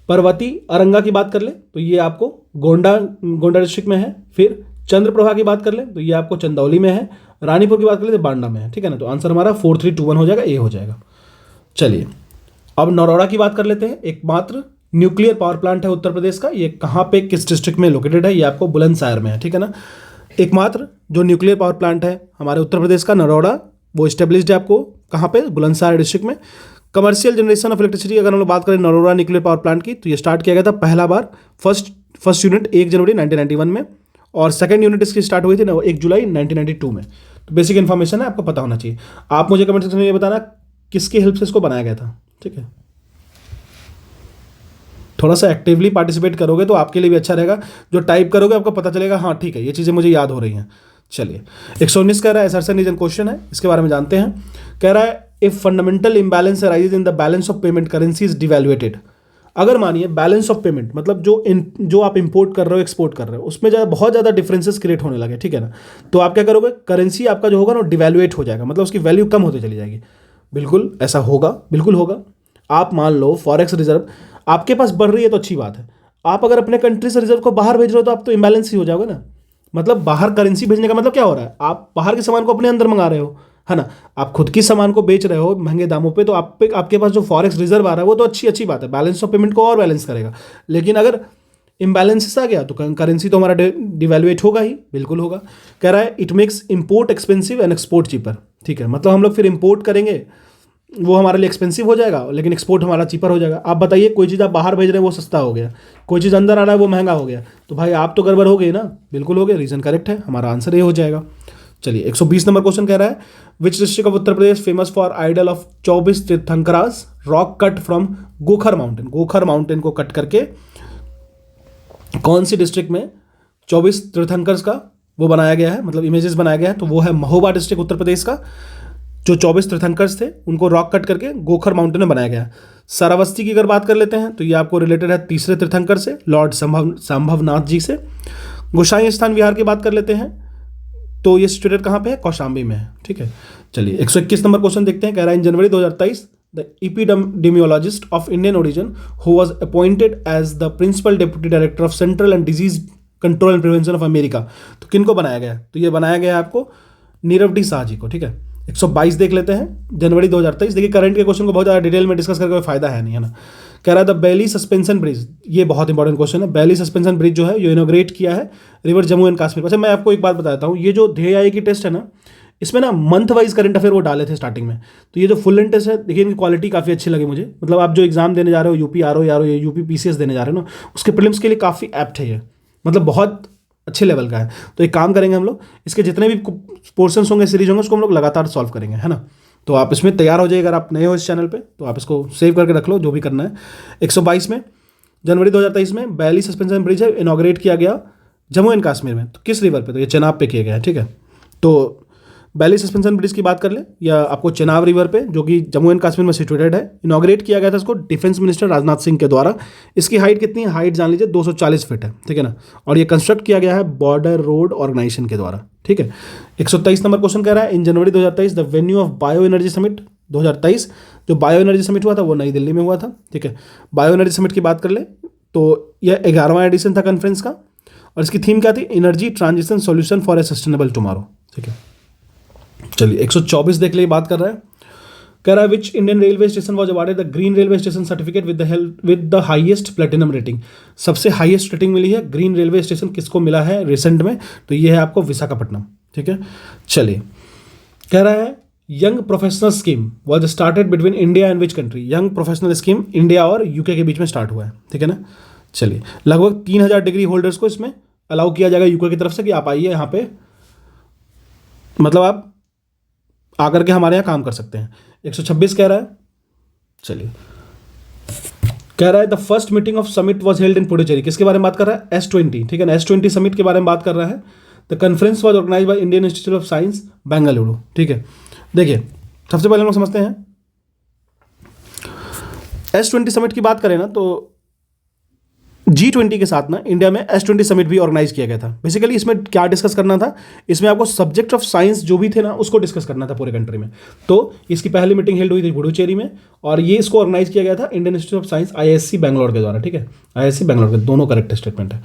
[SPEAKER 1] पर्वती अरंगा की बात कर ले तो ये आपको गोंडा डिस्ट्रिक्ट में है। फिर चंद्रप्रभा की बात कर ले तो ये आपको चंदौली में है। रानीपुर की बात कर ले तो बांडा में है, ठीक है ना। तो आंसर हमारा 4321 हो जाएगा, ए हो जाएगा। चलिए अब नरोड़ा की बात कर लेते हैं। एकमात्र न्यूक्लियर पावर प्लांट है उत्तर प्रदेश का, ये कहाँ पे किस डिस्ट्रिक्ट में लोकेटेड है? ये आपको बुलंदशहर में है, ठीक है ना। एकमात्र जो न्यूक्लियर पावर प्लांट है हमारे उत्तर प्रदेश का नरोड़ा, वो स्टेब्लिश्ड है आपको कहाँ पे? बुलंदशहर डिस्ट्रिक्ट में। कमर्शियल जनरेशन ऑफ इलेक्ट्रिसिटी अगर हम लोग बात करें नरोड़ा न्यूक्लियर पावर प्लांट की, तो ये स्टार्ट किया गया था पहला बार फर्स्ट यूनिट 1 जनवरी 1991 में, और सेकंड यूनिट इसकी स्टार्ट हुई थी 1 जुलाई 1992 में। तो बेसिक इन्फॉर्मेशन है, आपको पता होना चाहिए। आप मुझे कमेंट सेक्शन में ये बताना किसकी हेल्प से इसको बनाया गया था, ठीक है। थोड़ा सा एक्टिवली पार्टिसिपेट करोगे तो आपके लिए भी अच्छा रहेगा। जो टाइप करोगे आपको पता चलेगा हाँ ठीक है ये चीज़ें मुझे याद हो रही हैं। चलिए 119 कह रहा है असर्शन इज एन क्वेश्चन है, इसके बारे में जानते हैं। कह रहा है if fundamental imbalance arises in the balance of payment currency is devalued. अगर मानिए बैलेंस ऑफ पेमेंट मतलब जो आप इंपोर्ट कर रहे हो एक्सपोर्ट कर रहे हो उसमें बहुत ज़्यादा डिफरेंसेस क्रिएट होने लगे, ठीक है ना। तो आप क्या करोगे? करेंसी आपका जो होगा ना डिवैल्यूएट हो जाएगा, मतलब उसकी वैल्यू कम होती चली जाएगी। बिल्कुल ऐसा होगा, बिल्कुल होगा। आप मान लो फॉरेक्स रिजर्व आपके पास बढ़ रही है तो अच्छी बात है। आप अगर अपने कंट्री से रिजर्व को बाहर भेज रहे हो तो आप तो इम्बैलेंस ही हो जाओगे ना। मतलब बाहर करेंसी भेजने का मतलब क्या हो रहा है? आप बाहर के सामान को अपने अंदर मंगा रहे हो, है ना। आप खुद की सामान को बेच रहे हो महंगे दामों पे, तो आपके पास जो फॉरेक्स रिजर्व आ रहा है वो तो अच्छी बात है, बैलेंस ऑफ पेमेंट को और बैलेंस करेगा। लेकिन अगर इम्बैलेंसेस आ गया तो करेंसी तो हमारा डिवैल्यूएट होगा ही, बिल्कुल होगा। कह रहा है it makes import expensive and export cheaper, ठीक है। मतलब हम लोग फिर इंपोर्ट करेंगे वो हमारे लिए एक्सपेंसिव हो जाएगा, लेकिन एक्सपोर्ट हमारा चीपर हो जाएगा। आप बताइए कोई चीज़ आप बाहर भेज रहे हैं वो सस्ता हो गया, कोई चीज़ अंदर आ रहा है वो महंगा हो गया, तो भाई आप तो गड़बड़ हो गई ना। बिल्कुल हो गया, रीजन करेक्ट है, हमारा आंसर ये हो जाएगा। चलिए 120 नंबर क्वेश्चन कह रहा है which district of Uttar Pradesh famous for idol of 24 Tirthankaras rock cut from Gokhar mountain. Gokhar mountain को कट करके कौन सी डिस्ट्रिक्ट में 24 तीर्थंकर्स का वो बनाया गया है, मतलब इमेजेस बनाया गया है? तो वो है महोबा डिस्ट्रिक्ट उत्तर प्रदेश का। जो 24 तीर्थंकर्स थे उनको रॉक कट करके गोखर माउंटेन में बनाया गया है। श्रावस्ती की अगर बात कर लेते हैं तो ये आपको रिलेटेड है तीसरे तीर्थंकर से, लॉर्ड संभवनाथ जी से। गोसाई स्थान विहार की बात कर लेते हैं तो ये सिचुएटेड कहाँ पे है? कौशाम्बी में है, ठीक है। चलिए 121 नंबर क्वेश्चन देखते हैं। कह रहा है in January 2023 the epidemiologist of Indian origin who was appointed as the principal deputy director of central and disease control and prevention of America. तो किनको बनाया गया है? तो ये बनाया गया है आपको नीरव डी शाह जी को, ठीक है। 122 देख लेते हैं जनवरी 2023। देखिए करंट के क्वेश्चन को बहुत ज़्यादा डिटेल में डिस्कस करके कोई फायदा है नहीं, है ना। कह रहा है द बैली सस्पेंशन ब्रिज, ये बहुत इंपॉर्टेंट क्वेश्चन है। बैली सस्पेंशन ब्रिज जो है ये इनोग्रेट किया है रिवर जम्मू एंड कश्मीर। अच्छा मैं आपको एक बात बताता हूँ, ये जो ध्येय आई की टेस्ट है ना इसमें ना मंथ वाइज करंट अफेयर वो डाले थे स्टार्टिंग में। तो ये जो फुल लेंथ टेस्ट है देखिए इनकी क्वालिटी काफ़ी अच्छी लगी मुझे। मतलब आप जो एग्जाम देने जा रहे हो यूपी आर ओ या यूपी पीसीएस देने जा रहे हो ना उसके प्रीलिम्स के लिए काफ़ी एप्ट है ये, मतलब बहुत अच्छे लेवल का है। तो एक काम करेंगे हम लोग, इसके जितने भी पोर्शंस होंगे सीरीज होंगे उसको हम लोग लगातार सॉल्व करेंगे, है ना। तो आप इसमें तैयार हो जाइए। अगर आप नए हो इस चैनल पे तो आप इसको सेव करके रख लो जो भी करना है। 122 में जनवरी 2023 में बैली सस्पेंशन ब्रिज है इनॉग्रेट किया गया जम्मू एंड कश्मीर में। तो किस रिवर पे? तो ये चेनाब पे किया गया है, ठीक है। तो बैली सस्पेंशन ब्रिज की बात कर ले या आपको चेनाब रिवर पे जो कि जम्मू एंड कश्मीर में सिचुएटेड है, इनॉग्रेट किया गया था इसको डिफेंस मिनिस्टर राजनाथ सिंह के द्वारा। इसकी हाइट कितनी है? हाइट जान लीजिए 240 फीट है, ठीक है ना। और ये कंस्ट्रक्ट किया गया है बॉर्डर रोड ऑर्गेनाइजेशन के द्वारा, ठीक है। 123 नंबर क्वेश्चन कह रहा है in January 2023 the venue of bio energy summit 2023। जो बायो एनर्जी समिट हुआ था वो नई दिल्ली में हुआ था, ठीक है। बायो एनर्जी समिट की बात कर ले तो यह 11वां एडिशन था कॉन्फ्रेंस का, और इसकी थीम क्या थी? Energy transition solution for a sustainable tomorrow, ठीक है। चलिए 124 देख लिए, बात कर रहा है, कह रहा है which Indian railway station was awarded the green railway station certificate with the highest platinum rating. सबसे हाईएस्ट रेटिंग मिली है ग्रीन रेलवे स्टेशन, किसको मिला है रिसेंट में? तो ये है आपको विशाखापट्टनम, ठीक है। चलिए कह रहा है young professional scheme was started between India and which country. Young professional scheme India और यूके के बीच में स्टार्ट हुआ है, ठीक है ना। चलिए लगभग 3000 डिग्री होल्डर्स को इसमें अलाउ किया जाएगा यूके की तरफ से कि आप आइए यहाँ पे, मतलब आप आकर के हमारे यहाँ काम कर सकते हैं। 126 कह रहा है, चलिए कह रहा है the first meeting of summit was held in Puducherry. किसके बारे में बात कर रहा है? S20, ठीक है ना। S20 समिट के बारे में बात कर रहा है। The conference was organize by Indian institute of science Bengaluru, ठीक है। देखिए सबसे पहले हम लोग समझते हैं S20 समिट की बात करें ना तो G20 के साथ ना इंडिया में S20 समिट भी ऑर्गेनाइज किया गया था। बेसिकली इसमें क्या डिस्कस करना था? इसमें आपको सब्जेक्ट ऑफ साइंस जो भी थे ना उसको डिस्कस करना था पूरे कंट्री में। तो इसकी पहली मीटिंग हेल्ड हुई थी पुडुचेरी में, और ये इसको ऑर्गेनाइज किया गया था Indian institute of science IISc Bangalore के द्वारा, ठीक है। IISc बैंगलोर के दोनों करेक्ट स्टेटमेंट है।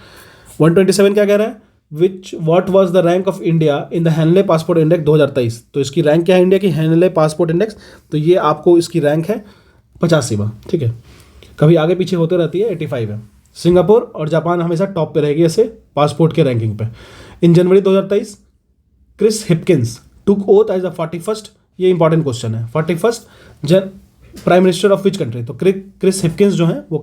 [SPEAKER 1] 127 क्या कह रहा है? What was the rank of India in the Henley passport index 2023। तो इसकी रैंक क्या है इंडिया की हेनले पासपोर्ट इंडेक्स? तो ये आपको इसकी रैंक है 85वां, ठीक है। कभी आगे पीछे होते रहती है, 85 है। सिंगापुर और जापान हमेशा टॉप पे रहेगी ऐसे पासपोर्ट के रैंकिंग पे। In January 2023 Chris Hipkins took oath as the 41st, ये इंपॉर्टेंट क्वेश्चन है, 41st prime minister of which country. तो क्रिस हिपकिंस जो है वो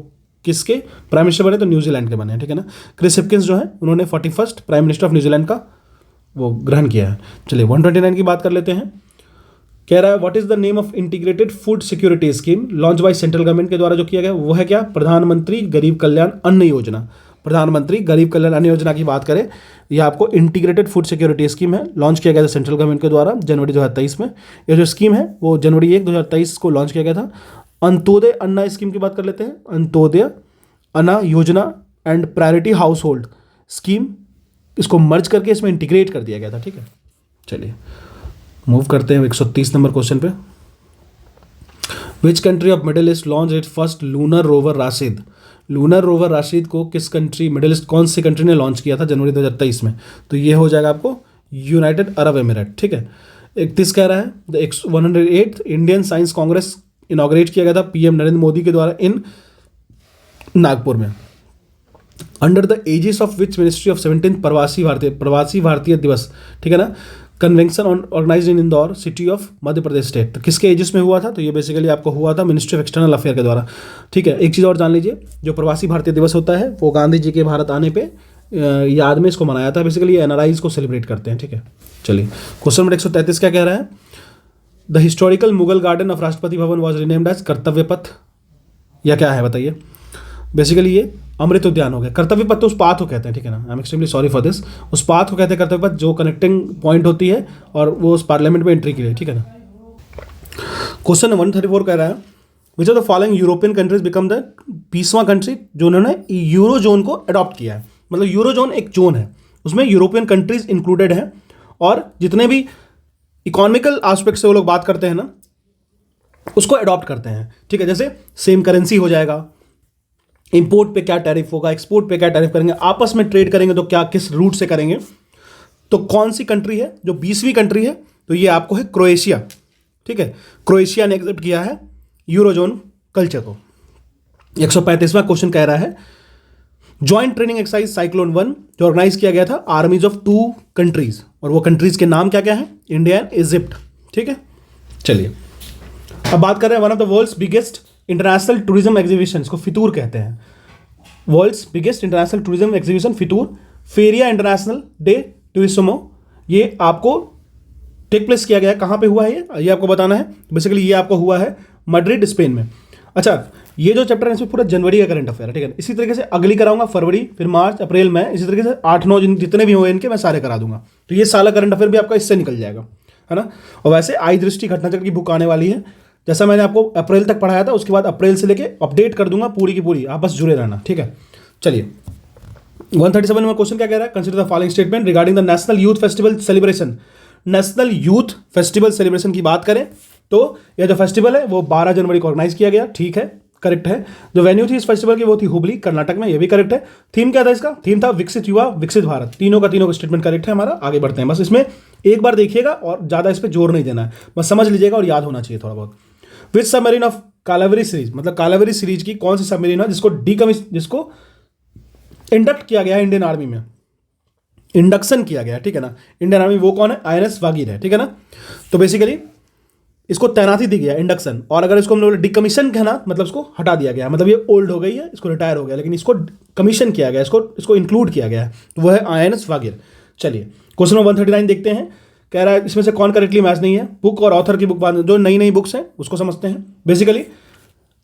[SPEAKER 1] किसके प्राइम मिनिस्टर बने? तो न्यूजीलैंड के बने हैं, ठीक है ना। क्रिस हिपकिंस जो है उन्होंने 41st prime minister of New Zealand का वो ग्रहण किया है। चलिए 129 की बात कर लेते हैं। कह रहा है what is the name of integrated food security scheme launch by central government के द्वारा जो किया गया वो है क्या? प्रधानमंत्री गरीब कल्याण अन्न योजना। प्रधानमंत्री गरीब कल्याण अन्न योजना की बात करें, यह आपको इंटीग्रेटेड फूड सिक्योरिटी स्कीम है, लॉन्च किया गया था सेंट्रल गवर्नमेंट के द्वारा जनवरी 2023 में। ये जो स्कीम है वो जनवरी 1 2023 को लॉन्च किया गया था। अंत्योदय अन्ना स्कीम की बात कर लेते हैं। अंत्योदय अन्ना योजना and priority house hold scheme, इसको मर्ज करके इसमें इंटीग्रेट कर दिया गया था, ठीक है। चलिए मूव करते हैं 130 नंबर क्वेश्चन पे। Which country of middle east launch it first lunar rover Rashid. Lunar rover Rashid को किस कंट्री, मिडिल ईस्ट कौन सी कंट्री ने लॉन्च किया था जनवरी 2023 में? तो ये हो जाएगा आपको यूनाइटेड अरब एमिरेट, ठीक है। 31 कह रहा है the 108th Indian science Congress inaugurate किया गया था PM नरेंद्र मोदी के द्वारा इन नागपुर में। Under the aegis of which ministry of 17th Pravasi Bharatiya Divas, ठीक है ना, convention organize in Indore city of Madhya Pradesh state. तो किसके एजिस में हुआ था? तो ये बेसिकली आपको हुआ था मिनिस्ट्री ऑफ एक्सटर्नल अफेयर के द्वारा, ठीक है। एक चीज़ और जान लीजिए, जो प्रवासी भारतीय दिवस होता है वो गांधी जी के भारत आने पे याद में इसको मनाया था। बेसिकली NRIs को सेलिब्रेट करते हैं, ठीक है। चलिए क्वेश्चन नंबर 133 क्या कह रहा है? The historical Mughal garden of Rashtrapati Bhavan was renamed as कर्तव्य पथ, या क्या है बताइए? बेसिकली ये अमृत उद्यान हो गया। कर्तव्य पथ तो उस पाथ को कहते हैं, ठीक है ना। I am extremely sorry for this. उस पाथ को कहते हैं कर्तव्य पथ जो कनेक्टिंग पॉइंट होती है और वो उस पार्लियामेंट में एंट्री के लिए, ठीक है ना। क्वेश्चन 134 कह रहा है which of the following European countries become the 20वां कंट्री जो उन्होंने यूरो जोन को अडॉप्ट किया है। मतलब यूरो जोन एक जोन है, उसमें यूरोपियन कंट्रीज इंक्लूडेड हैं, और जितने भी इकोनॉमिकल एस्पेक्ट से वो लोग बात करते हैं ना उसको अडॉप्ट करते हैं, ठीक है। जैसे सेम करेंसी हो जाएगा, इंपोर्ट पे क्या टैरिफ होगा, एक्सपोर्ट पे क्या टैरिफ करेंगे, आपस में ट्रेड करेंगे तो क्या किस रूट से करेंगे। तो कौन सी कंट्री है जो 20वीं कंट्री है? तो ये आपको है क्रोएशिया, ठीक है। क्रोएशिया ने एक्सेप्ट किया है यूरोजोन कल्चर को। 135वां क्वेश्चन कह रहा है ज्वाइंट ट्रेनिंग एक्सरसाइज साइक्लोन 1 जो ऑर्गेनाइज किया गया था आर्मीज ऑफ 2 कंट्रीज, और वो कंट्रीज के नाम क्या क्या है? इंडिया एंड इजिप्ट, ठीक है। चलिए अब बात कर रहे हैं one of the world's biggest international tourism exhibition, इसको फितूर कहते हैं। World's biggest international tourism exhibition FITUR, Feria international day Turismo, ये आपको टेक प्लेस किया गया है। कहाँ पे हुआ है ये आपको बताना है। बेसिकली ये आपको हुआ है मैड्रिड स्पेन में। अच्छा ये जो चैप्टर है इसमें पूरा जनवरी का करंट अफेयर है, ठीक है। इसी तरीके से अगली कराऊंगा फरवरी, फिर मार्च, अप्रैल में, इसी तरीके से 8-9 जितने भी हुए इनके मैं सारे करा दूंगा। तो ये साला करंट अफेयर भी आपका इससे निकल जाएगा, है ना। और वैसे आई दृष्टि घटनाचक्र की बुक आने वाली है, जैसा मैंने आपको अप्रैल तक पढ़ाया था, उसके बाद अप्रैल से लेके अपडेट कर दूंगा पूरी की पूरी, आप बस जुड़े रहना, ठीक है। चलिए 137 नंबर क्वेश्चन क्या कह रहा है? Consider the following statement regarding the national youth festival celebration. National youth festival celebration की बात करें तो यह जो फेस्टिवल है वो 12 जनवरी को ऑर्गेनाइज किया गया, ठीक है, करेक्ट है। जो वेन्यू थी इस फेस्टिवल की वो थी हुबली, कर्नाटक में, ये भी करेक्ट है। थीम क्या था इसका? थीम था विकसित युवा विकसित भारत। तीनों का स्टेटमेंट करेक्ट है हमारा। आगे बढ़ते हैं, बस इसमें एक बार देखिएगा और ज़्यादा इस पर जोर नहीं देना है, बस समझ लीजिएगा और याद होना चाहिए थोड़ा बहुत। विच सबमरीन ऑफ कालावेरी सीरीज, मतलब कालावेरी सीरीज की कौन सी सबमरीन है जिसको इंडक्ट किया गया है इंडियन आर्मी में, इंडक्शन किया गया, ठीक है ना, इंडियन आर्मी, वो कौन है? INS वागीर है, ठीक है ना। तो बेसिकली इसको तैनाती दी गया, इंडक्शन, और अगर इसको हम लोग डिकमीशन कहना, मतलब इसको हटा दिया गया, मतलब ये ओल्ड हो गई है, इसको रिटायर हो गया, लेकिन इसको कमीशन किया गया, इसको इंक्लूड किया गया है, तो वो है INS वागीर। चलिए क्वेश्चन नंबर 139 देखते हैं। कह रहा है इसमें से कौन करेक्टली मैच नहीं है? बुक और ऑथर की बुक, जो नई नई बुक्स हैं उसको समझते हैं। बेसिकली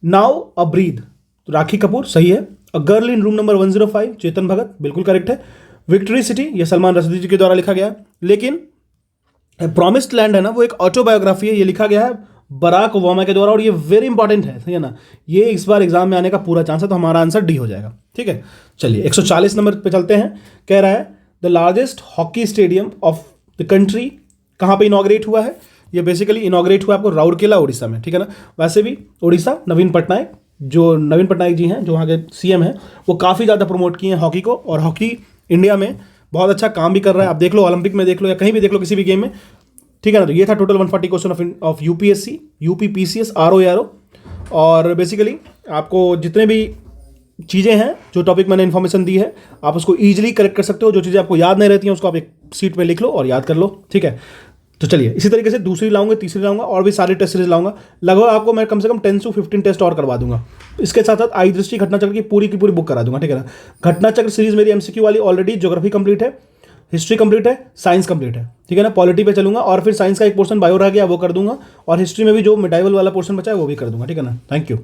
[SPEAKER 1] नाउ अ ब्रीद, तो राखी कपूर सही है। A girl in room number 105, Chetan Bhagat, बिल्कुल करेक्ट है। विक्ट्री सिटी, ये सलमान रश्दी जी के द्वारा लिखा गया। लेकिन प्रॉमिस्ड लैंड है ना, वो एक ऑटोबायोग्राफी है, ये लिखा गया है बराक ओबामा के द्वारा, और ये वेरी इंपॉर्टेंट है, सही है ना, ये इस बार एग्जाम में आने का पूरा चांस है, तो हमारा आंसर डी हो जाएगा, ठीक है। चलिए 140 नंबर पे चलते हैं। कह रहा है the largest hockey stadium of the country कहाँ पे इनॉग्रेट हुआ है? ये बेसिकली इनॉग्रेट हुआ आपको राउरकेला, उड़ीसा में, ठीक है ना। वैसे भी उड़ीसा, नवीन पटनायक जी हैं, जो वहाँ के CM हैं, वो काफ़ी ज़्यादा प्रमोट किए हैं हॉकी को, और हॉकी इंडिया में बहुत अच्छा काम भी कर रहा है। आप देख लो, ओलंपिक में देख लो या कहीं भी देख लो, किसी भी गेम में, ठीक है ना। तो ये था total 140 question of UPSC, UP PCS, RO, और बेसिकली आपको जितने भी चीज़ें हैं, जो टॉपिक मैंने इन्फॉर्मेशन दी है, आप उसको ईजिली करेक्ट कर सकते हो। जो चीज़ें आपको याद नहीं रहती हैं उसको आप एक सीट पे लिख लो और याद कर लो, ठीक है। तो चलिए इसी तरीके से दूसरी लाऊंगा, तीसरी लाऊंगा, और भी सारे टेस्ट सीरीज लाऊंगा। लगभग आपको मैं कम से कम 10 से 15 टेस्ट और करवा दूंगा। इसके साथ साथ आई दृष्टि घटनाचक्र की पूरी बुक करा दूंगा, ठीक है ना। घटनाचक्र सीरीज मेरी MCQ वाली ऑलरेडी, ज्योग्राफी कंप्लीट है, हिस्ट्री कंप्लीट है, साइंस कंप्लीट है, ठीक है ना। पॉलिटी पे चलूंगा, और फिर साइंस का एक पोर्शन बायो रह गया वो कर दूंगा, और हिस्ट्री में भी जो मिडाइवल वाला पोर्शन बचा है वो भी कर दूंगा, ठीक है ना। Thank you.